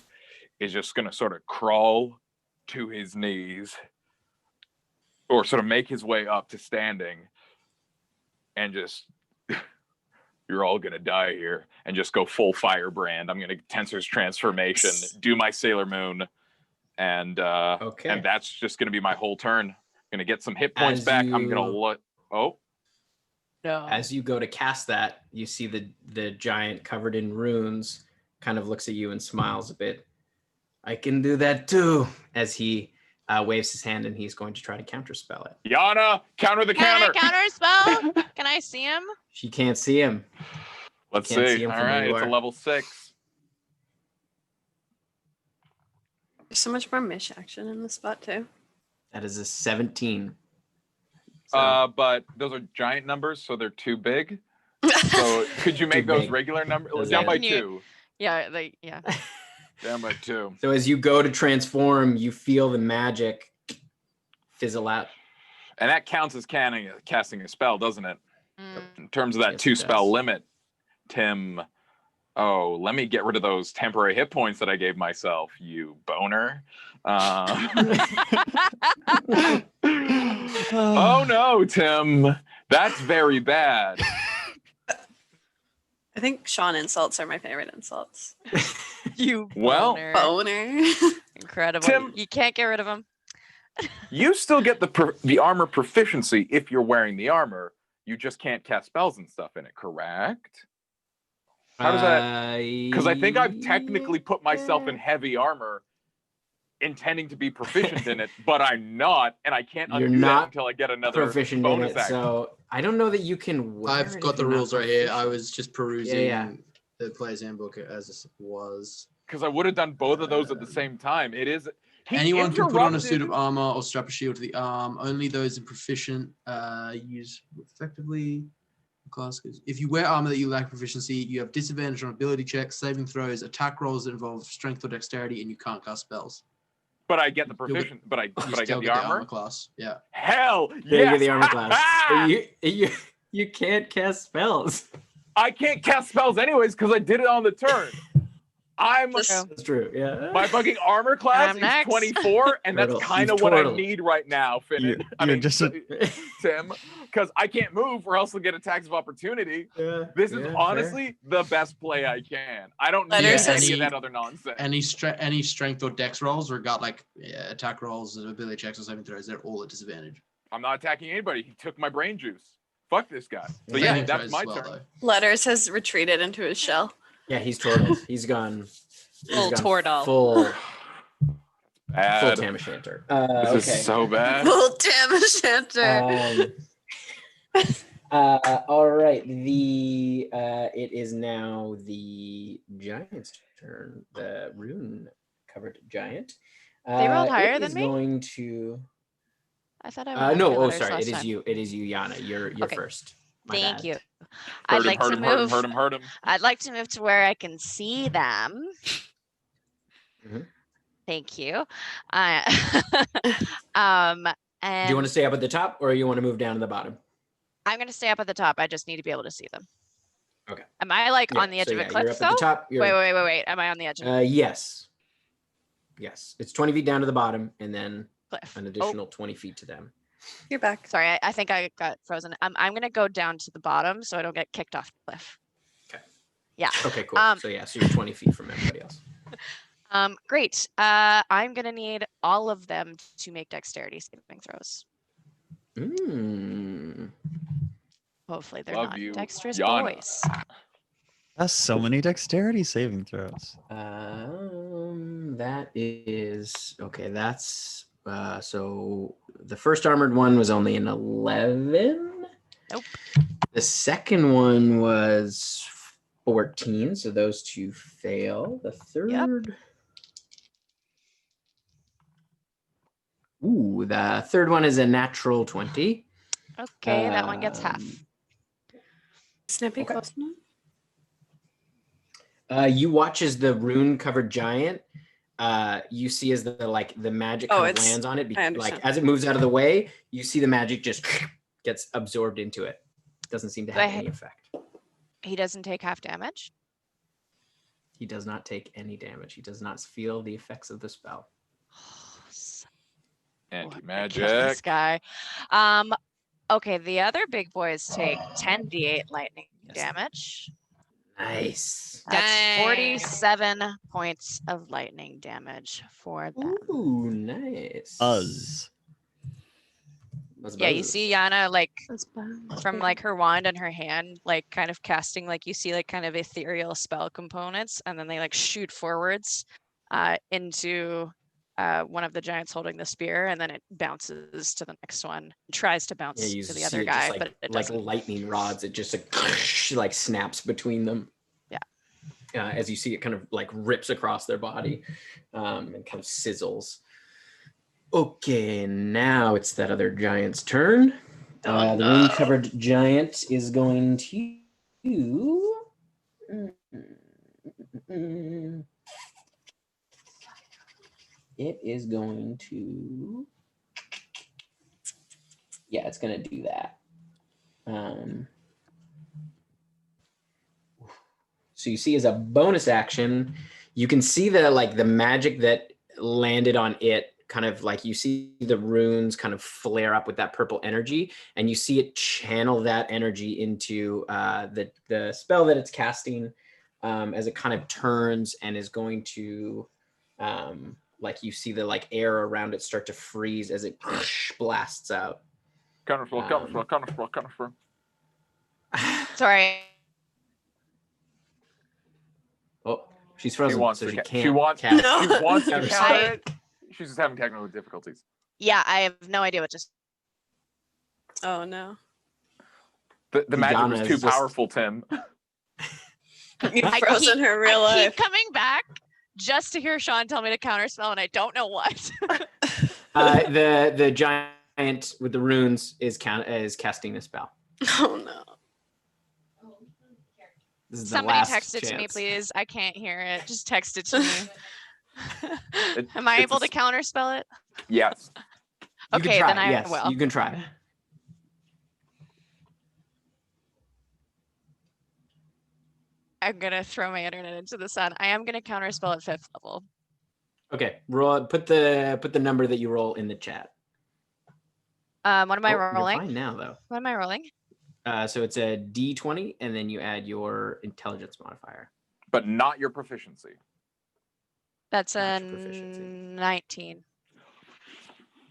Is just going to sort of crawl to his knees or sort of make his way up to standing and just, you're all going to die here, and just go full firebrand. I'm going to Tensor's transformation, do my Sailor Moon, and Okay. and that's just going to be my whole turn. Gonna get some hit points As back. I'm gonna you- look. Oh, No. As you go to cast that, you see the giant covered in runes kind of looks at you and smiles a bit. I can do that too. As he waves his hand and he's going to try to counterspell it. Yana, counter the Can counter. I counter spell? Can I see him? She can't see him. Let's Can't see see. him All from where right, you it's a are. level 6. There's so much more mish action in this spot too. That is a 17. So, But those are giant numbers, so they're too big. So could you make Too those big. regular numbers? Those Down are- by Can you- 2. Yeah, like yeah. Down by 2. so as you go to transform, you feel the magic fizzle out. And that counts as casting a spell, doesn't it? Mm. In terms of that Yes, it 2 spell does. limit, Tim. Oh, let me get rid of those temporary hit points that I gave myself, you boner. Oh no, Tim. That's very bad. I think Sean insults are my favorite insults. You Well- boner. Boner. Incredible. Tim- You can't get rid of him. You still get the armor proficiency if you're wearing the armor. You just can't cast spells and stuff in it, correct? How does that? Because I think I've technically put myself in heavy armor intending to be proficient in it, but I'm not, and I can't You're undo that not until I get another proficient in bonus it, action. so I don't know that you can wear I've it got if the you're not rules right here. I proficient. was just perusing Yeah. the player's handbook as it was. Because I would have done both of those at the same time. It is. He Anyone can put on a interrupted- suit of armor or strap a shield to the arm. Only those in proficient use effectively. Classes. If you wear armor that you lack proficiency, you have disadvantage on ability checks, saving throws, attack rolls that involve strength or dexterity, and you can't cast spells. But I get the You'll get- proficient. But I still get the get armor. class. Yeah. Hell Yeah, yes! you get the armor class. But you can't cast spells. I can't cast spells anyways because I did it on the turn. That's true. Yeah. My fucking armor class I'm is next. 24, and that's Turtle. kind You've of what I turtled. need right now, Finn. I you're mean, just Tim, because I can't move or else I'll get attacks of opportunity. Yeah, This is yeah, honestly the best play I can. I don't need Letters any has- of that other nonsense. Any strength or dex rolls, attack rolls, ability checks, or saving throws, they're all at disadvantage. I'm not attacking anybody. He took my brain juice. Fuck this guy. But Yeah, yeah, Saving that's throws my as well, turn. though. Letters has retreated into his shell. Yeah, he's turtled. He's gone. Full turtle. Full Bad. Tam O'Shanter. This Okay. is so bad. Full Tam O'Shanter. All right. It is now the giant's turn. The rune covered giant. They rolled higher it than is me? going to. I thought I went No. after Oh, letters sorry. last It is time. you. It is you, Yana. You're Okay. first. My Thank bad. you. I'd like to move. Hurt him. I'd like to move to where I can see them. Mhm. Thank you. Do And you want to stay up at the top, or you want to move down to the bottom? I'm going to stay up at the top. I just need to be able to see them. Okay. Am I like Yeah, on the edge so of a yeah, cliff you're up though? at the top. Wait. Am I on the edge of a Yes. Yes. It's 20 feet down to the bottom, and then cliff? an additional 20 feet to them. You're back. Sorry, I think I got frozen. I'm going to go down to the bottom so I don't get kicked off the cliff. Okay. Yeah. Okay, cool. So you're 20 feet from everybody else. Great. I'm going to need all of them to make dexterity saving throws. Hopefully they're Love not you, dexterous Yana. boys. That's so many dexterity saving throws. That is okay. That's so the first armored one was only an 11. Nope. The second one was 14, so those two fail. The third. Ooh, the third one is a natural 20. Okay, that one gets half. Snippy Okay. close enough? You watch as the rune-covered giant. You see as the magic Oh, kind of it's- lands on it. I Like understand. as it moves out of the way, you see the magic just gets absorbed into it. Doesn't seem to Do I have any effect. He doesn't take half damage. He does not take any damage. He does not feel the effects of the spell. Anti-magic. Kill this guy. Okay, the other big boys take 10d8 lightning damage. Nice. That's Dang. 47 points of lightning damage for them. Ooh, nice. Buzz. Yeah, you see Yana like That's bad. from like her wand and her hand, like kind of casting, like you see like kind of ethereal spell components, and then they like shoot forwards into one of the giants holding the spear, and then it bounces to the next one. Tries to bounce Yeah, you to the see other it guy, just but it like doesn't. lightning rods. It just like snaps between them. Yeah. As you see it kind of like rips across their body and kind of sizzles. Okay, now it's that other giant's turn. Oh, The no. rune-covered giant is going to. It is going to. Yeah, it's going to do that. So you see as a bonus action, you can see the magic that landed on it, kind of like you see the runes kind of flare up with that purple energy, and you see it channel that energy into the spell that it's casting as it kind of turns and is going to like you see the air around it start to freeze as it blasts out. Counterspell. Sorry. Oh, she's frozen, so she can't She wants cast. No. to counter it. She's just having technical difficulties. Yeah, I have no idea what just. Oh no. The magic Yana was is too just- powerful, Tim. You froze in her real I life. keep coming back just to hear Sean tell me to counterspell, and I don't know what. The giant with the runes is casting a spell. Oh no. This is the Somebody last text it to me, chance. please. I can't hear it. Just text it to me. It- Am I it's able a to counterspell it? Yes. You can Okay, try. then I Yes, will. you can try. I'm gonna throw my internet into the sun. I am gonna counterspell at 5th level. Okay, roll. Put the number that you roll in the chat. What am I Oh, rolling? You're fine now, though. What am I rolling? So it's a D20, and then you add your intelligence modifier. But not your proficiency. That's Not a your proficiency. 19.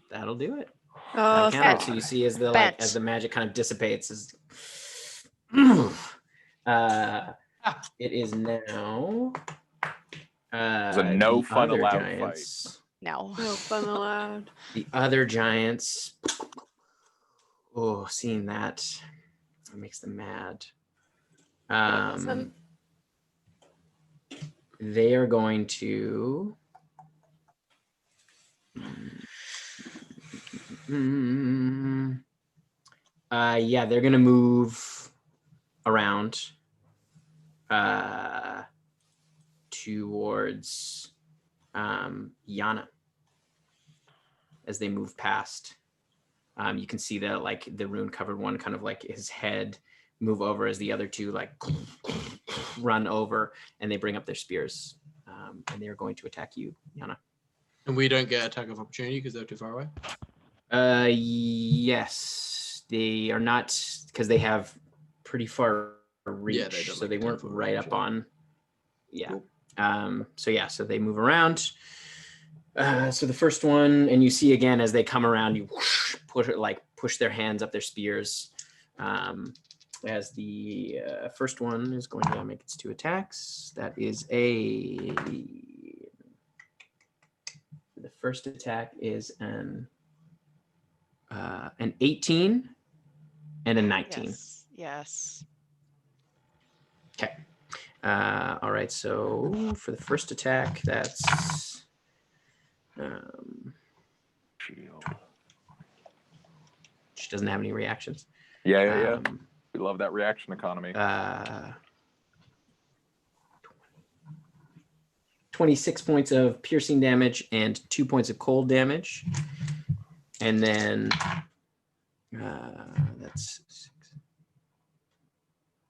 That'll do it. Oh, That'll count it. thank So you see as the Bent. as the magic kind of dissipates, it is now. It's a no the fun other allowed giants. No. No fun allowed. The other giants. Oh, seeing that makes them mad. Listen. They are going to. Yeah, they're gonna move around towards Yana as they move past. You can see the rune covered one kind of like his head move over as the other two like run over, and they bring up their spears, and they are going to attack you, Yana. And we don't get attack of opportunity because they're too far away. Yes, they are not, because they have pretty far reach, Yeah, they don't so like they attack weren't from right range, up yeah. on. Yeah. Cool. So they move around. So the first one, and you see again as they come around, you push their hands up their spears. As the first one is going to make its 2 attacks. That is the first attack is an 18 and a 19. Yes. Yes. Okay. All right. So for the first attack, that's Shield. she doesn't have any reactions. Yeah. We love that reaction economy. 26 points of piercing damage and 2 points of cold damage. And then that's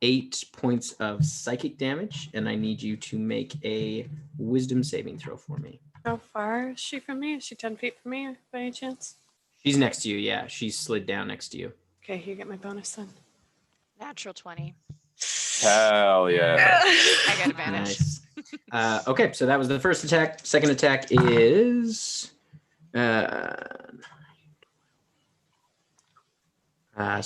8 points of psychic damage. And I need you to make a wisdom saving throw for me. How far is she from me? Is she 10 feet from me by any chance? She's next to you. Yeah, she slid down next to you. Okay, you get my bonus then. Natural 20. Hell yeah. I got advantage. Nice. Okay, so that was the first attack. Second attack is so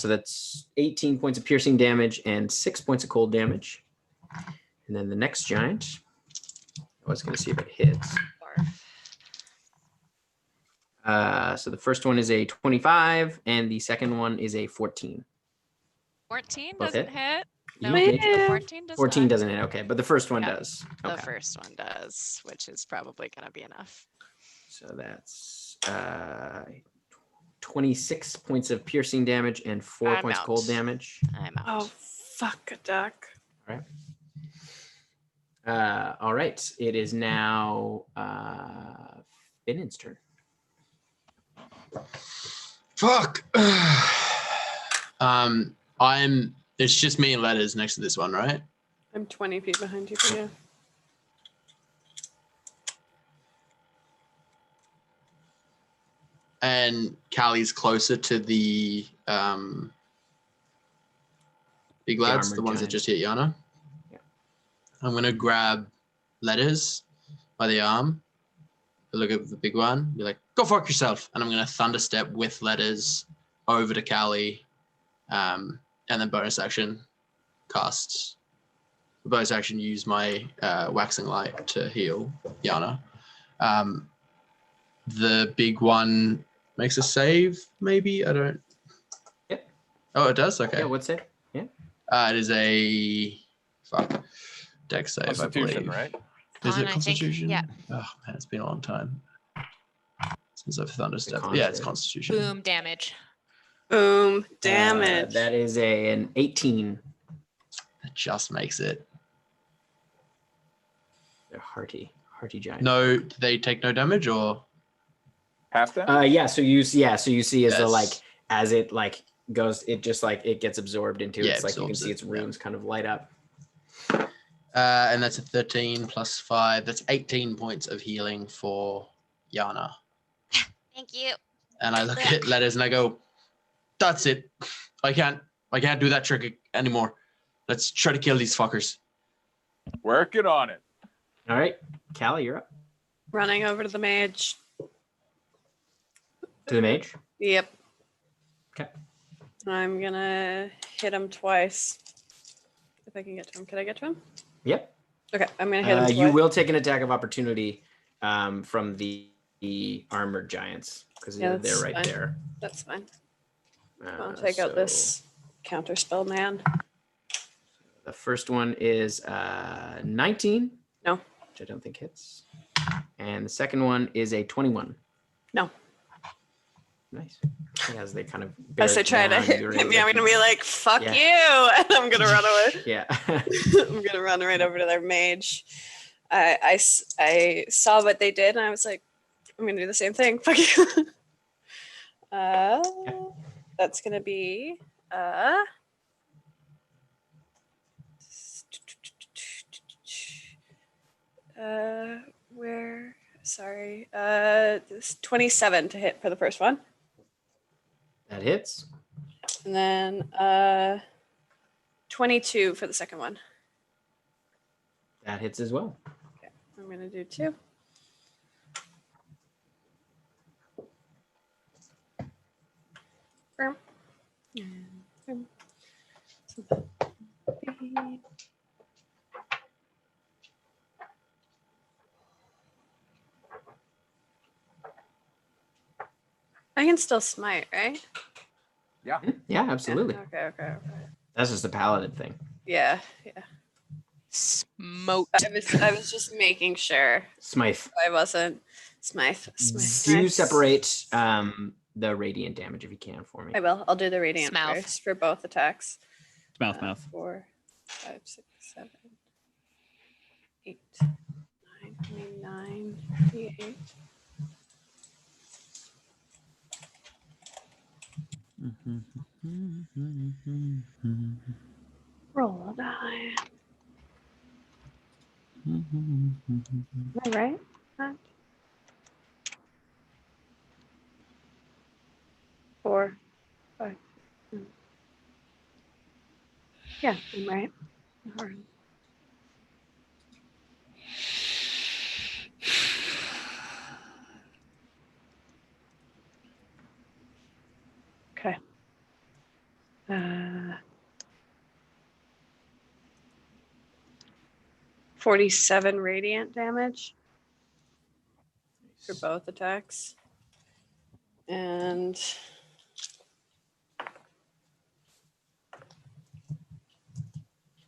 that's 18 points of piercing damage and 6 points of cold damage. And then the next giant, I was going to see if it hits. So the first one is a 25, and the second one is a 14. 14 Both doesn't hit? hit. You No, hit? the 14 does 14 not. doesn't hit. Okay, but the first one Yeah, does. The Okay. first one does, which is probably going to be enough. So that's 26 points of piercing damage and 4 I'm points out. cold damage. I'm out. Oh, fuck a duck. All right. All right. It is now Finn's turn. Fuck. It's just me and letters next to this one, right? I'm 20 feet behind you, but yeah. And Callie's closer to the big lads, the armored ones that giants. just hit Yana. Yeah. I'm gonna grab letters by the arm. Look at the big one. Be like, go fuck yourself. And I'm gonna thunder step with letters over to Callie. And then bonus action cast. Bonus action use my waxing light to heal Yana. the big one makes a save, maybe? I don't... Yep. Oh, it does? Okay. Yeah, what's it? It is a... Fuck. Dex save, Constitution, I believe. right? Is Con, it I think. Constitution? Yeah. Oh, man, it's been a long time since I've thunderstepped. con Yeah, it's save. Constitution. Boom damage. Boom. Damage. That is an 18. That just makes it. They're hearty giant. No, do they take no damage or? Half that? Yeah. So you see as the Yes. like as it like goes, it just like it gets absorbed into. Yeah, it's like you can absorbs see it, its runes kind of light up. And that's a 13 plus 5. That's 18 points of healing for Yana. Thank you. And I look at letters and I go, "That's it. I can't do that trick anymore. Let's try to kill these fuckers." Working on it. All right, Callie, you're up. Running over to the mage. To the mage. Yep. Okay. I'm gonna hit him twice. If I can get to him. Can I get to him? Yep. Okay, I'm gonna hit him twice. You will take an attack of opportunity from the armored giants because Yeah, they're that's right fine. there. That's fine. I'll take out this counter spell man. The first one is 19. No. Which I don't think hits. And the second one is a 21. No. Nice. As they kind of As they try to hit me, I'm gonna be like, "Fuck you," and I'm gonna run away. Yeah. I'm gonna run right over to their mage. I saw what they did, and I was like, "I'm gonna do the same thing." Fuck you. That's gonna be where? Sorry, this 27 to hit for the first one, That hits. and then 22 for the second one. That hits as well. Okay, I'm gonna do 2. Boom. And boom. I can still smite, right? Yeah. Yeah, absolutely. Okay. That's just a paladin thing. Yeah. Smote. I was just making sure Smite. I wasn't Smythe. Do you separate the radiant damage if you can for me? I will. I'll do the radiant Smouth. first for both attacks. Mouth. 4, 5, 6, 7, 8, 9, 8. Roll a die. Am I right? Huh? 4, 5. Yeah, I'm right. All right. Okay. 47 radiant damage for both attacks. And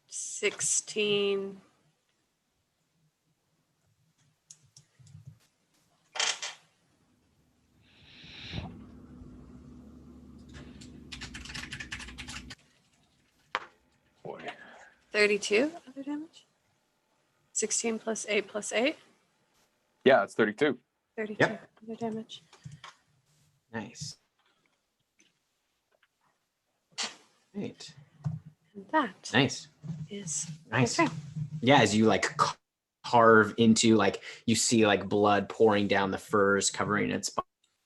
$16 Boy. 32 other damage. 16 plus 8 plus 8. Yeah, it's 32. 32 Yep. other damage. Nice. Right. And that Nice. is Nice. okay. Yeah, as you like carve into, like, you see like blood pouring down the furs covering its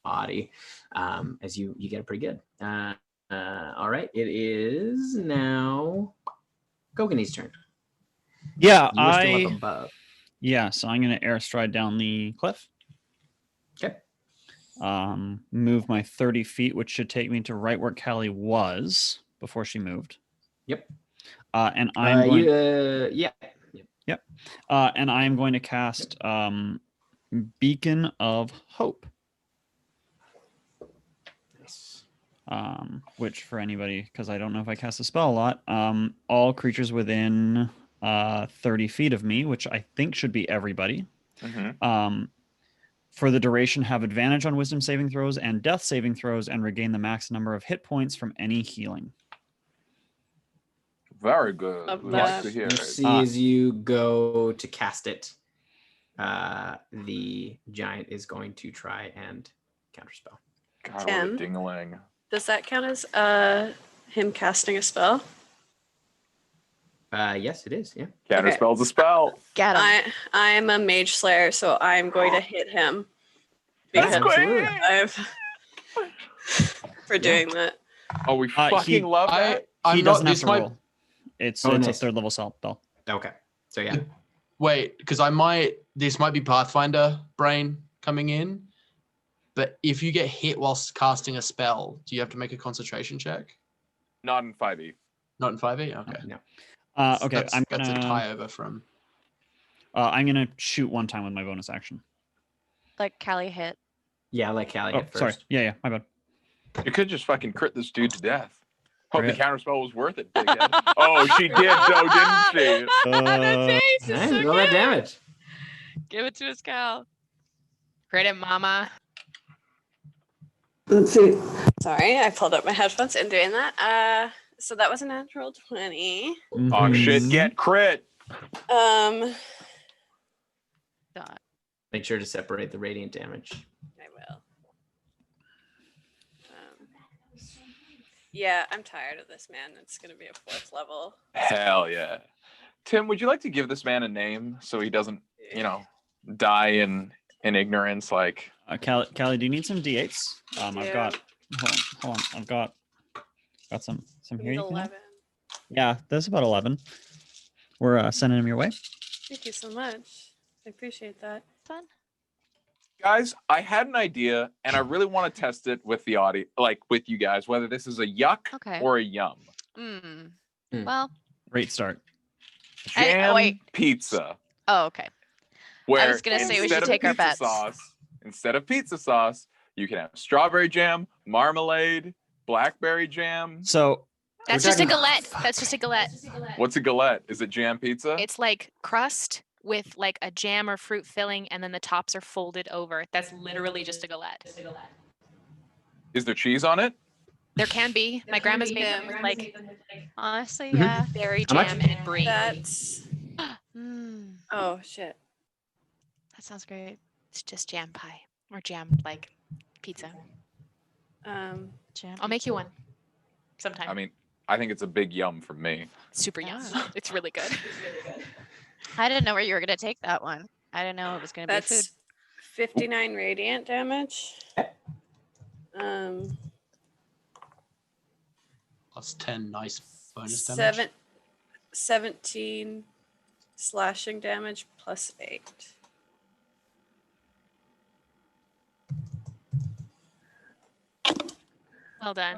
body, as you get it pretty good. All right, it is now Kogani's turn. Yeah, You were still up above. Yeah, so I'm going to air stride down the cliff. Okay. Move my 30 feet, which should take me to right where Callie was before she moved. Yep. And I'm going. Yeah. Yep. And I'm going to cast Beacon of Hope which for anybody, because I don't know if I cast a spell a lot, all creatures within 30 feet of me, which I think should be everybody, for the duration have advantage on wisdom saving throws and death saving throws and regain the max number of hit points from any healing. Very good. Love We like that. to hear You it. see, as you go to cast it, the giant is going to try and counterspell. God, what a Tim? ding-a-ling. Does that count as him casting a spell? Yes, it is. Yeah. Counterspell's a spell. Get him. I'm a mage slayer, so I'm going to hit him That's because great. I've for doing that. Oh, we He- fucking love that. I'm He not. doesn't have This to might roll. It's Oh, a nice. 3rd level spell. Okay. So yeah. wait, because this might be Pathfinder brain coming in. But if you get hit whilst casting a spell, do you have to make a concentration check? Not in 5e. Not in 5e? Okay. No. Okay, That's a tie over from. I'm gonna shoot one time with my bonus action. Like Callie hit. Yeah, like Callie Oh, hit first. sorry. Yeah, my bad. You could just fucking crit this dude to death. Hope Crit. the counterspell was worth it, big head. Oh, she did, though, didn't she? That face is Nice, so roll that cute. damage. Give it to his cow. Credit, mama. Let's see. Sorry, I pulled up my headphones and doing that. So that was a natural 20. Oh, shit, get crit. Um, Dot. Make sure to separate the radiant damage. I will. Yeah, I'm tired of this, man. It's gonna be a 4th level. Hell yeah. Tim, would you like to give this man a name so he doesn't, die in ignorance? Like, Callie, do you need some d8s? I've Yeah. got. Hold on. I've got some here. Need You can have. 11. Yeah, there's about 11. We're sending them your way. Thank you so much. I appreciate that. Fun. guys, I had an idea and I really want to test it with the audience, like with you guys, whether this is a yuck Okay. or a yum. Well, Great start. Jam wait. pizza. oh, okay. Where was gonna say we instead should of take our pizza bets. Sauce, instead of pizza sauce, you can have strawberry jam, marmalade, blackberry jam. So That's We're just a talking- galette. That's just a galette. What's a galette? Is it jam pizza? It's like crust with like a jam or fruit filling, and then the tops are folded over. That's literally just a galette. Is there cheese on it? There can be. My grandma's made them with like Honestly, Mhm. yeah. berry How much? jam and brie. That's Mm, oh shit. that sounds great. It's just jam pie or jam like pizza. Um, Jam I'll make you pizza. one sometime. I mean, I think it's a big yum from me. Super yum. Ah. It's really good. I didn't know where you were gonna take that one. I didn't know it was gonna be food. that's 59 radiant damage. Plus 10 nice bonus damage. 17 slashing damage plus 8. Well done.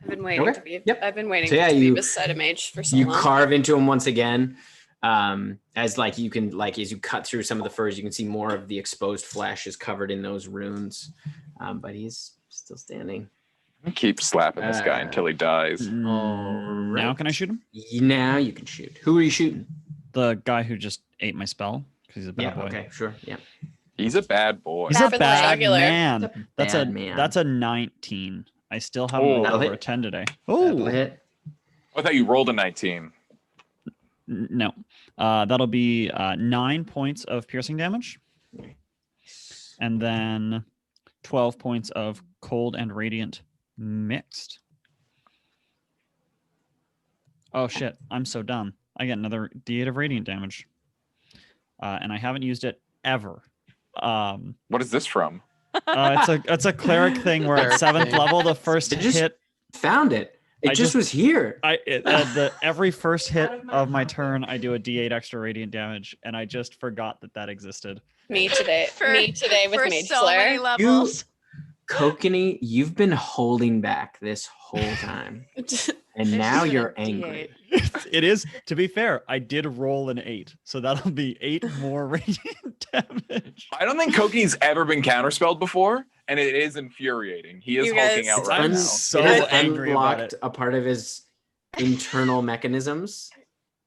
I've been waiting Okay, to be. yep. I've been waiting So yeah, to you- be beside a mage for so You long. carve into him once again. As like you can like as you cut through some of the furs, you can see more of the exposed flesh is covered in those runes. But he's still standing. Keep slapping this guy until he dies. Now right. can I shoot him? Now you can shoot. Who are you shooting? The guy who just ate my spell because he's a bad Yeah. boy. Okay. Sure. Yeah. He's a bad boy. He's Bad a for the bad jugular. man. That's Bad a man. that's a 19. I still haven't Oh. rolled That'll over hit. a 10 today. That'll Oh hit. I thought you rolled a 19. no, that'll be 9 points of piercing damage, and then 12 points of cold and radiant mixed. Oh shit! I'm so dumb. I get another D8 of radiant damage, and I haven't used it ever. What is this from? It's a cleric thing where at Cleric 7th thing. level, the first It just- hit. Found it. It I just was here. Every first hit of my turn, I do a D8 extra radiant damage, and I just forgot that existed. Me today. Me today with For mage so many slayer. levels. Kokanee, you've been holding back this whole time, and now even a you're D8. angry. It is, to be fair, I did roll an 8, so that'll be 8 more radiant damage. I don't think Koki's ever been counterspelled before, and it is infuriating. He is You hulking guys- out It's right I'm now. so it has angry about unlocked it a part of his internal mechanisms.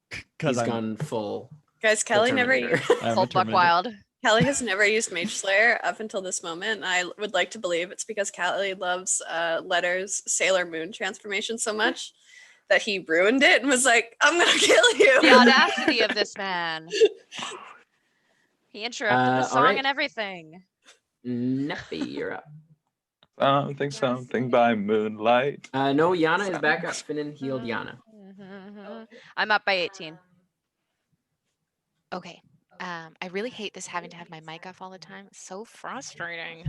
because He's I'm gone full. Guys, Kelly never Terminator. I'm Full a buck Terminator. wild. Kelly has never used Mage Slayer up until this moment. And I would like to believe it's because Kelly loves Letter's Sailor Moon transformation so much that he ruined it and was like, I'm gonna kill you. The audacity of this man. He interrupted the all song right. and everything. Neppy, you're up. Something by moonlight. No, Yana is back up. Finnan healed Yana. I'm up by 18. Okay. I really hate this having to have my mic off all the time. It's so frustrating.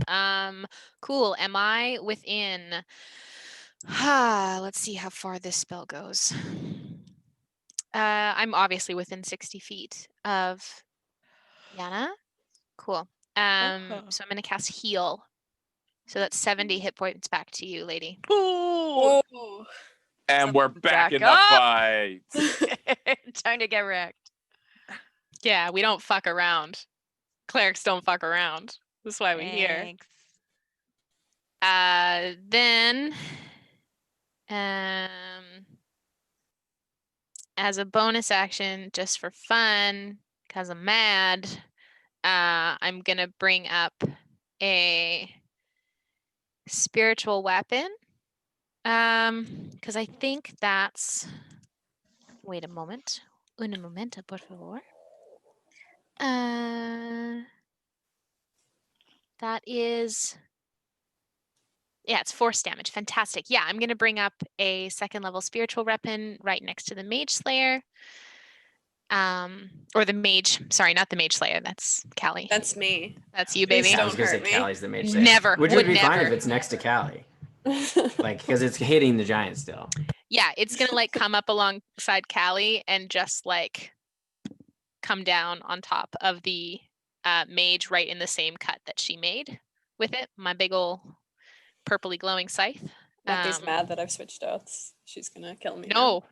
Cool. Am I within? Let's see how far this spell goes. I'm obviously within 60 feet of Yana. Cool. So I'm gonna cast heal. So that's 70 hit points back to you, lady. Ooh. Ooh. And we're back in the up. fight. Time to get wrecked. Yeah, we don't fuck around. Clerics don't fuck around. That's why we're here. Thanks. Then, as a bonus action, just for fun, because I'm mad, I'm gonna bring up a spiritual weapon. Because I think that's. Wait a moment. Un momento, por favor. That is. Yeah, it's force damage. Fantastic. Yeah, I'm going to bring up a second level spiritual weapon right next to the Mage Slayer. Or the Mage. Sorry, not the Mage Slayer. That's Callie. That's me. That's you, Please baby. I was don't gonna say hurt me. Callie's the mage. Slayer. Never. Which would be fine never. if it's next to Callie. Like, because it's hitting the giant still. Yeah, it's going to like come up alongside Callie and just like come down on top of the mage right in the same cut that she made with it. My big ol' purpley glowing scythe. Neppy's mad that I've switched oaths. She's gonna kill me. No.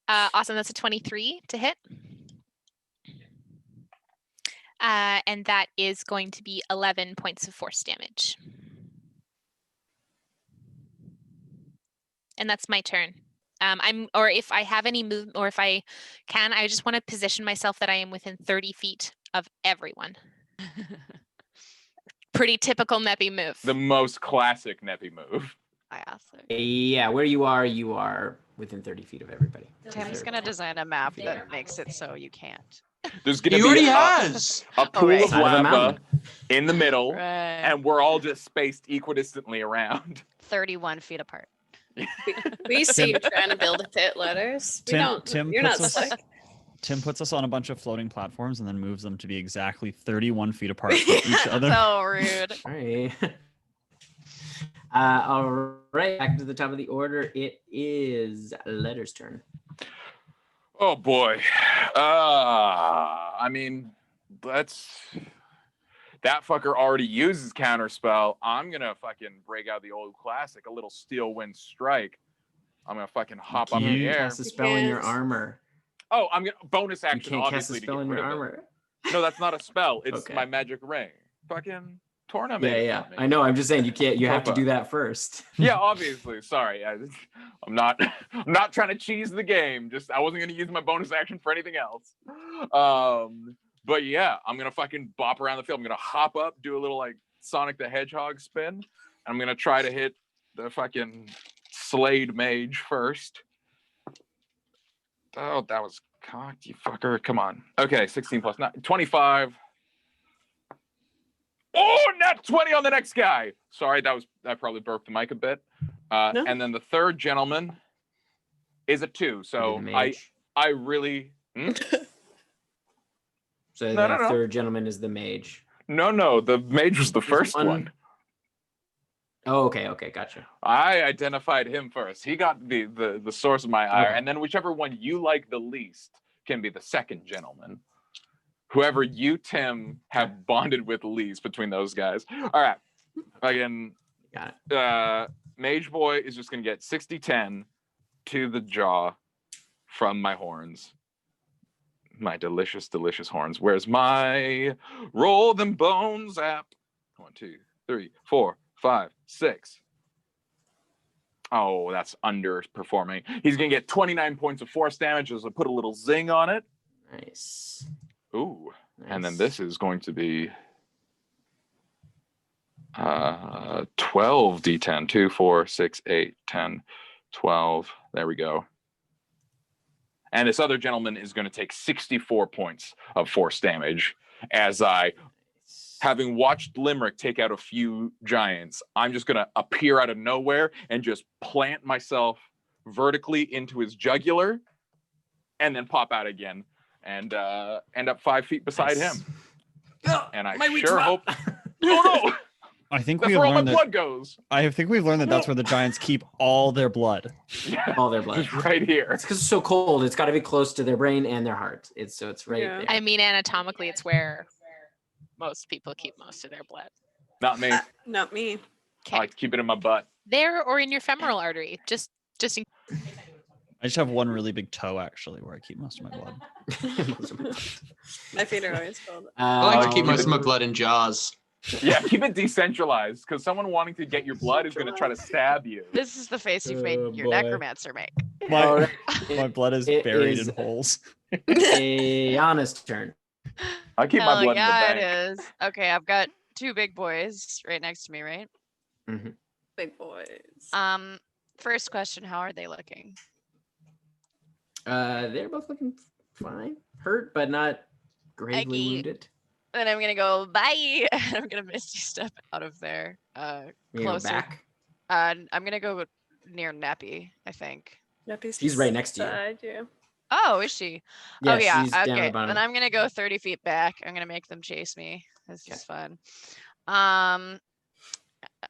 Awesome. That's a 23 to hit. And that is going to be 11 points of force damage. And that's my turn. Or if I have any move, or if I can, I just want to position myself that I am within 30 feet of everyone. Pretty typical Neppy move. The most classic Neppy move. I asked it. Yeah, where you are within 30 feet of everybody. Tim's gonna design a map that makes it so you can't. There's gonna He be already a has. pool right. of Side of a lava mountain. in the middle, Right. and we're all just spaced equidistantly around. 31 feet apart. We see you trying to build a pit, Letters. We don't. Tim You're not puts us slick. Tim puts us on a bunch of floating platforms and then moves them to be exactly 31 feet apart from each other. So rude. All right. All right, back to the top of the order. It is Letter's turn. Oh boy. I mean, that fucker already uses counterspell. I'm gonna fucking break out the old classic, a little steel wind strike. I'm gonna fucking hop up in the You air. cast a spell in your can't. armor. Oh, I'm gonna bonus You action can't cast a obviously to spell get in rid your of it. armor. No, that's not a spell. It's Okay. my magic ring. Fucking Torna Yeah, made it yeah. for me. I know. I'm just saying you can't. You have to Papa. do that first. Yeah, obviously. Sorry, I'm not trying to cheese the game. Just I wasn't gonna use my bonus action for anything else. But yeah, I'm gonna fucking bop around the field. I'm gonna hop up, do a little like Sonic the Hedgehog spin, and I'm gonna try to hit the fucking Slade mage first. Oh, that was cocked, you fucker. Come on. Okay, 16 plus 9, 25. Oh, nat 20 on the next guy. Sorry, that probably broke the mic a bit. No. And then the third gentleman is a 2. So The mage. I really So No, the no. third gentleman is the mage. No, the mage was the first one. Oh, okay, gotcha. I identified him first. He got the source of my ire, Okay. and then whichever one you like the least can be the second gentleman. Whoever you, Tim, have bonded with least between those guys. All right. Again, Got it. Mage Boy is just gonna get 60-10 to the jaw from my horns. My delicious, delicious horns. Where's my roll them bones app? 1, 2, 3, 4, 5, 6. Oh, that's underperforming. He's gonna get 29 points of force damage as I put a little zing on it. Nice. Ooh. Nice. And then this is going to be 12 d10. 2, 4, 6, 8, 10, 12. There we go. And this other gentleman is going to take 64 points of force damage as I, having watched Limerick take out a few giants, I'm just going to appear out of nowhere and just plant myself vertically into his jugular and then pop out again and end up 5 feet beside Nice. him. And I My weak sure spot. hope... Oh no! I think That's we've where all my learned that. blood goes. I think we've learned that that's where the giants keep all their blood. Yeah, All their blood. just right here. It's because it's so cold. It's got to be close to their brain and their heart. It's right Yeah. there. I mean, anatomically, it's where most people keep most of their blood. Not me. Not me. I Okay. like to keep it in my butt. There or in your femoral artery. Just in I just have one really big toe actually where I keep most of my blood. My feet are always cold. I like to keep most of my Um, blood in jars. Yeah, keep it decentralized because someone wanting to get your blood is going to try to stab you. This is the face you've made Oh, your boy. necromancer make. My, All right. my blood is It buried is in holes. Ayana's turn. I keep my Hell blood yeah, in the bank. it is. Okay, I've got 2 big boys right next to me, right? Big boys. First question, how are they looking? They're both looking fine. Hurt, but not gravely Eggy. wounded. Then I'm gonna go bye. I'm gonna misty step out of there. You go Closer. back. I'm gonna go near Neppy, I think. She's right next to you. beside you. Oh, is she? Yeah, oh yeah. she's down Okay. the bottom. Then I'm gonna go 30 feet back. I'm gonna make them chase me. This is fun.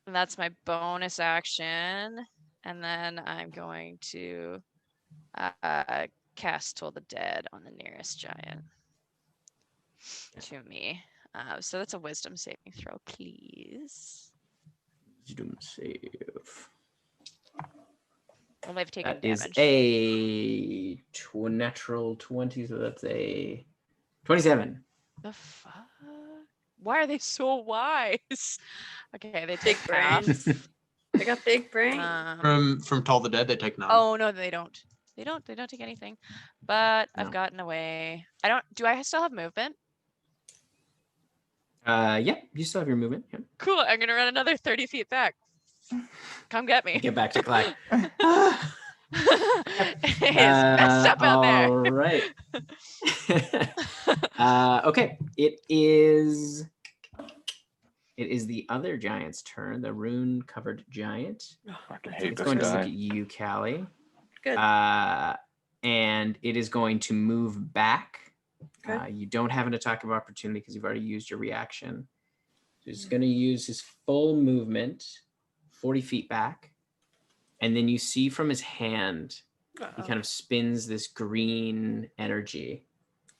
That's my bonus action. And then I'm going to cast Toll the Dead on the nearest giant to me. So that's a wisdom saving throw, please. Wisdom save. Well, they've taken That is damage. a natural 20, so that's a 27. The fuck? Why are they so wise? Okay, they take Big half. brains. They got big brains. From Toll the Dead, they take none. Oh no, they don't. They don't take anything. But No. I've gotten away. Do I still have movement? Yeah, you still have your movement. Yeah. Cool. I'm gonna run another 30 feet back. Come get me. Get back to Clack. It's messed up out there. All right. Okay, it is the other giant's turn, the rune-covered giant. I fucking hate It's this going to look guy. at you, Callie. Good. And it is going to move back. Okay. You don't have an attack of opportunity because you've already used your reaction. So he's going to use his full movement, 40 feet back. And then you see from his hand, he kind of spins this green energy.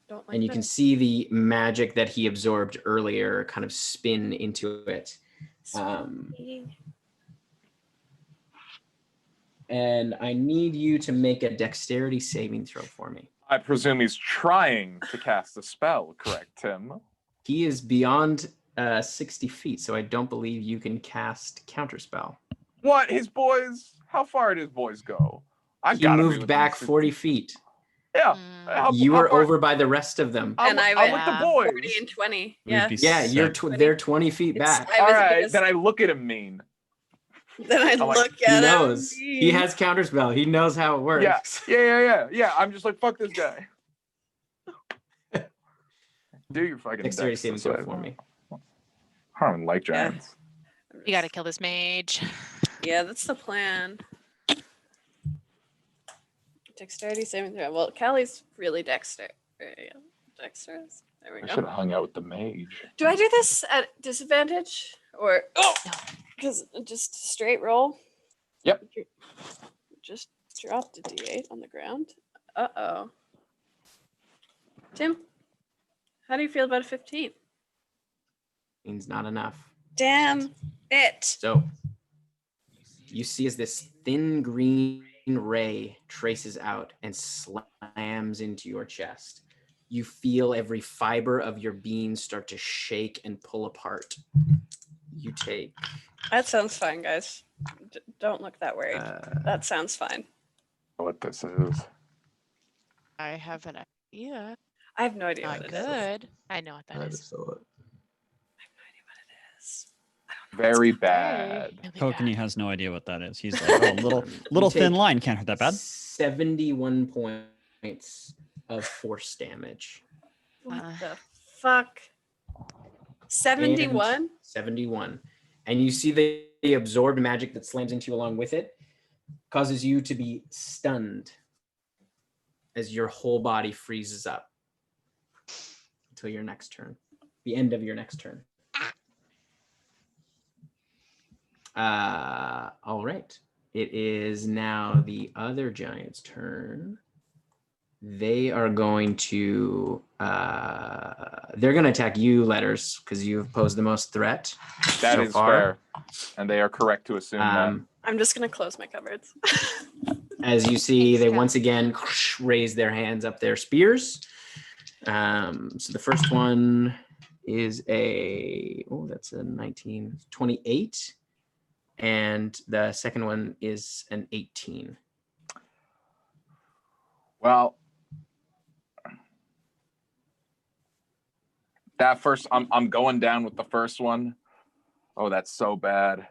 Don't like And you can this. see the magic that he absorbed earlier kind of spin into it. And I need you to make a dexterity saving throw for me. I presume he's trying to cast a spell, correct, Tim? He is beyond 60 feet, so I don't believe you can cast counterspell. What? His boys? How far did his boys go? I He gotta be moved within back 60 40 feet. Yeah. You how were far- over by the rest of them. And I'm went with the Yeah. boys. 40 and 20. We'd Yeah. be Yeah, you're seven. they're 20 feet back. I All was right, gonna then I look at him mean. Then I I'm like, look He at knows. him. He has counterspell. He knows how it works. Yeah. I'm just like, fuck this guy. Do your fucking Dexterity dex saving this throw way. for me. I don't even like Yeah. giants. You gotta kill this mage. Yeah, that's the plan. Dexterity saving throw. Well, Callie's really dexterous. There we I go. should have hung out with the mage. Do I do this at disadvantage or because just straight roll? Yep. Just dropped a d8 on the ground. Uh-oh. Tim, how do you feel about a 15? Means not enough. Damn it. So you see as this thin green ray traces out and slams into your chest. You feel every fiber of your being start to shake and pull apart. you take. That sounds fine, guys. Don't look that worried. Uh, That sounds fine. What this is? I have an idea. I have no idea Not what it is. good. I know what that I'd is. have thought. Very Hey. bad. Really Kokanee bad. has no idea what that is. He's like, oh, little You thin take line can't hurt that bad. 71 points of force damage. What Uh. the fuck? 71? And 71. And you see the absorbed magic that slams into you along with it causes you to be stunned as your whole body freezes up until your next turn, the end of your next turn. All right. It is now the other giant's turn. They are going to they're going to attack you, Letters, because you have posed the most threat. That so is far. fair, and they are correct to assume that. I'm just going to close my cupboards. As you see, Thanks, they Cal. once again raise their hands up their spears. So the first one is that's a 28. And the second one is an 18. Well, that first, I'm going down with the first one. Oh, that's so bad.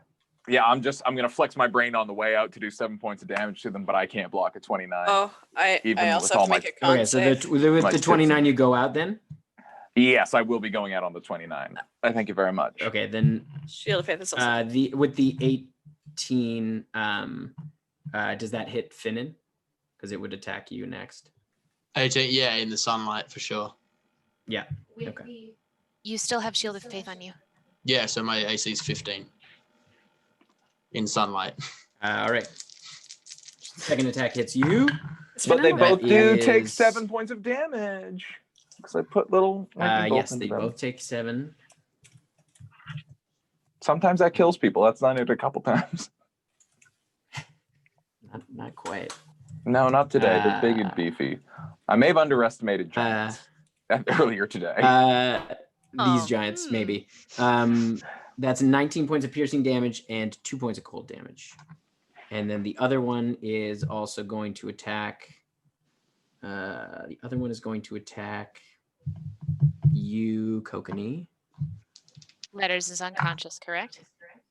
Yeah, I'm gonna flex my brain on the way out to do 7 points of damage to them, but I can't block a 29. Oh, I Even also with have all to make my- a con Okay, so save. with My the 29, tips. you go out then? Yes, I will be going out on the 29. I thank you very much. Okay, then Shield of Faith is also. with the 18, does that hit Finnan? Because it would attack you next. 18, yeah, in the sunlight for sure. Yeah. With Okay. the You still have Shield of Faith on you. Yeah, so my AC is 15 in sunlight. All right. Second attack hits you. Is But they Finnan both okay? do take is- 7 points of damage. Because I put little lightning bolts Yes, into they them. both take 7. Sometimes that kills people. That's done it a couple times. Not quite. No, not today. They're big and beefy. I may have underestimated giants earlier today. These giants, maybe. That's 19 points of piercing damage and 2 points of cold damage. And then the other one is also going to attack. The other one is going to attack you, Kokanee. Letters is unconscious, correct?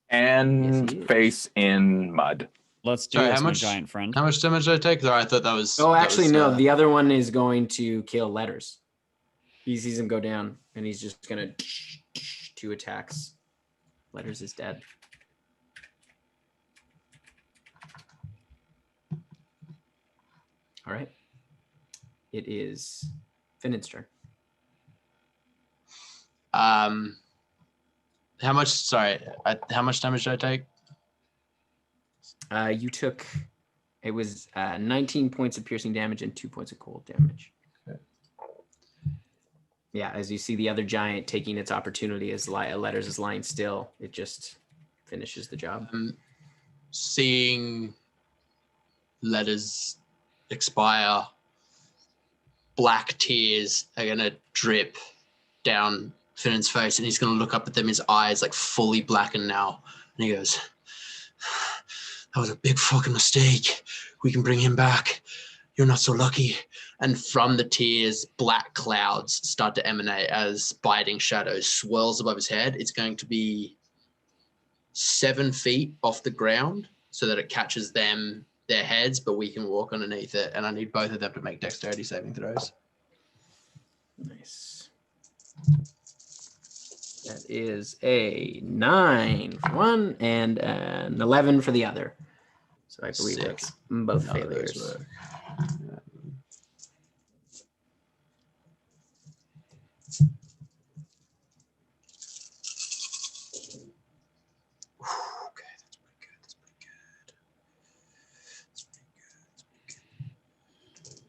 And Yes, he is. face in mud. Let's do Sorry, this, how my much- giant friend. How much damage did I take? I thought that was. Oh, that actually, was, no. The other one is going to kill Letters. He sees him go down, and he's just going to 2 attacks. Letters is dead. All right. It is Finnan's turn. How much? Sorry, how much damage did I take? You took, it was 19 points of piercing damage and 2 points of cold damage. Okay. Yeah, as you see the other giant taking its opportunity as Letters is lying still, it just finishes the job. Seeing Letters expire, black tears are gonna drip down Finnan's face, and he's gonna look up at them. His eyes like fully blackened now, and he goes, "That was a big fucking mistake. We can bring him back. You're not so lucky." And from the tears, black clouds start to emanate as biting shadows swirls above his head. It's going to be 7 feet off the ground so that it catches them, their heads, but we can walk underneath it. And I need both of them to make dexterity saving throws. Nice. That is a 9 for one and an 11 for the other. So I believe Sick. that's both None of those failures. work. Okay, that's pretty good. That's pretty good. That's pretty good.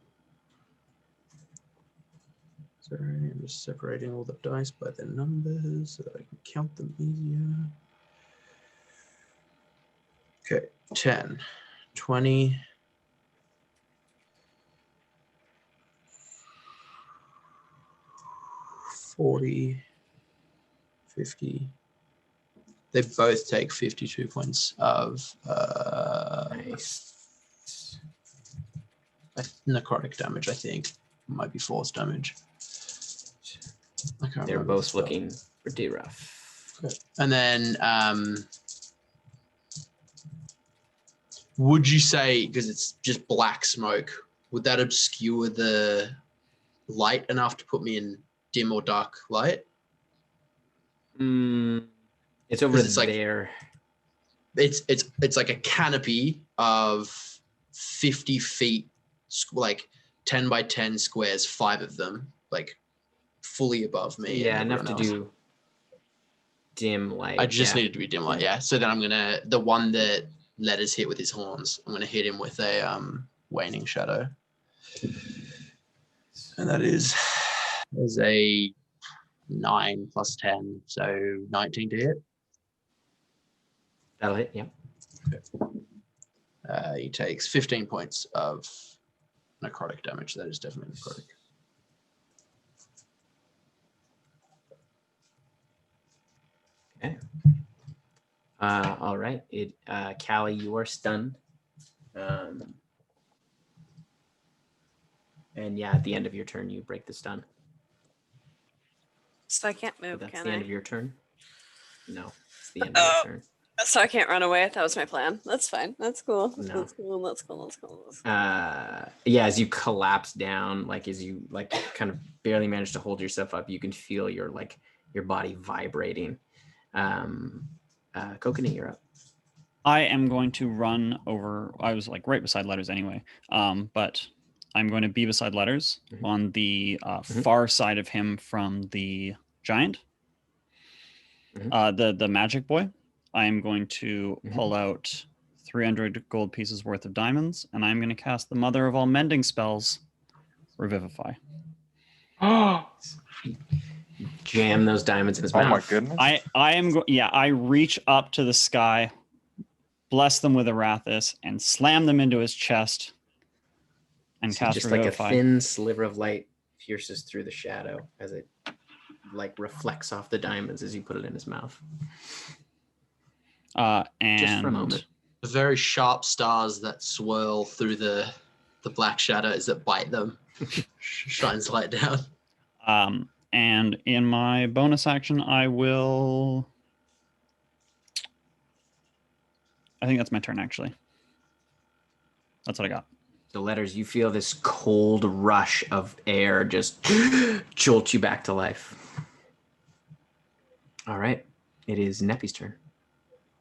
Sorry, I'm just separating all the dice by their numbers so that I can count them easier. Okay, 10, 20, 40, 50, They both take 52 points of Nice. necrotic damage, I think. Might be force damage. I can't They're remember the both spell. looking pretty rough. Okay. And then would you say, because it's just black smoke, would that obscure the light enough to put me in dim or dark light? It's over 'Cause it's like- there. It's like a canopy of 50 feet, like 10 by 10 squares, 5 of them, like fully above me. Yeah, and enough to everyone else. do dim light. I just yeah. needed to be dim light, yeah. So then I'm gonna, the one that Letters hit with his horns, I'm gonna hit him with a waning shadow. And that is a 9 plus 10, so 19 to hit. That'll hit, yeah. He takes 15 points of necrotic damage. That is definitely necrotic. Okay. All right. Callie, you are stunned. And yeah, at the end of your turn, you break the stun. So I can't So move, that's can the I? end of your turn. No, it's the end of your turn. So I can't run away. That was my plan. That's fine. That's cool. No. That's cool. That's cool. That's cool. That's cool. Yeah, as you collapse down, like as you like kind of barely manage to hold yourself up, you can feel your body vibrating. Kokanee, you're up. I am going to run over. I was like right beside Letters anyway, but I'm going to be beside Letters on the far side of him from the giant, the magic boy. I am going to pull out 300 gold pieces worth of diamonds, and I'm going to cast the mother of all mending spells, Revivify. Jam those diamonds in his mouth. Oh my goodness. I reach up to the sky, bless them with Arathis, and slam them into his chest, and So cast just Revivify. like a thin sliver of light pierces through the shadow as it like reflects off the diamonds as you put it in his mouth. And just for a moment. The very sharp stars that swirl through the black shadows that bite them shines light down. And in my bonus action, I think that's my turn, actually. That's what I got. So Letters, you feel this cold rush of air just jolt you back to life. All right. It is Neppy's turn.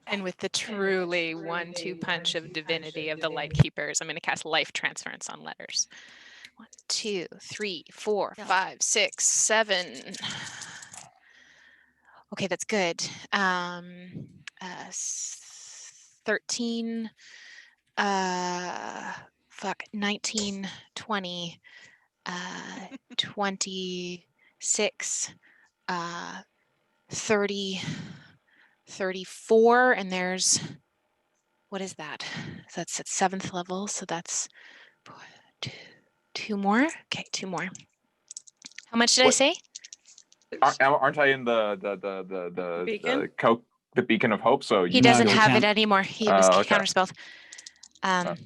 And with the truly 1-2 punch of divinity of the light keepers, I'm going to cast life transference on Letters. 1, 2, 3, 4, 5, 6, 7. Okay, that's good. 13. 19, 20, 26, 30, 34, and there's, what is that? So that's at 7th level, so that's 2 more. Okay, 2 more. How much did I say? Aren't I in the Beacon? the beacon of hope? So He you doesn't you have can't. it anymore. He was okay. counterspelled. That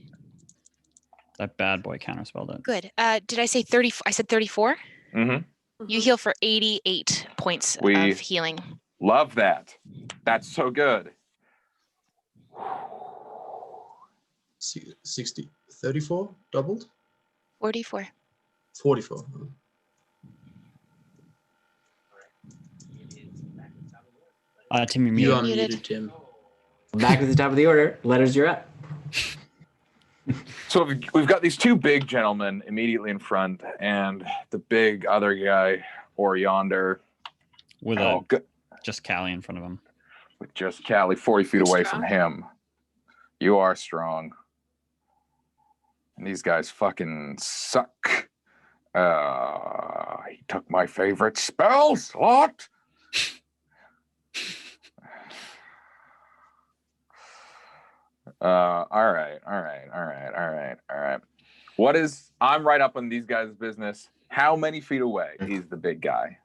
bad boy counterspelled it. Good. Did I say 30? I said 34. You heal for 88 points of healing. Love that. That's so good. 60, 34 doubled? 44. 44. Tim, you're You muted. are Muted. muted, Tim. Back at the top of the order. Letters, you're up. So we've got these two big gentlemen immediately in front, and the big other guy or yonder With just Callie in front of him. with just Callie 40 feet away from him. You are strong. And these guys fucking suck. He took my favorite spell slot. All right. I'm right up on these guys' business. How many feet away? He's the big guy.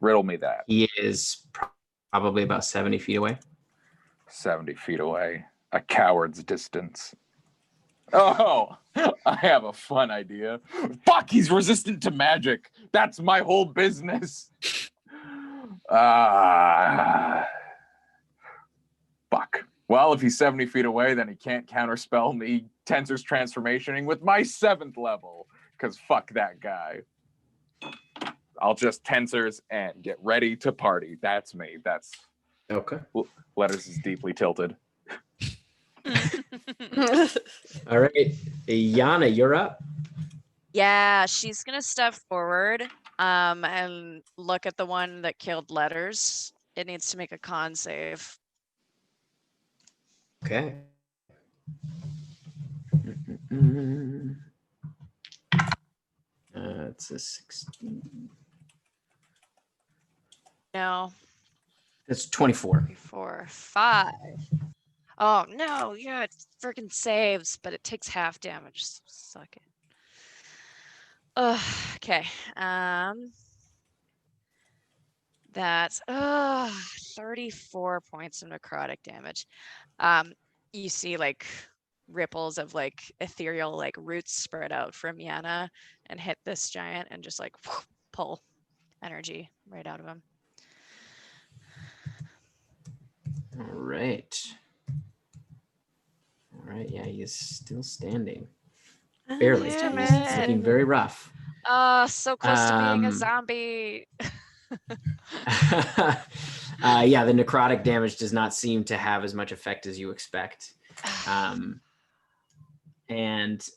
Riddle me that. He is probably about 70 feet away. 70 feet away. A coward's distance. Oh, I have a fun idea. Fuck, he's resistant to magic. That's my whole business. Fuck. Well, if he's 70 feet away, then he can't counterspell me Tensor's transformationing with my 7th level. Because fuck that guy. I'll just Tensors and get ready to party. That's me. That's... Okay. Letters is deeply tilted. All right. Yana, you're up. Yeah, she's gonna step forward and look at the one that killed Letters. It needs to make a con save. Okay. It's a 16. No. It's 24. 4, 5. Oh no, yeah, it freaking saves, but it takes half damage. So suck it. Okay. That's 34 points of necrotic damage. You see like ripples of like ethereal like roots spread out from Yana and hit this giant and just like pull energy right out of him. All right. All right. Yeah, he is still standing. Barely. Damn He's looking it. very rough. So close to being a zombie. Yeah, the necrotic damage does not seem to have as much effect as you expect. And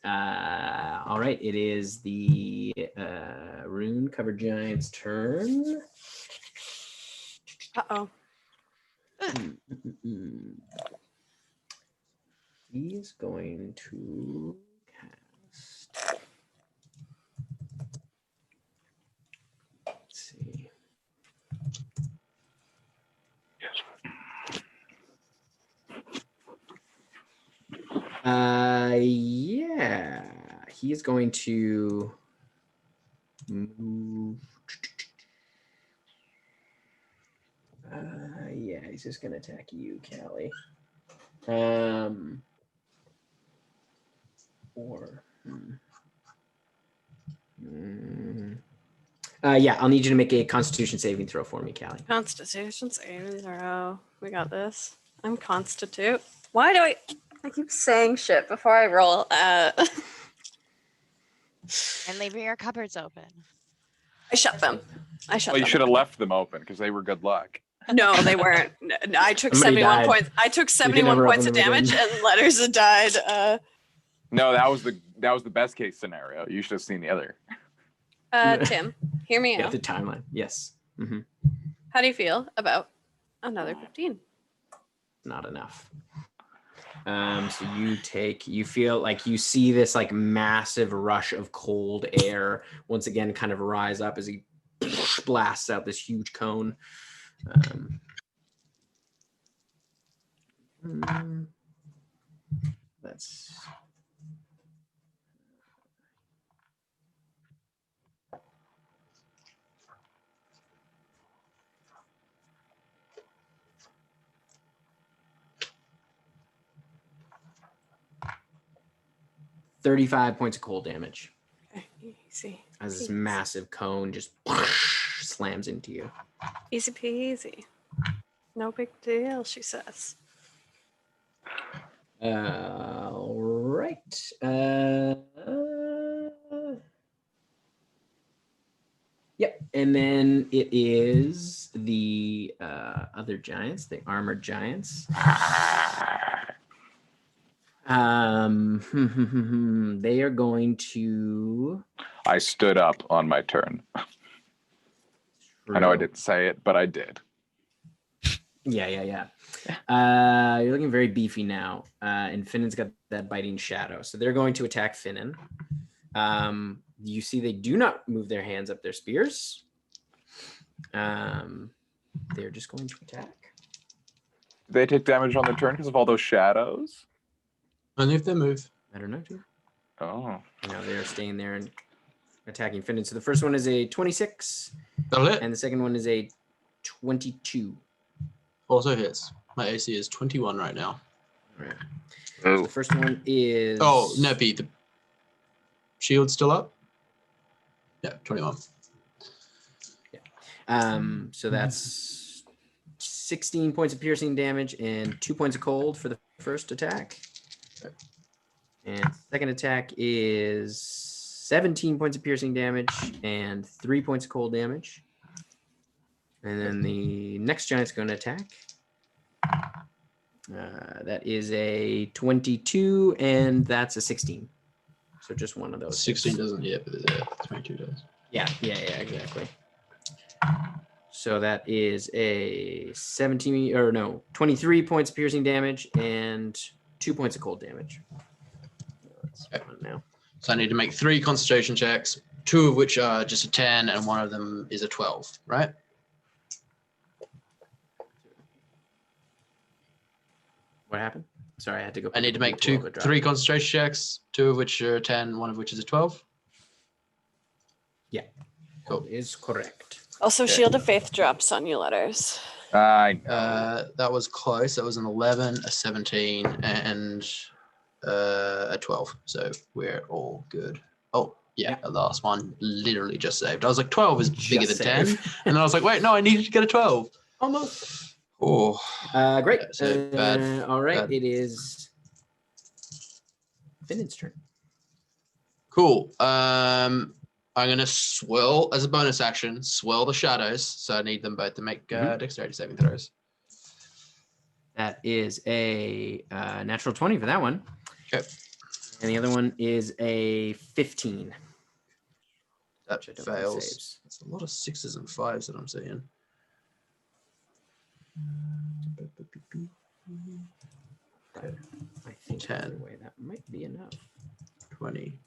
all right, it is the rune covered giant's turn. Uh-oh. He's going to cast. Let's see. Yeah, he is going to move. Yeah, he's just gonna attack you, Callie. Yeah, I'll need you to make a Constitution saving throw for me, Callie. Constitution saving throw. We got this. I'm constitute. Why do I keep saying shit before I roll? And leaving your cupboards open. I shut them. Well, you should have left them open because they were good luck. No, they weren't. I took Somebody 71 died. points. I took can 71 never points open of them again. damage, and Letters had died. No, that was the best case scenario. You should have seen the other. Tim, hear me Yeah, out. the timeline. Yes. Mm-hmm. How do you feel about another 15? Not enough. So you feel like you see this like massive rush of cold air once again kind of rise up as he blasts out this huge cone. That's $35 points of cold damage Okay, easy. as this massive cone just slams into you. Easy peasy. No big deal, she says. All right. Yep. And then it is the other giants, the armored giants. They are going to. I stood up on my turn. I know I didn't say it, but I did. Yeah. You're looking very beefy now. And Finnan's got that biting shadow. So they're going to attack Finnan. You see they do not move their hands up their spears. They're just going to attack. They take damage on their turn because of all those shadows? Only if they move. I don't know, dude. Oh. No, they're staying there and attacking Finnan. So the first one is a 26. That'll hit. And the second one is a 22. Also hits. My AC is 21 right now. All right. So the first one is. Oh, no, Pete. The shield's still up? Yeah, 21. So that's 16 points of piercing damage and 2 points of cold for the first attack. And second attack is 17 points of piercing damage and 3 points of cold damage. And then the next giant's going to attack. That is a 22, and that's a 16. So just one of those. 16 hits. doesn't hit, but 22 does. Yeah, exactly. So that is a 23 points of piercing damage and 2 points of cold damage. That's fun now. So I need to make 3 concentration checks, 2 of which are just a 10, and one of them is a 12, right? What happened? Sorry, I had to go. I need to make 3 concentration checks, 2 of which are a 10, one of which is a 12. Yeah, cool. That is correct. Also, Shield of Faith drops on you letters. That was close. That was an 11, a 17, and a 12. So we're all good. Oh, yeah, the last one literally just saved. I was like, 12 is bigger than 10. And then I was like, wait, no, I needed to get a 12. Almost. Oh, great. So bad. All right, bad. it is Finn's turn. Cool. I'm going to swirl as a bonus action, swirl the shadows. So I need them both to make dexterity saving throws. That is a natural 20 for that one. Okay. And the other one is a 15. That which I don't think fails. saves. It's a lot of 6s and 5s that I'm seeing. I think 10. either way, that might be enough. 20.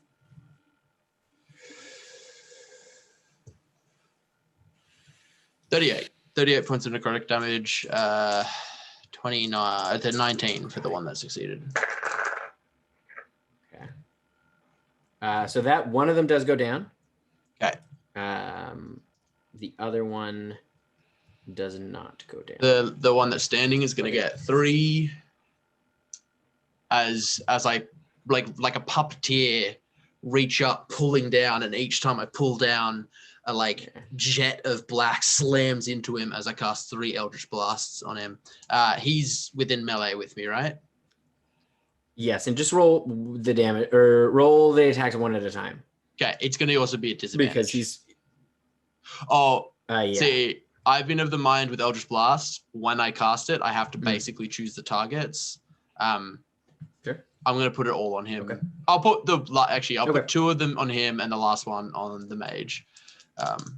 38 points of necrotic damage, 29 to 19 for the one that succeeded. Okay. So that one of them does go down. Okay. The other one does not go down. The one that's standing is going to get 3 as I like a puppeteer reach up, pulling down, and each time I pull down, a jet of black slams into him as I cast 3 Eldritch Blasts on him. He's within melee with me, right? Yes, and just roll the damage or roll the attacks one at a time. Okay, it's going to also be a disadvantage. Because he's... yeah. See, I've been of the mind with Eldritch Blast, when I cast it, I have to basically choose the targets. Sure. I'm going to put it all on him. Okay. I'll put put 2 of them on him and the last one on the mage.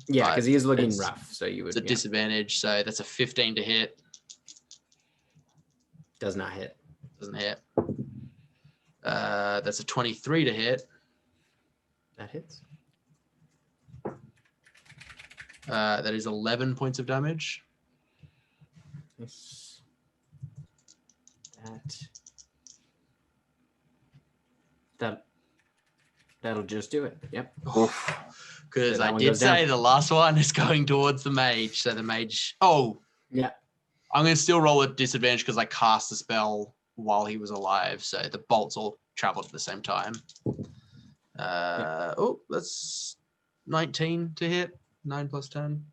Yeah, because he is looking rough, so you would... It's a disadvantage, so that's a 15 to hit. Does not hit. Doesn't hit. That's a 23 to hit. That hits. That is 11 points of damage. Yes. That'll just do it. Yep. Because So I did say the last one is going towards the mage. So the mage... Oh. Yeah. I'm going to still roll a disadvantage because I cast the spell while he was alive. So the bolts all traveled at the same time. Oh, that's 19 to hit. 9 plus 10.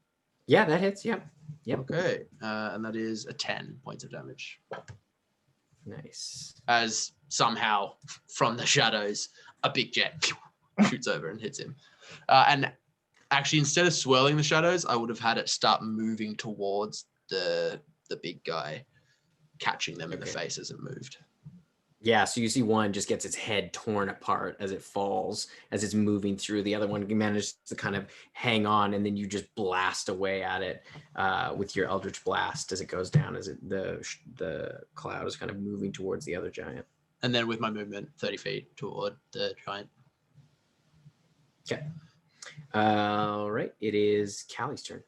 Yeah, that hits. Yep. Okay. And that is a 10 points of damage. Nice. As somehow from the shadows, a big jet shoots over and hits him. And actually, instead of swirling the shadows, I would have had it start moving towards the big guy, catching them in the face as it moved. Yeah, so you see one just gets its head torn apart as it falls, as it's moving through. The other one manages to kind of hang on, and then you just blast away at it with your Eldritch Blast as it goes down, as the cloud is kind of moving towards the other giant. And then with my movement, 30 feet toward the giant. Okay. All right, it is Callie's turn.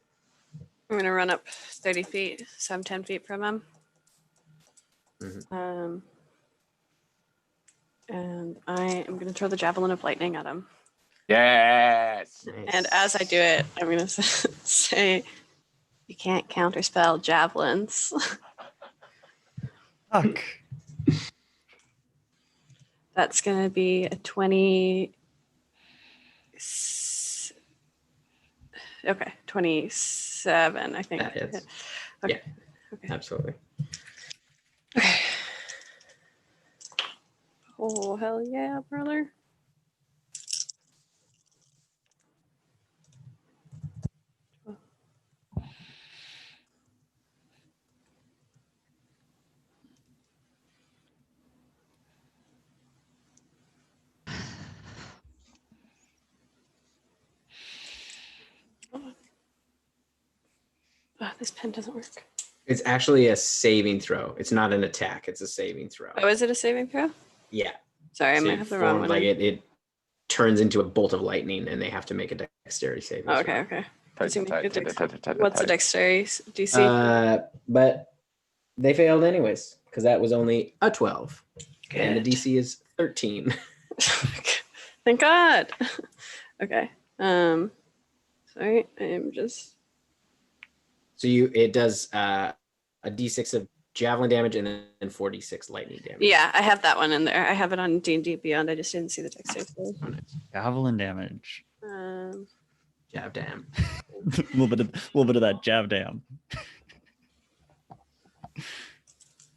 I'm going to run up 30 feet, so I'm 10 feet from him. And I am going to throw the Javelin of Lightning at him. Yes. Nice. And as I do it, I'm going to say, you can't counterspell javelins. Fuck. That's gonna be a 20. Okay, 27. I think. That hits. Okay. Yeah. Okay. Absolutely. Okay. Oh hell yeah, brother! Oh, this pen doesn't work. It's actually a saving throw. It's not an attack. It's a saving throw. Oh, is it a saving throw? Yeah. Sorry, I So might it have the wrong formed, one. like it turns into a bolt of lightning, and they have to make a dexterity saving Oh, throw. okay, okay. Does he make a dex- Tight. What's the dexterity DC? But they failed anyways because that was only a 12, and the Good. DC is 13. Thank God. Okay. Sorry, I am just. So it does a D6 of javelin damage and then 4d6 lightning damage. Yeah, I have that one in there. I have it on D&D Beyond. I just didn't see the dexterity. Oh, nice. Javelin damage. Jab damn. A little bit of that jab dam.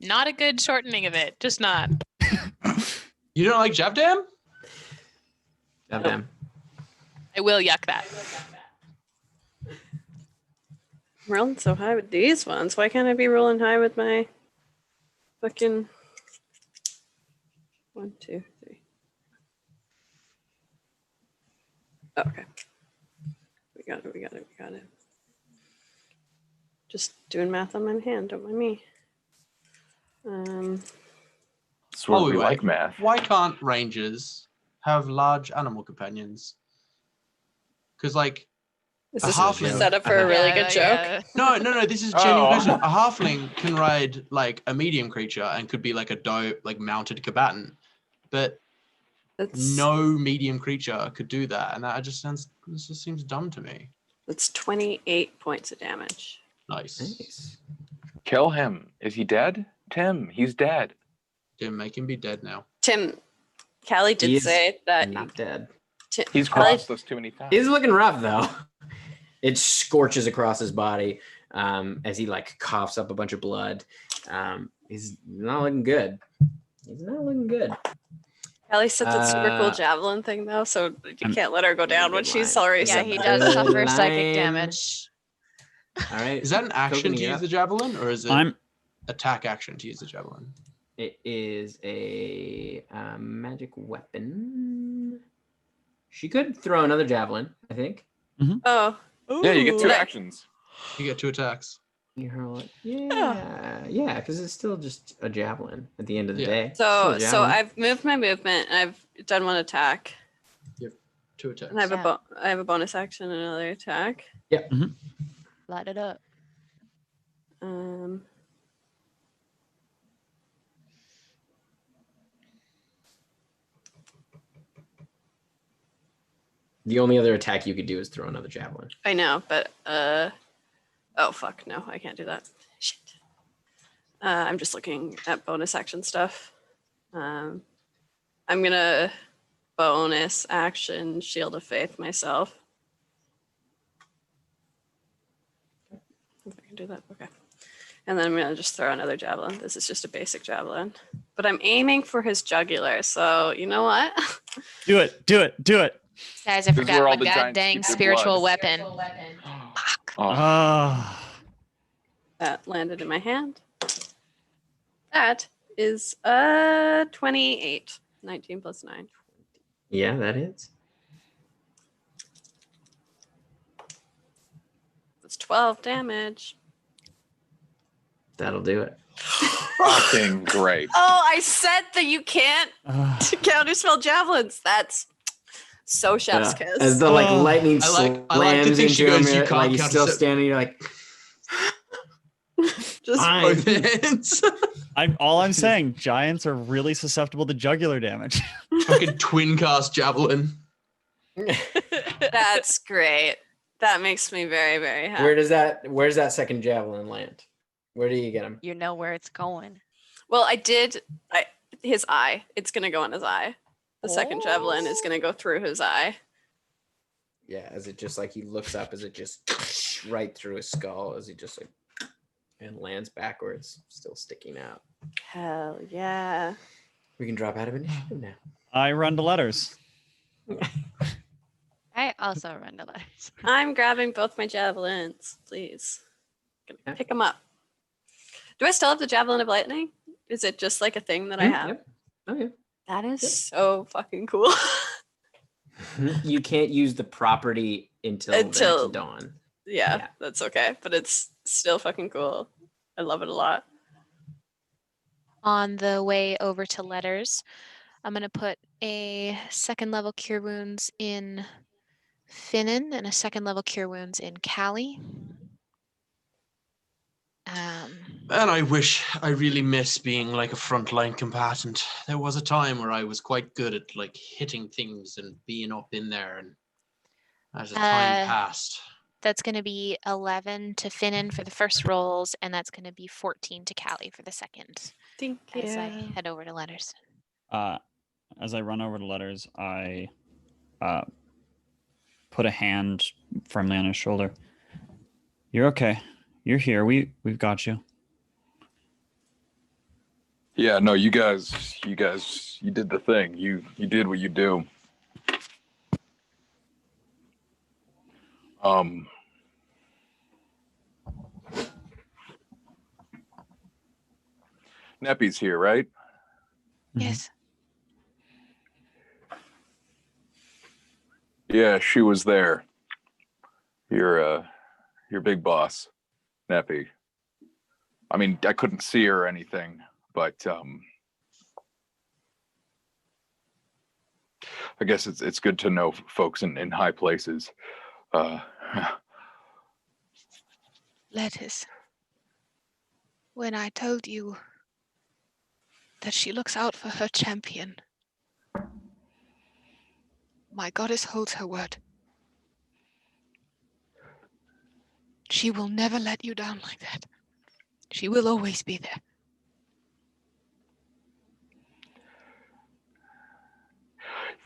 Not a good shortening of it. Just not. You don't like Javdam? Jab damn. I will yuck that. I'm rolling so high with these ones. Why can't I be rolling high with my fucking 1, 2, 3? Oh, okay. We got it. Just doing math on my hand, don't mind me. That's where we like math. Why can't rangers have large animal companions? Because like Is a this halfling. set up for a really good joke? Yeah. No. This is a genuine question. A halfling can ride like a medium creature and could be like a dope, like mounted combatant, but That's no medium creature could do that, and that just seems dumb to me. That's 28 points of damage. Nice. Nice. Kill him. Is he dead? Tim, he's dead. Tim, make him be dead now. Tim, Callie He did is say that Not dead. He's Callie, crossed us too many times. He's looking rough though. It scorches across his body as he like coughs up a bunch of blood. He's not looking good. Callie said that super cool javelin thing though, so you can't let her go down when good she's line. already Yeah, said he that. does suffer psychic Line. damage. All right. Is that an action Coconut to use up. the javelin, or is it I'm attack action to use the javelin? It is a magic weapon. She could throw another javelin, I think. Oh. Yeah, you get two Ooh. actions. You get 2 attacks. You hurl it. Yeah, because it's still just a javelin at the end of the Yeah. day. It's still a So javelin. I've moved my movement and I've done 1 attack. 2 attacks. And I have Yeah. I have a bonus action and another attack. Light it up. The only other attack you could do is throw another javelin. I know, but oh fuck, no, I can't do that. Shit. I'm just looking at bonus action stuff. I'm gonna bonus action Shield of Faith myself. If I can do that, okay. And then I'm gonna just throw another javelin. This is just a basic javelin, but I'm aiming for his jugular. So you know what? do it. Guys, I This is where forgot all my the giants goddamn keep their spiritual blood. weapon. Oh, Ah. That landed in my hand. That is 28. 19 plus 9. Yeah, that is. That's 12 damage. That'll do it. fucking great. Oh, I said that you can't counterspell javelins. That's so chef's kiss. As the like lightning I like to slams think she into him, goes, "You you're, can't like he's still counterspell." standing. You're like, Just fine. Both hands. I'm saying giants are really susceptible to jugular damage. Fucking twin cast javelin. That's great. That makes me very, very happy. Where's that second javelin land? Where do you get him? You know where it's going. Well, his eye. It's gonna go on his eye. The second javelin is gonna go through his eye. Yeah, as it just like he looks up, as it just right through his skull, as he just like and lands backwards, still sticking out. Hell yeah. We can drop out of initiative now. I run to letters. I also run to letters. I'm grabbing both my javelins, please. Gonna pick them up. Do I still have the javelin of lightning? Is it just like a thing that I have? Yep. Oh yeah. That is so fucking cool. You can't use the property until the next dawn. Yeah, that's okay. But it's still fucking cool. I love it a lot. On the way over to letters, I'm going to put a second level cure wounds in Finnan and a second level cure wounds in Callie. And I really miss being like a frontline combatant. There was a time where I was quite good at like hitting things and being up in there, and as the time passed. That's going to be 11 to Finnan for the first rolls, and that's going to be 14 to Callie for the second. Thank as I head over to letters. As I run over to letters, I put a hand firmly on his shoulder. You're okay. You're here. We've got you. Yeah, no, you guys, you did the thing. You did what you do. Neppy's here, right? Yes. Yeah, she was there. Your big boss, Neppy. I mean, I couldn't see her or anything, but I guess it's good to know folks in high places. Letters. When I told you that she looks out for her champion, my goddess holds her word. She will never let you down like that. She will always be there.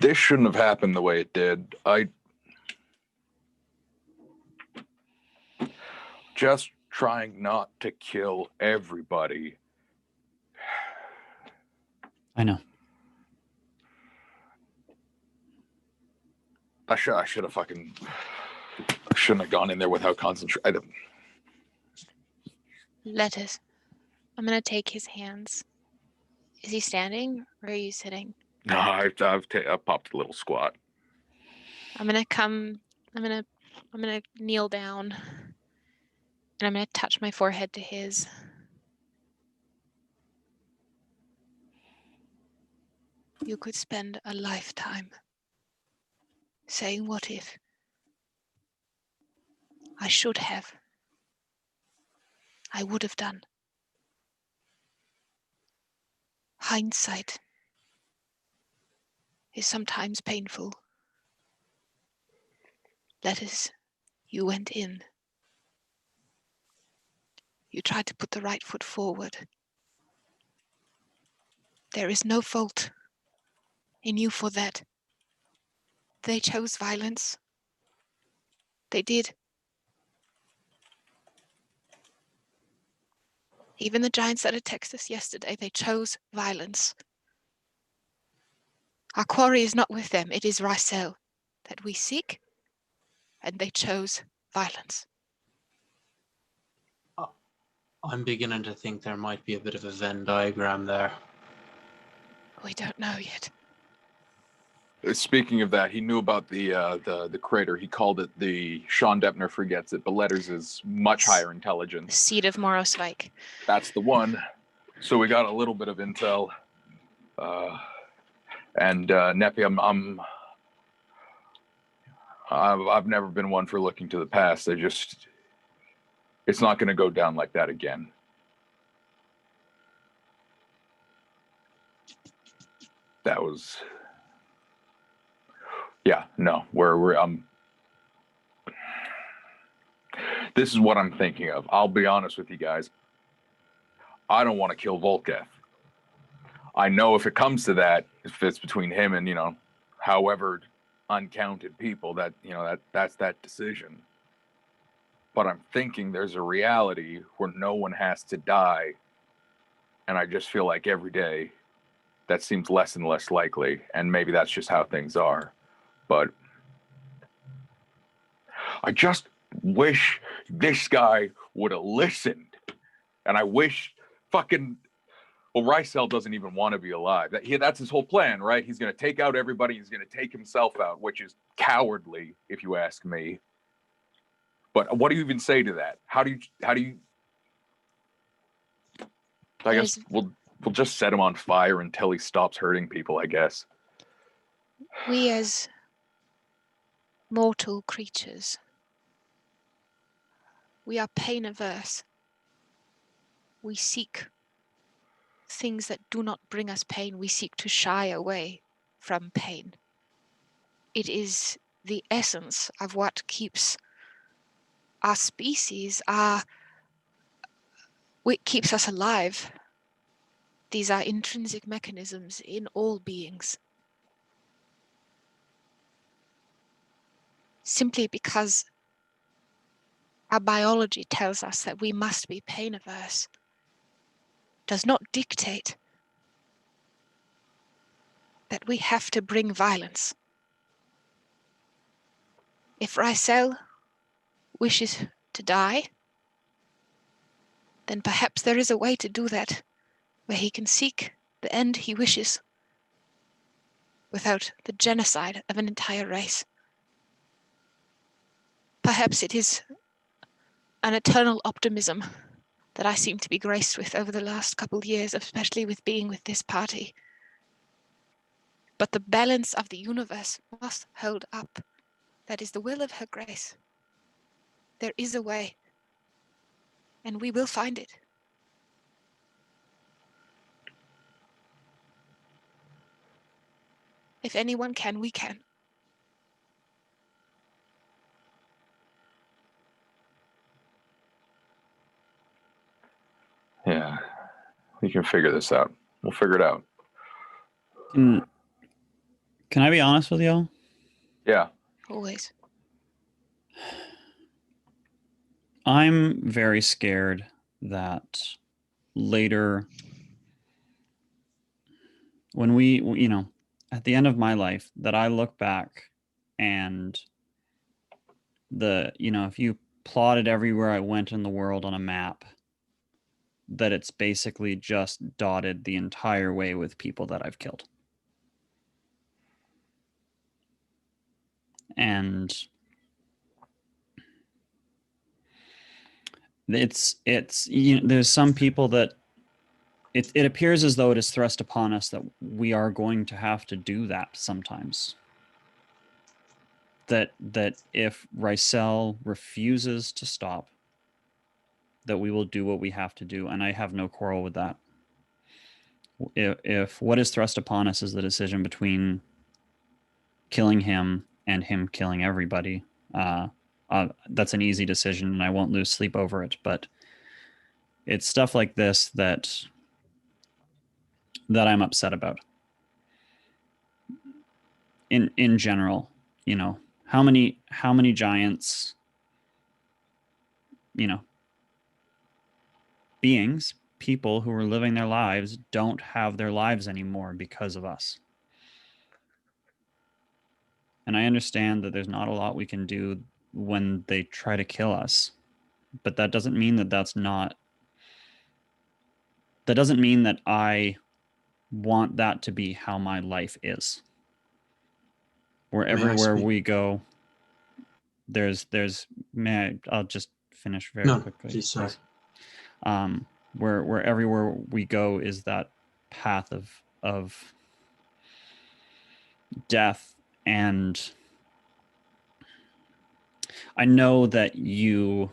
This shouldn't have happened the way it did. I just trying not to kill everybody. I know. I should have shouldn't have gone in there without concentration. Letters. I'm going to take his hands. Is he standing or are you sitting? No, I've popped a little squat. I'm going to kneel down and I'm going to touch my forehead to his. You could spend a lifetime saying, what if? I should have. I would have done. Hindsight is sometimes painful. Letters, you went in. You tried to put the right foot forward. There is no fault in you for that. They chose violence. They did. Even the giants that attacked us yesterday, they chose violence. Our quarry is not with them. It is Rysel that we seek, and they chose violence. I'm beginning to think there might be a bit of a Venn diagram there. We don't know yet. Speaking of that, he knew about the crater. He called it the Sean Deppner forgets it, but letters is much higher intelligence. Seed of Morosvike. That's the one. So we got a little bit of intel. And Neppy, I've never been one for looking to the past. It's not going to go down like that again. That was. Yeah, no, this is what I'm thinking of. I'll be honest with you guys. I don't want to kill Volketh. I know if it comes to that, if it's between him and, however uncounted people, that, that's that decision. But I'm thinking there's a reality where no one has to die. And I just feel like every day that seems less and less likely. And maybe that's just how things are. But I just wish this guy would have listened. And I wish fucking, well, Rysel doesn't even want to be alive. That's his whole plan, right? He's going to take out everybody. He's going to take himself out, which is cowardly, if you ask me. But what do you even say to that? How do you? I guess we'll just set him on fire until he stops hurting people, I guess. We as mortal creatures, we are pain averse. We seek things that do not bring us pain. We seek to shy away from pain. It is the essence of what keeps our species, what keeps us alive. These are intrinsic mechanisms in all beings. Simply because our biology tells us that we must be pain averse does not dictate that we have to bring violence. If Rysel wishes to die, then perhaps there is a way to do that, where he can seek the end he wishes without the genocide of an entire race. Perhaps it is an eternal optimism that I seem to be graced with over the last couple of years, especially with being with this party. But the balance of the universe must hold up. That is the will of her grace. There is a way, and we will find it. If anyone can, we can. Yeah, we can figure this out. We'll figure it out. Can I be honest with y'all? Yeah. Always. I'm very scared that later, when at the end of my life, that I look back and if you plotted everywhere I went in the world on a map, that it's basically just dotted the entire way with people that I've killed. And there's some people that it appears as though it is thrust upon us that we are going to have to do that sometimes. That if Rysel refuses to stop, that we will do what we have to do, and I have no quarrel with that. If what is thrust upon us is the decision between killing him and him killing everybody, that's an easy decision, and I won't lose sleep over it. But it's stuff like this that I'm upset about. In general, how many giants, beings, people who are living their lives don't have their lives anymore because of us. And I understand that there's not a lot we can do when they try to kill us, but that doesn't mean that doesn't mean that I want that to be how my life is. Where everywhere we go, I'll just finish very quickly. Please, sorry. Where everywhere we go is that path of death. And I know that you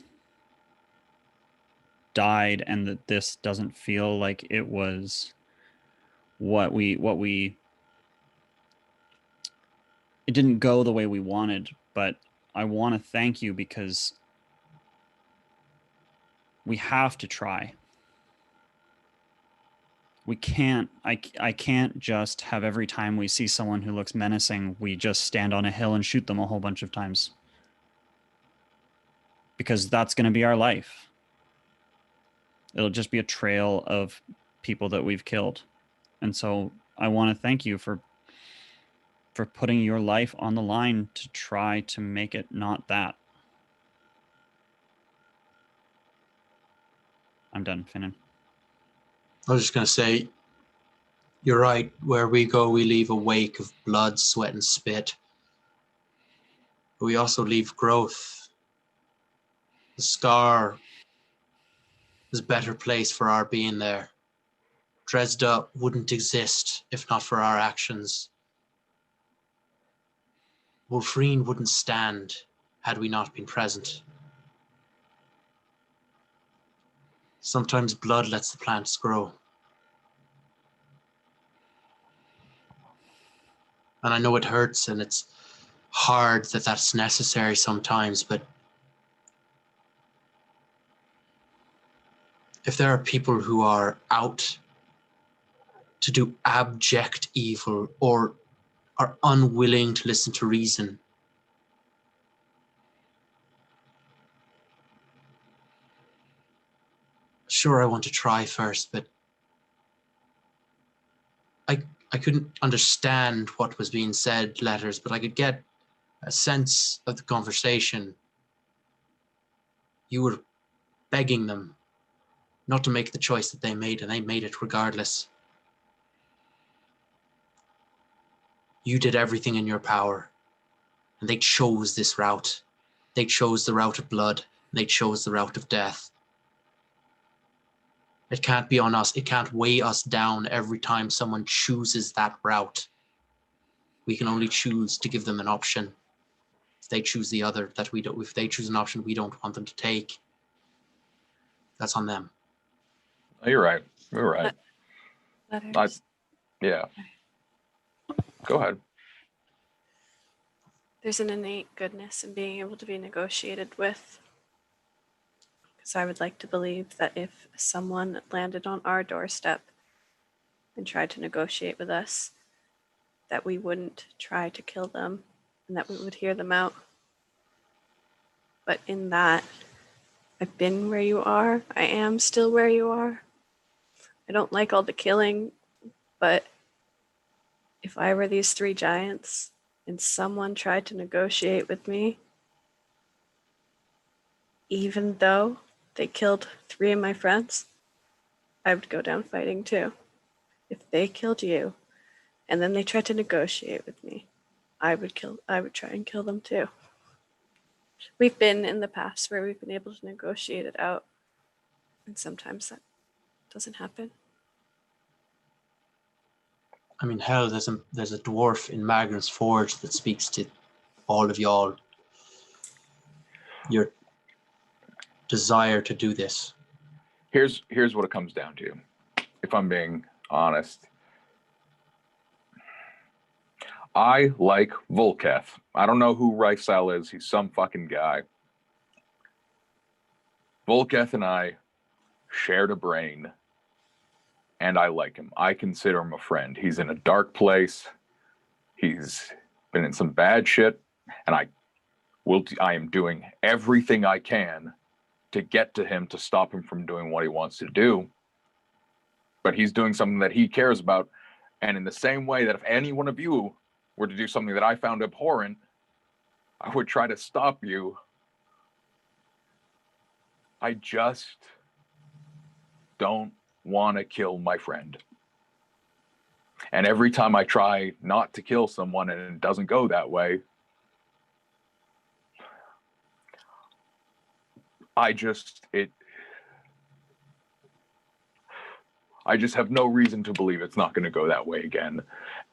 died and that this doesn't feel like it was it didn't go the way we wanted, but I want to thank you because we have to try. We can't, I can't just have every time we see someone who looks menacing, we just stand on a hill and shoot them a whole bunch of times. Because that's going to be our life. It'll just be a trail of people that we've killed. And so I want to thank you for putting your life on the line to try to make it not that. I'm done, Finnan. I was just going to say, you're right. Where we go, we leave a wake of blood, sweat, and spit. But we also leave growth. The scar is a better place for our being there. Dresda wouldn't exist if not for our actions. Wolfreen wouldn't stand had we not been present. Sometimes blood lets the plants grow. And I know it hurts and it's hard that that's necessary sometimes, but if there are people who are out to do abject evil or are unwilling to listen to reason, sure, I want to try first, but I couldn't understand what was being said, letters, but I could get a sense of the conversation. You were begging them not to make the choice that they made, and they made it regardless. You did everything in your power, and they chose this route. They chose the route of blood, and they chose the route of death. It can't be on us. It can't weigh us down every time someone chooses that route. We can only choose to give them an option. If they choose the other that we don't, if they choose an option we don't want them to take, that's on them. Oh, you're right. You're right. Letters. Yeah. Go ahead. There's an innate goodness in being able to be negotiated with. Because I would like to believe that if someone landed on our doorstep and tried to negotiate with us, that we wouldn't try to kill them and that we would hear them out. But in that, I've been where you are. I am still where you are. I don't like all the killing, but if I were these three giants and someone tried to negotiate with me, even though they killed 3 of my friends, I would go down fighting too. If they killed you and then they tried to negotiate with me, I would try and kill them too. We've been in the past where we've been able to negotiate it out, and sometimes that doesn't happen. I mean, hell, there's a dwarf in Magnus Forge that speaks to all of y'all. Your desire to do this. Here's what it comes down to. If I'm being honest, I like Volketh. I don't know who Rifesal is. He's some fucking guy. Volketh and I shared a brain, and I like him. I consider him a friend. He's in a dark place. He's been in some bad shit, and I am doing everything I can to get to him to stop him from doing what he wants to do. But he's doing something that he cares about, and in the same way that if any one of you were to do something that I found abhorrent, I would try to stop you. I just don't want to kill my friend. And every time I try not to kill someone and it doesn't go that way, I just have no reason to believe it's not going to go that way again.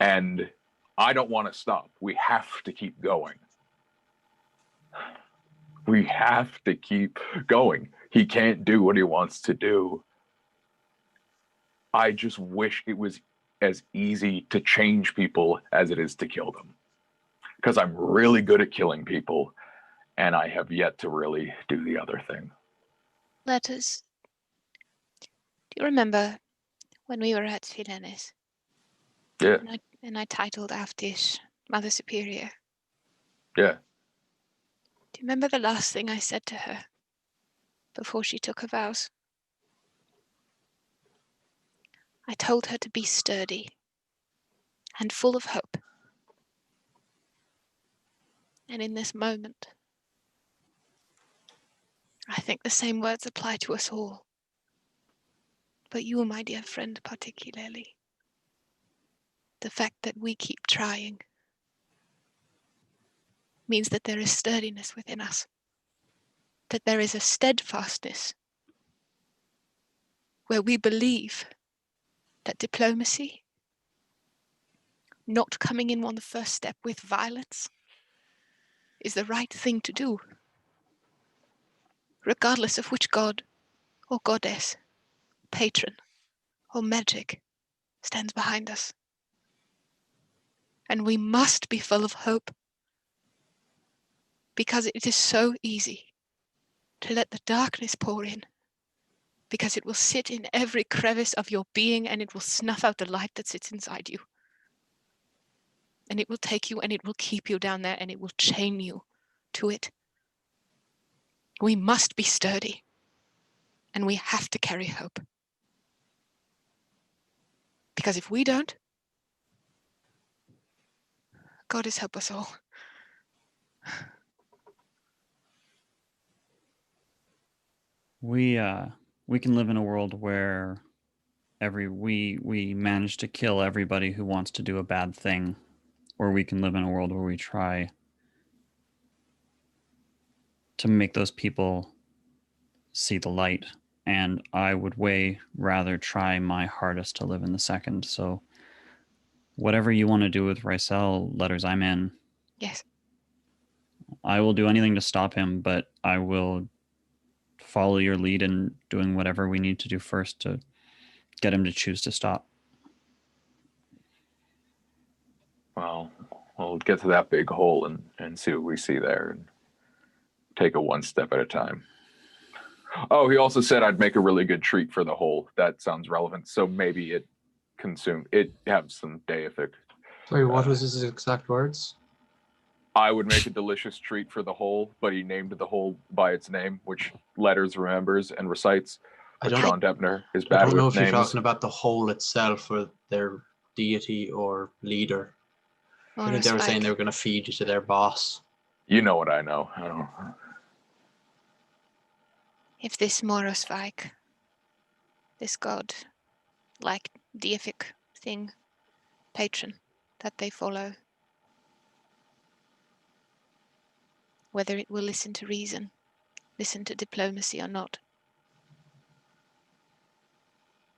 And I don't want to stop. We have to keep going. We have to keep going. He can't do what he wants to do. I just wish it was as easy to change people as it is to kill them. Because I'm really good at killing people, and I have yet to really do the other thing. Letters. Do you remember when we were at Filenis. Yeah. And I titled Aftish Mother Superior. Yeah. Do you remember the last thing I said to her before she took her vows? I told her to be sturdy and full of hope. And in this moment, I think the same words apply to us all. But you, my dear friend, particularly. The fact that we keep trying means that there is sturdiness within us, that there is a steadfastness where we believe that diplomacy, not coming in on the first step with violence, is the right thing to do, regardless of which god or goddess, patron or magic stands behind us. And we must be full of hope, because it is so easy to let the darkness pour in, because it will sit in every crevice of your being and it will snuff out the light that sits inside you. And it will take you and it will keep you down there and it will chain you to it. We must be sturdy and we have to carry hope. Because if we don't, God has helped us all. We can live in a world where we manage to kill everybody who wants to do a bad thing, or we can live in a world where we try to make those people see the light. And I would way rather try my hardest to live in the second. So whatever you want to do with Rysel, letters, I'm in. Yes. I will do anything to stop him, but I will follow your lead in doing whatever we need to do first to get him to choose to stop. Well, we'll get to that big hole and see what we see there and take it one step at a time. Oh, he also said I'd make a really good treat for the hole. That sounds relevant. So maybe it have some deific. Sorry, what was his exact words? I would make a delicious treat for the hole, but he named the hole by its name, which Letters remembers and recites. But Sean Deppner is bad with names. I don't know if you're talking about the hole itself or their deity or leader. I think they were saying they were going to feed you to their boss. You know what I know. I don't know. If this Morosvike, this god, like deific thing, patron that they follow, whether it will listen to reason, listen to diplomacy or not.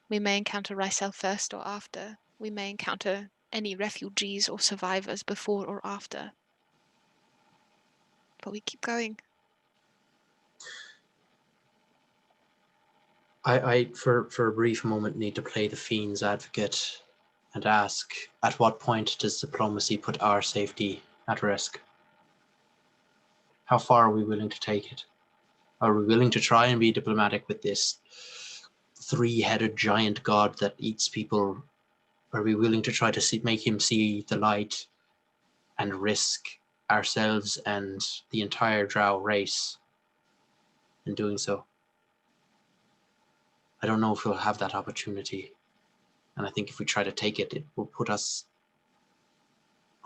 We may encounter Rysel first or after. We may encounter any refugees or survivors before or after. But we keep going. I for a brief moment need to play the Fiend's advocate and ask, at what point does diplomacy put our safety at risk? How far are we willing to take it? Are we willing to try and be diplomatic with this three-headed giant god that eats people? Are we willing to try to make him see the light and risk ourselves and the entire Drow race in doing so? I don't know if we'll have that opportunity. And I think if we try to take it, it will put us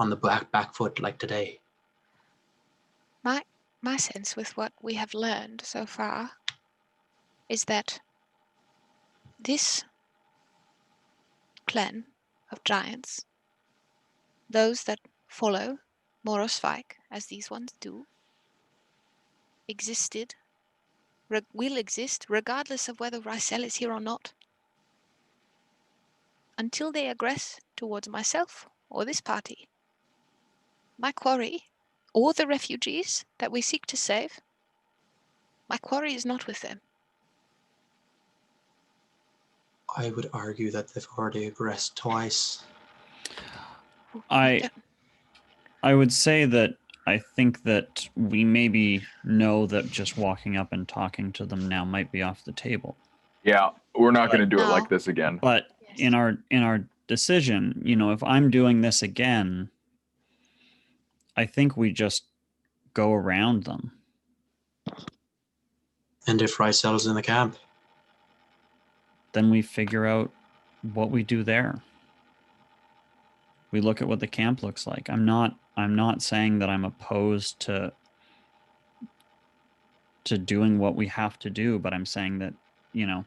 on the back foot like today. My sense with what we have learned so far is that this clan of giants, those that follow Morosvike, as these ones do, will exist regardless of whether Rysel is here or not, until they aggress towards myself or this party. My quarry, or the refugees that we seek to save, my quarry is not with them. I would argue that they've already aggressed twice. I would say that I think that we maybe know that just walking up and talking to them now might be off the table. Yeah, we're not going to do it like this again. But in our decision, you know, if I'm doing this again, I think we just go around them. And if Rice settles in the camp? Then we figure out what we do there. We look at what the camp looks like. I'm not saying that I'm opposed to doing what we have to do, but I'm saying that, you know,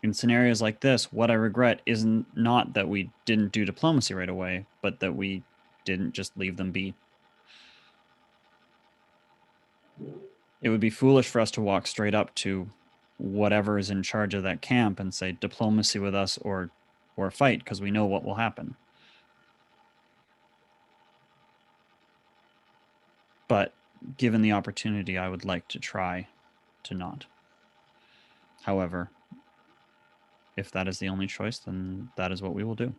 in scenarios like this, what I regret isn't not that we didn't do diplomacy right away, but that we didn't just leave them be. It would be foolish for us to walk straight up to whatever is in charge of that camp and say diplomacy with us or fight, because we know what will happen. But given the opportunity, I would like to try to not. However, if that is the only choice, then that is what we will do.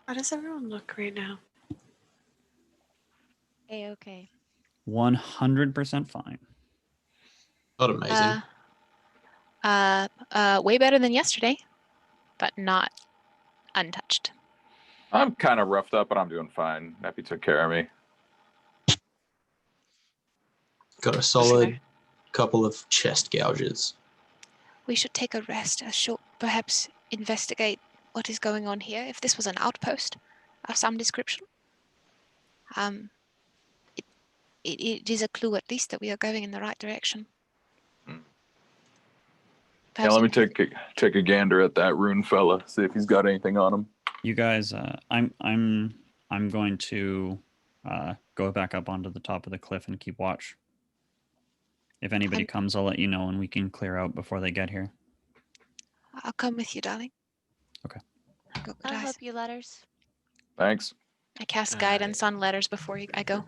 How does everyone look right now? A-okay. 100% fine. Not amazing. Way better than yesterday, but not untouched. I'm kind of roughed up, but I'm doing fine. Nappy took care of me. Got a solid couple of chest gouges. We should take a rest, perhaps investigate what is going on here. If this was an outpost of some description, it is a clue at least that we are going in the right direction. Yeah, let me take a gander at that rune fella, see if he's got anything on him. You guys, I'm going to go back up onto the top of the cliff and keep watch. If anybody comes, I'll let you know, and we can clear out before they get here. I'll come with you, darling. Okay. I'll help you, Letters. Thanks. I cast guidance on Letters before I go.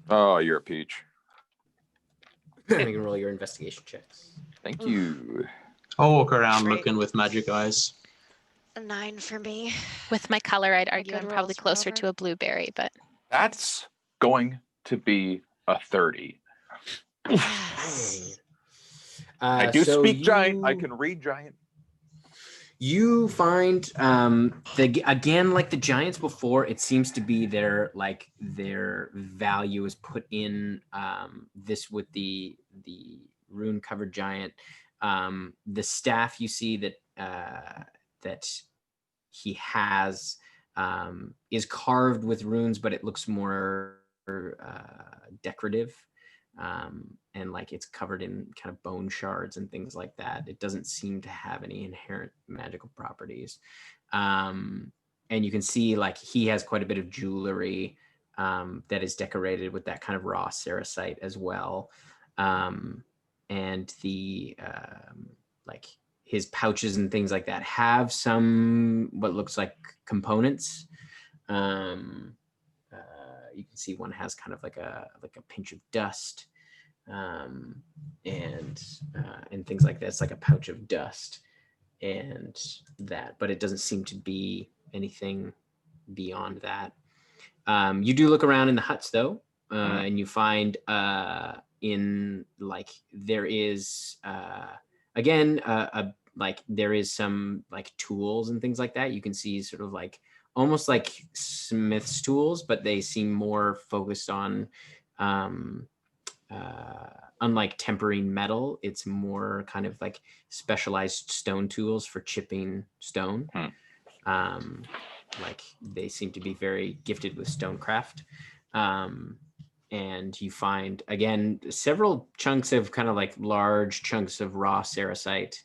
Oh, you're a peach. You can roll your investigation checks. Thank you. I'll walk around looking with magic eyes. A 9 for me. With my color, I'd argue good I'm probably rolls closer forever. to a blueberry, but That's going to be a 30. Yes. I do So speak giant. I can read giant. You find again, like the giants before, it seems to be their value is put in this with the rune covered giant. The staff you see that he has is carved with runes, but it looks more decorative. And like it's covered in kind of bone shards and things like that. It doesn't seem to have any inherent magical properties. And you can see like he has quite a bit of jewelry that is decorated with that kind of raw sericite as well. And the like his pouches and things like that have some what looks like components. You can see one has kind of like a pinch of dust, and things like that. It's like a pouch of dust and that, but it doesn't seem to be anything beyond that. You do look around in the huts though, and you find in like there is again like there is some like tools and things like that. You can see sort of like almost like smith's tools, but they seem more focused on unlike tempering metal, it's more kind of like specialized stone tools for chipping stone. Like they seem to be very gifted with stonecraft. And you find again several chunks of kind of like large chunks of raw sericite,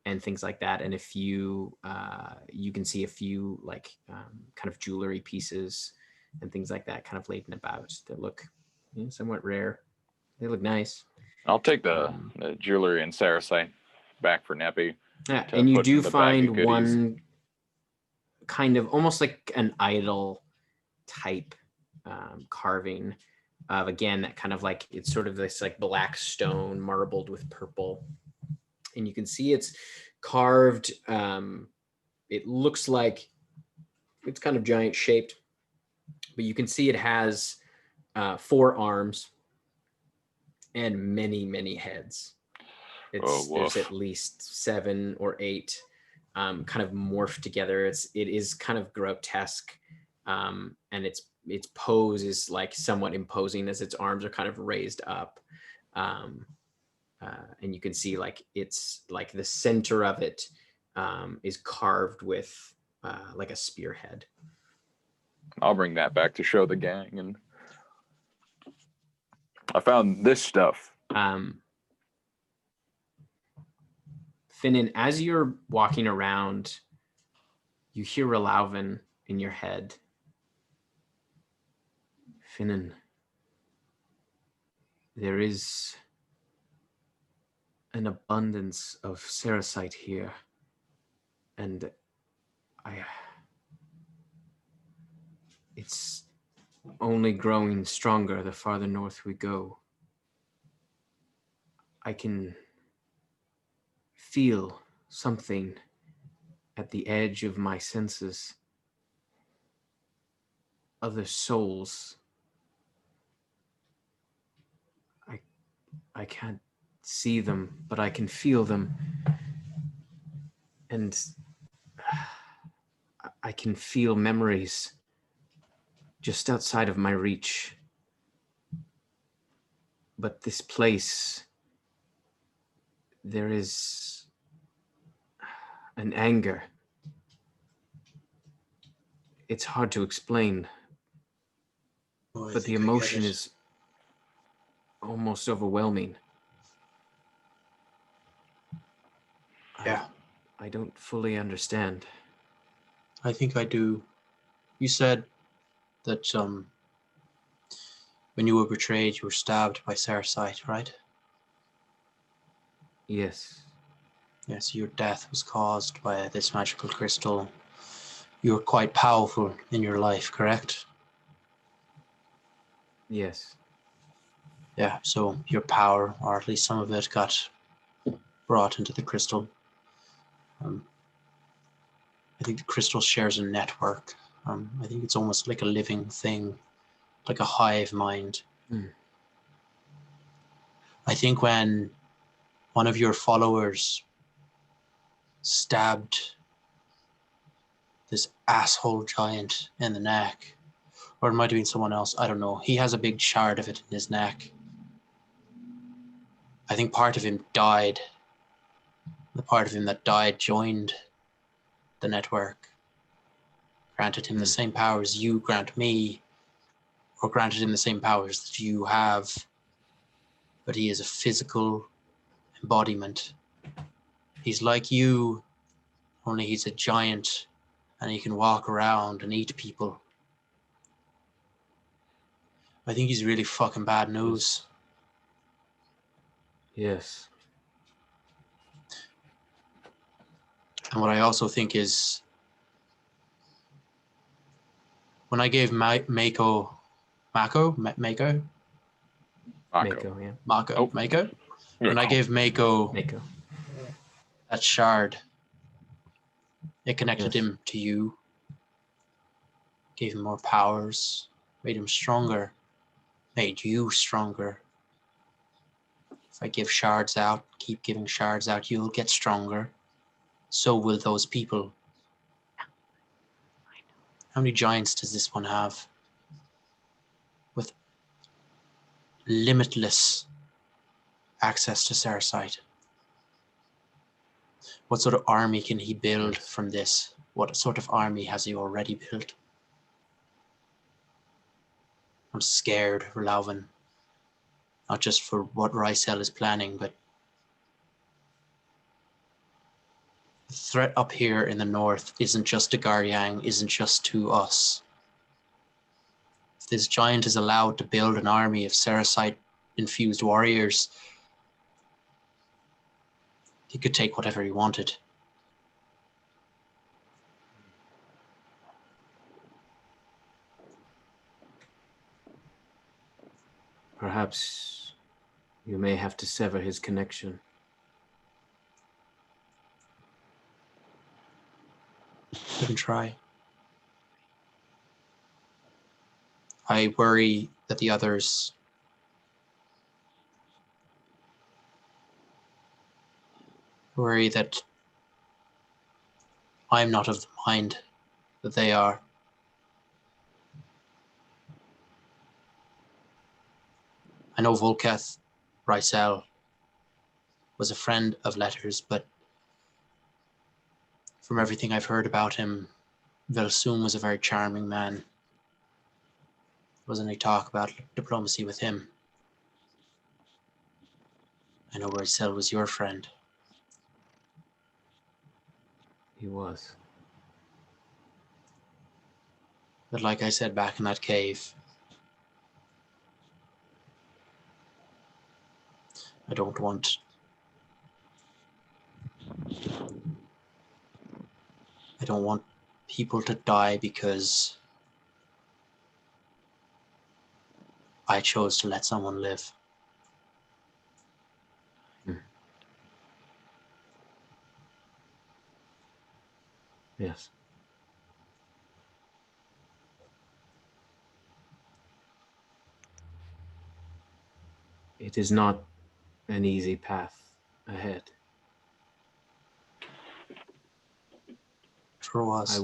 and things like that, and a few you can see a few like kind of jewelry pieces and things like that kind of laden about that look somewhat rare. They look nice. I'll take the jewelry and sericite back for Neppy. Yeah, and you do find one kind of almost like an idol type carving of again that kind of like it's sort of this like black stone marbled with purple. And you can see it's carved. It looks like it's kind of giant shaped, but you can see it has 4 arms and many, many heads. There's at least 7 or 8 kind of morphed together. It is kind of grotesque, and its pose is like somewhat imposing as its arms are kind of raised up, and you can see like it's like the center of it is carved with like a spearhead. I'll bring that back to show the gang, and I found this stuff. Finnan, as you're walking around, you hear Relauven in your head. Finnan, there is an abundance of sericite here, and it's only growing stronger the farther north we go. I can feel something at the edge of my senses. Other souls. I can't see them, but I can feel them. And I can feel memories just outside of my reach. But this place, there is an anger. It's hard to explain, but the emotion is almost overwhelming. Yeah. I don't fully understand. I think I do. You said that when you were betrayed, you were stabbed by Cersei, right? Yes. Yes, your death was caused by this magical crystal. You were quite powerful in your life, correct? Yes. Yeah, so your power, or at least some of it, got brought into the crystal. I think the crystal shares a network. I think it's almost like a living thing, like a hive mind. I think when one of your followers stabbed this asshole giant in the neck, or it might have been someone else, I don't know. He has a big shard of it in his neck. I think part of him died. The part of him that died joined the network, granted him the same powers you grant me, or granted him the same powers that you have, but he is a physical embodiment. He's like you, only he's a giant, and he can walk around and eat people. I think he's really fucking bad news. Yes. And what I also think is, when I gave Mako, Mako, yeah. Mako? When I gave Mako that shard, it connected him to you, gave him more powers, made him stronger, made you stronger. If I give shards out, keep giving shards out, you'll get stronger. So will those people. How many giants does this one have? With limitless access to Cersei. What sort of army can he build from this? What sort of army has he already built? I'm scared, Relauven. Not just for what Rysel is planning, but the threat up here in the north isn't just to Garyang, isn't just to us. If this giant is allowed to build an army of Cersei-infused warriors, he could take whatever he wanted. Perhaps you may have to sever his connection. I can try. I worry that the others Worry that I'm not of the mind that they are. I know Volketh Rysel was a friend of Letters, but from everything I've heard about him, Velsum was a very charming man. Wasn't any talk about diplomacy with him. I know Rysel was your friend. He was. But like I said back in that cave, I don't want people to die because I chose to let someone live. Yes. It is not an easy path ahead. Sure was.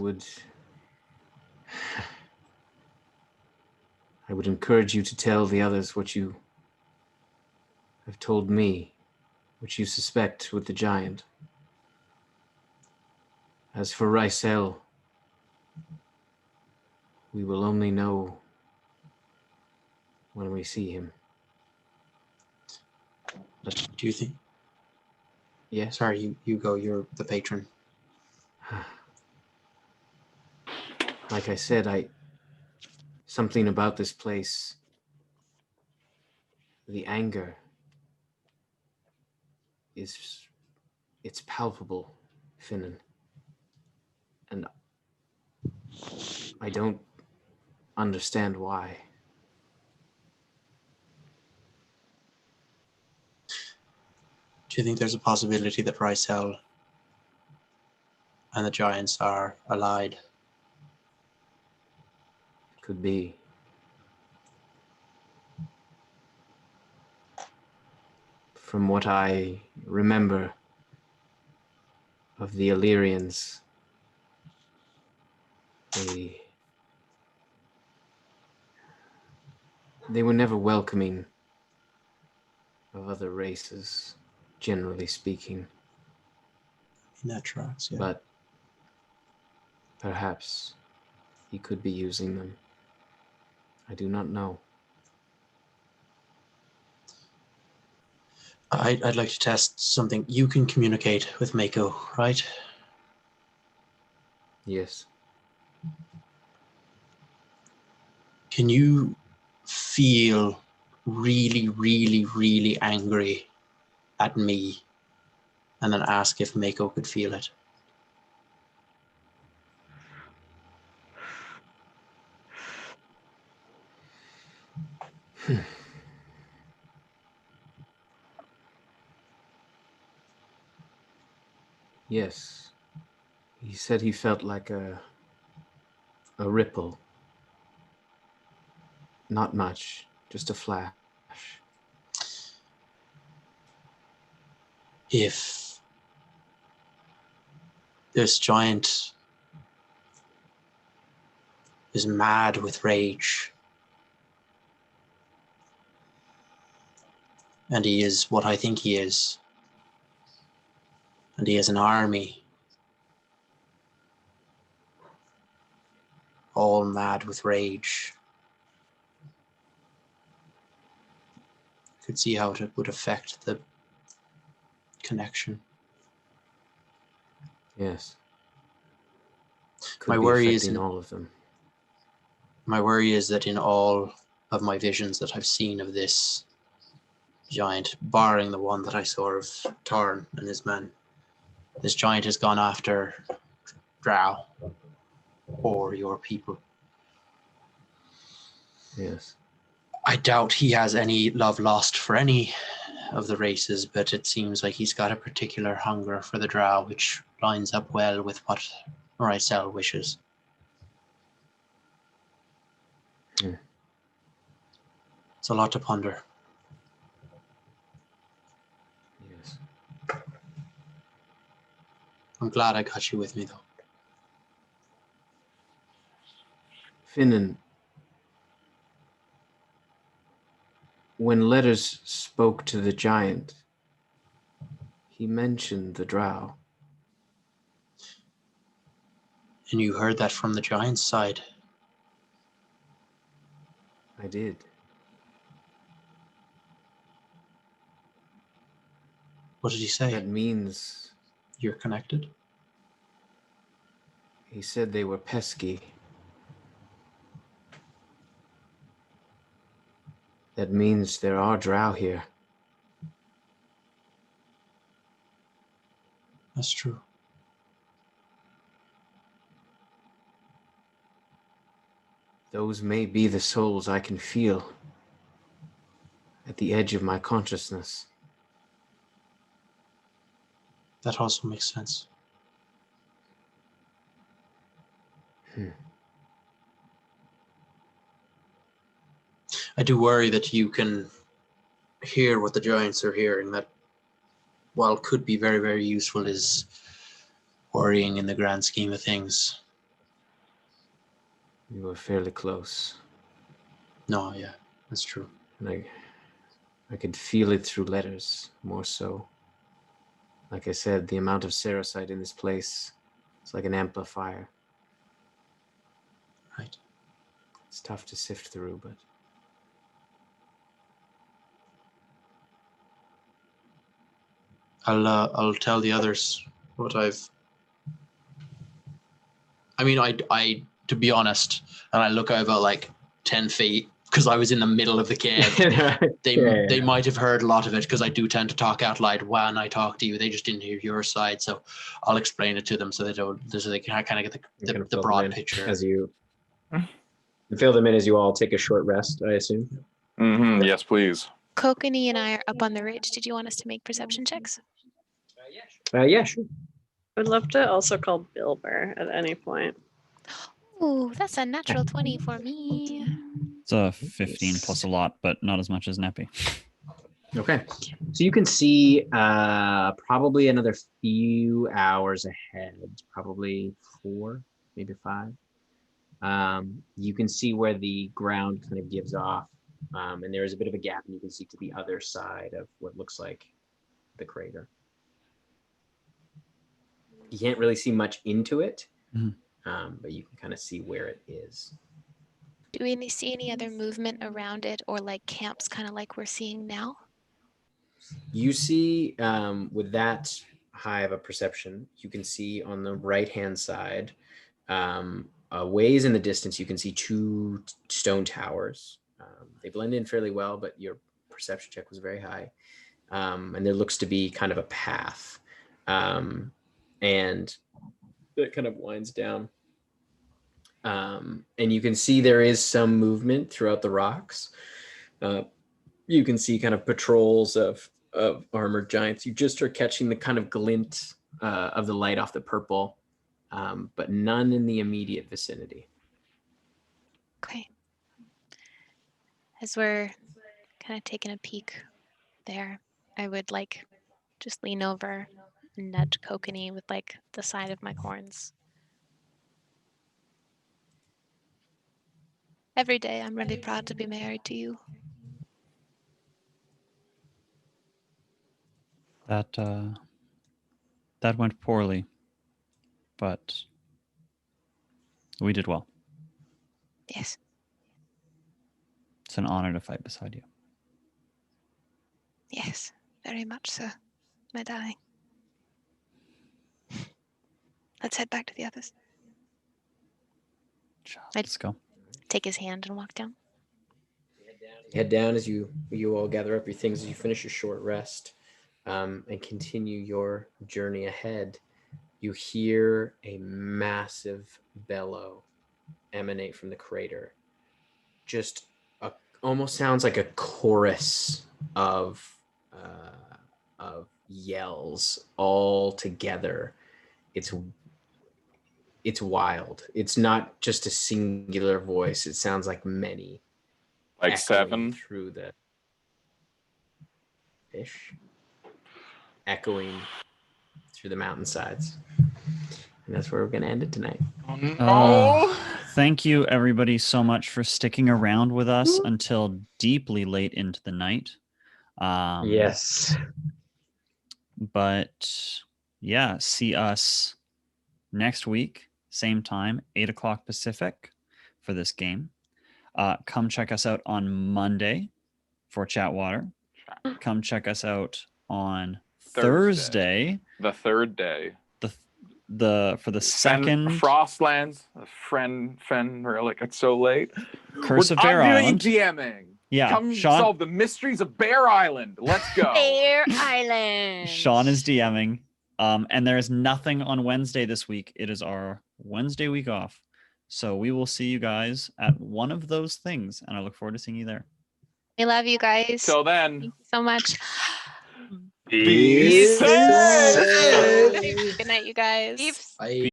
I would encourage you to tell the others what you have told me, what you suspect with the giant. As for Rysel, we will only know when we see him. But do you think? Yes. Sorry, you go. You're the patron. Like I said, something about this place, the anger it's palpable, Finnan. And I don't understand why. Do you think there's a possibility that Rysel and the giants are allied? Could be. From what I remember of the Illyrians, they were never welcoming of other races, generally speaking. In that tracks, yeah. But perhaps he could be using them. I do not know. I'd like to test something. You can communicate with Mako, right? Yes. Can you feel really, really, really angry at me and then ask if Mako could feel it? Yes. He said he felt like a ripple. Not much, just a flash. If this giant is mad with rage, and he is what I think he is, and he has an army, all mad with rage, I could see how it would affect the connection. Yes. Could My be worry affecting is all of them. My worry is that in all of my visions that I've seen of this giant, barring the one that I saw of Tarn and his men, this giant has gone after Drow or your people. Yes. I doubt he has any love lost for any of the races, but it seems like he's got a particular hunger for the Drow, which lines up well with what Rysel wishes. It's a lot to ponder. Yes. I'm glad I got you with me, though. Finnan, when Letters spoke to the giant, he mentioned the drow. And you heard that from the giant's side. I did. What did he say? That means You're connected? he said they were pesky. That means there are drow here. That's true. Those may be the souls I can feel at the edge of my consciousness. That also makes sense. I do worry that you can hear what the giants are hearing. That, while could be very, very useful, is worrying in the grand scheme of things. You were fairly close. No, yeah, that's true. And I could feel it through Letters, more so. Like I said, the amount of Saracite in this place is like an amplifier. Right. It's tough to sift through, but... I'll tell the others what I've... I mean, I to be honest, and I look over like 10 feet, because I was in the middle of the cave. They might have heard a lot of it, because I do tend to talk out loud when I talk to you. They just didn't hear your side, so I'll explain it to them so they can kind of get the broad picture. As you fill them in as you all take a short rest, I assume. Mm-hmm. Yes, please. Kokanee and I are up on the ridge. Did you want us to make perception checks? Yeah, sure. I would love to also call Bilber at any point. Ooh, that's a natural 20 for me. It's a 15 plus a lot, but not as much as Neppy. Okay. So you can see probably another few hours ahead, probably 4, maybe 5. You can see where the ground kind of gives off, and there is a bit of a gap, and you can see to the other side of what looks like the crater. You can't really see much into it, but you can kind of see where it is. Do we see any other movement around it, or like camps kind of like we're seeing now? You see, with that high of a perception, you can see on the right-hand side, a ways in the distance, you can see 2 stone towers. They blend in fairly well, but your perception check was very high. And there looks to be kind of a path. And it kind of winds down. And you can see there is some movement throughout the rocks. You can see kind of patrols of armored giants. You just are catching the kind of glint of the light off the purple, but none in the immediate vicinity. Okay. As we're kind of taking a peek there, I would like just lean over and nudge Kokanee with like the side of my horns. Every day I'm really proud to be married to you. That went poorly, but we did well. Yes. It's an honor to fight beside you. Yes, very much so, my darling. Let's head back to the others. Let's go. Take his hand and walk down. Head down as you all gather up your things as you finish your short rest, and continue your journey ahead. You hear a massive bellow emanate from the crater. Just almost sounds like a chorus of yells all together. It's wild. It's not just a singular voice. It sounds like many. Like 7 through the fish, echoing through the mountainsides. And that's where we're going to end it tonight. Oh, no. Thank you, everybody, so much for sticking around with us until deeply late into the night. Yes. But yeah, see us next week, same time, 8 o'clock Pacific for this game. Come check us out on Monday for Chatwater. Come check us out on Thursday. The third day. For the second Frostlands, Fen Relic. It's so late. Curse of I'm Bear doing Island. DMing. Yeah, Come Sean. solve the mysteries of Bear Island. Let's go. Bear Island. Sean is DMing. And there is nothing on Wednesday this week. It is our Wednesday week off. So we will see you guys at one of those things, and I look forward to seeing you there. We love you guys. Till then. Thank you so much. Be safe. Good night, you guys. Bye.